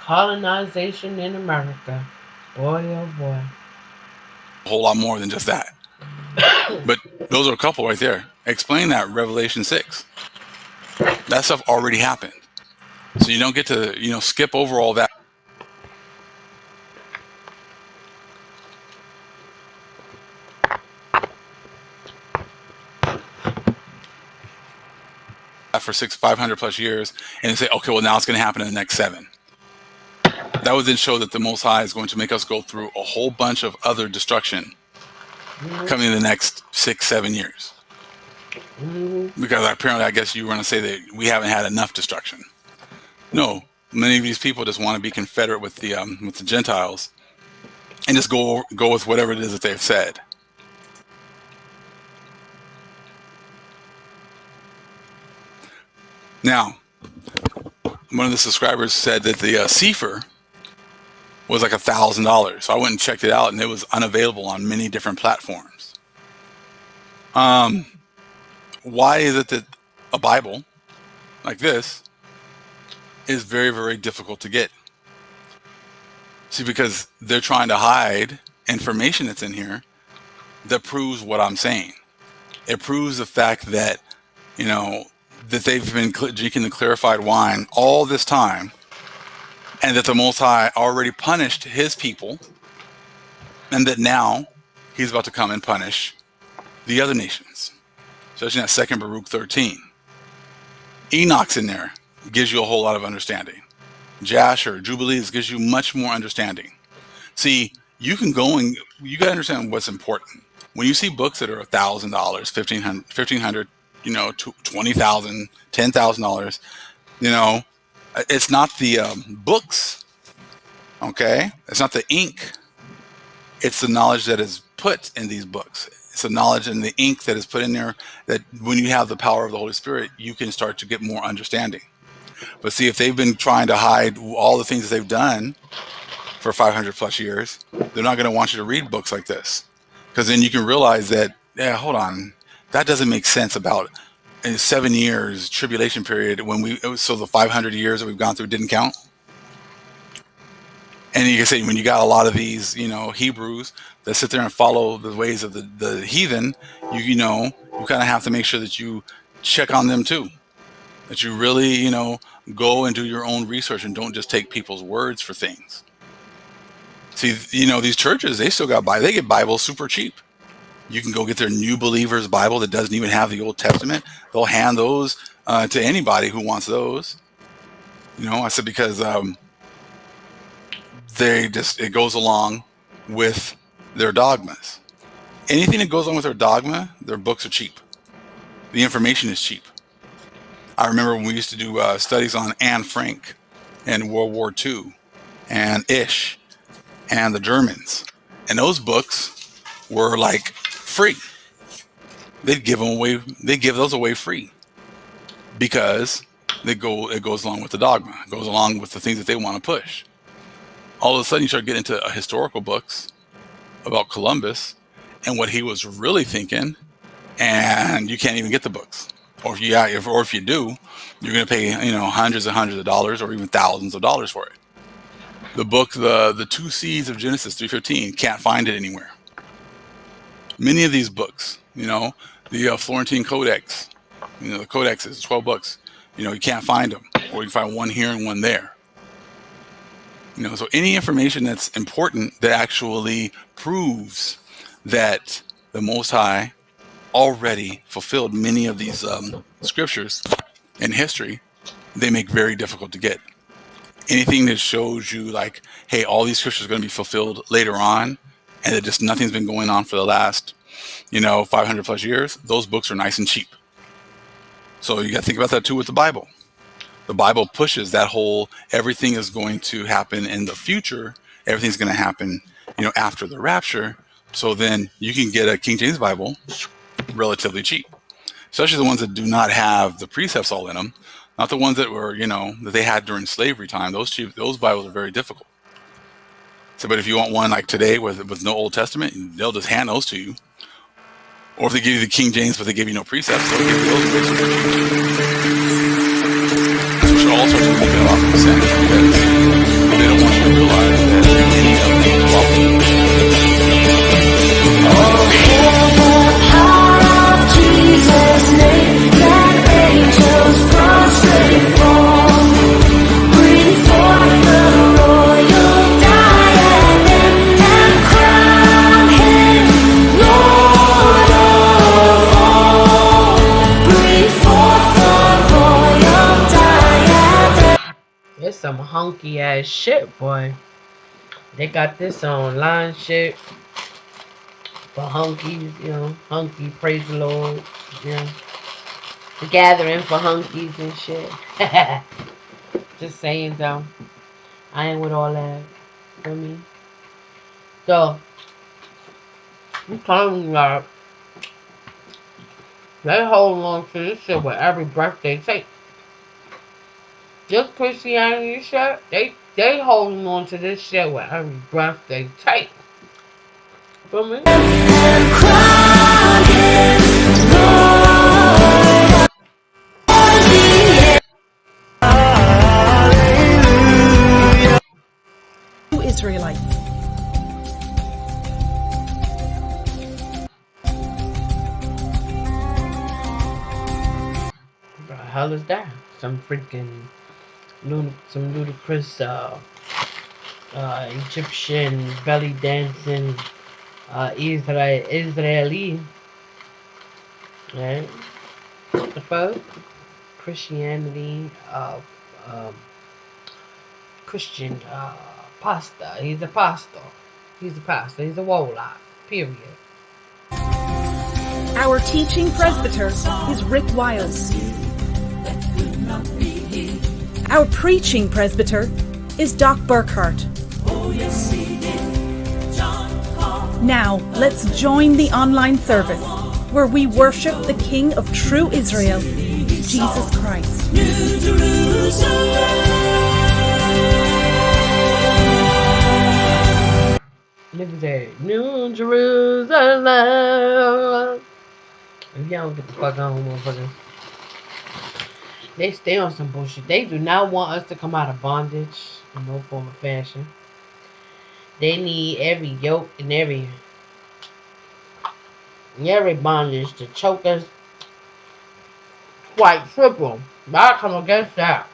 Colonization in America. Boy, oh boy. whole lot more than just that. But those are a couple right there. Explain that, Revelation 6. That stuff already happened. So you don't get to, skip over all that. For 500 plus years, and they say, okay, well, now it's going to happen in the next 7. That would then show that the Most High is going to make us go through a whole bunch of other destruction coming in the next 6-7 years. Because apparently, I guess you were going to say that we haven't had enough destruction. No, many of these people just want to be confederate with the Gentiles and just go with whatever it is that they've said. Now, one of the subscribers said that the Sefer was like $1,000. So I went and checked it out, and it was unavailable on many different platforms. Why is it that a Bible like this is very, very difficult to get? See, because they're trying to hide information that's in here that proves what I'm saying. It proves the fact that, that they've been drinking the clarified wine all this time, and that the Most High already punished his people, and that now he's about to come and punish the other nations. Especially in that 2 Baruch 13. Enoch's in there, gives you a whole lot of understanding. Jasher, Jubilees gives you much more understanding. See, you can go and you got to understand what's important. When you see books that are $1,000, $1,500, $20,000, $10,000, it's not the books, okay? It's not the ink. It's the knowledge that is put in these books. It's the knowledge and the ink that is put in there that when you have the power of the Holy Spirit, you can start to get more understanding. But see, if they've been trying to hide all the things that they've done for 500 plus years, they're not going to want you to read books like this. Because then you can realize that, hold on, that doesn't make sense about in 7 years tribulation period so the 500 years that we've gone through didn't count. And you can say when you got a lot of these, Hebrews that sit there and follow the ways of the heathen, you kind of have to make sure that you check on them too, that you really, go and do your own research and don't just take people's words for things. See, these churches, they still got they get Bibles super cheap. You can go get their New Believers Bible that doesn't even have the Old Testament. They'll hand those to anybody who wants those. I said because it goes along with their dogmas. Anything that goes on with their dogma, their books are cheap. The information is cheap. I remember when we used to do studies on Anne Frank and World War II and Ish and the Germans. And those books were like free. They'd give them away. They give those away free because it goes along with the dogma. It goes along with the things that they want to push. All of a sudden, you start getting into historical books about Columbus and what he was really thinking, and you can't even get the books. Or if you do, you're going to pay hundreds and hundreds of dollars or even thousands of dollars for it. The book, the 2 Seeds of Genesis 3:15, can't find it anywhere. Many of these books, the Florentine Codex, the codexes, 12 books, you can't find them, or you can find one here and one there. So any information that's important that actually proves that the Most High already fulfilled many of these scriptures in history, they make very difficult to get. Anything that shows you hey, all these scriptures are going to be fulfilled later on, and that just nothing's been going on for the last 500 plus years, those books are nice and cheap. So you got to think about that too with the Bible. The Bible pushes that whole everything is going to happen in the future. Everything's going to happen, after the rapture. So then you can get a King James Bible relatively cheap, especially the ones that do not have the precepts all in them, not the ones that were, that they had during slavery time. Those Bibles are very difficult. So, but if you want one like today with no Old Testament, they'll just hand those to you. Or if they give you the King James, but they give you no precepts, they'll give you those books for cheap too. Which all sorts of making a lot of sense because they don't want you to realize that any of these problems. Jesus' name, that angels prostrate fall. Bring forth the royal diadem and crown him Lord of all. Bring forth the royal diadem. It's some hunky ass shit, boy. They got this online shit for hunkies, hunky, praise the Lord, the gathering for hunkies and shit. Just saying though, I ain't with all that, for me. So, I'm telling you, like, they hold on to this shit with every breath they take. This Christianity shit, they holding on to this shit with every breath they take. For me. Israelites. What the hell is that? Some freaking some ludicrous Egyptian belly dancing Israeli, right? What the fuck? Christianity, Christian pastor. He's a pastor. He's a pastor. He's a warlock. Period. Our teaching presbyter is Rick Wiles. Our preaching presbyter is Doc Burkhart. Now, let's join the online service where we worship the King of true Israel, Jesus Christ. New Jerusalem. Look at that. New Jerusalem. If y'all don't get the fuck on, motherfuckers. They stay on some bullshit. They do not want us to come out of bondage in no form of fashion. They need every yoke and every bondage to choke us quite triple. But I come against that.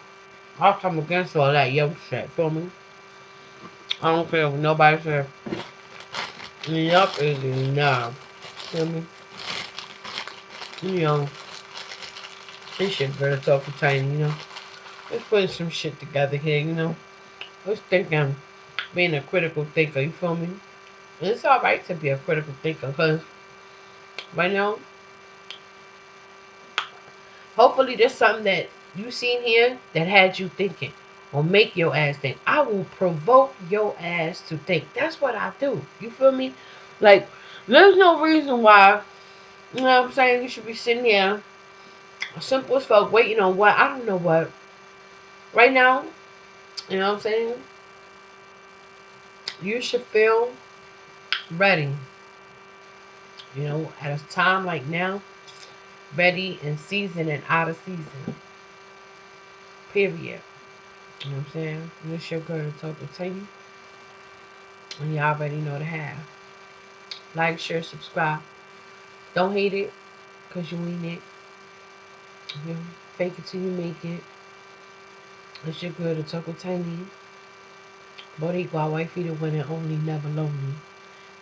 I come against all that yoke shit. Feel me? I don't care what nobody says. Enough is enough. Feel me? This shit better talk to Tiny, Let's put some shit together here, Let's think and being a critical thinker, you feel me? And it's alright to be a critical thinker, because right now, hopefully there's something that you seen here that had you thinking, or make your ass think. I will provoke your ass to think. That's what I do. You feel me? Like, there's no reason why, you know what I'm saying, you should be sitting here, simple as fuck, waiting on what? I don't know what. Right now, you know what I'm saying? You should feel ready. At a time like now, ready in season and out of season. Period. You know what I'm saying? This your girl to talk to Tiny. And you already know the half. Like, share, subscribe. Don't hate it, because you ain't it. Fake it till you make it. It's your girl to talk with Tiny. Boricua, wifey, the one and only, never lonely.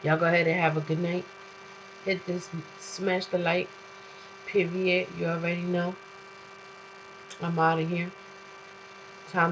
Y'all go ahead and have a good night. Hit this, smash the like. Period. You already know. I'm out of here.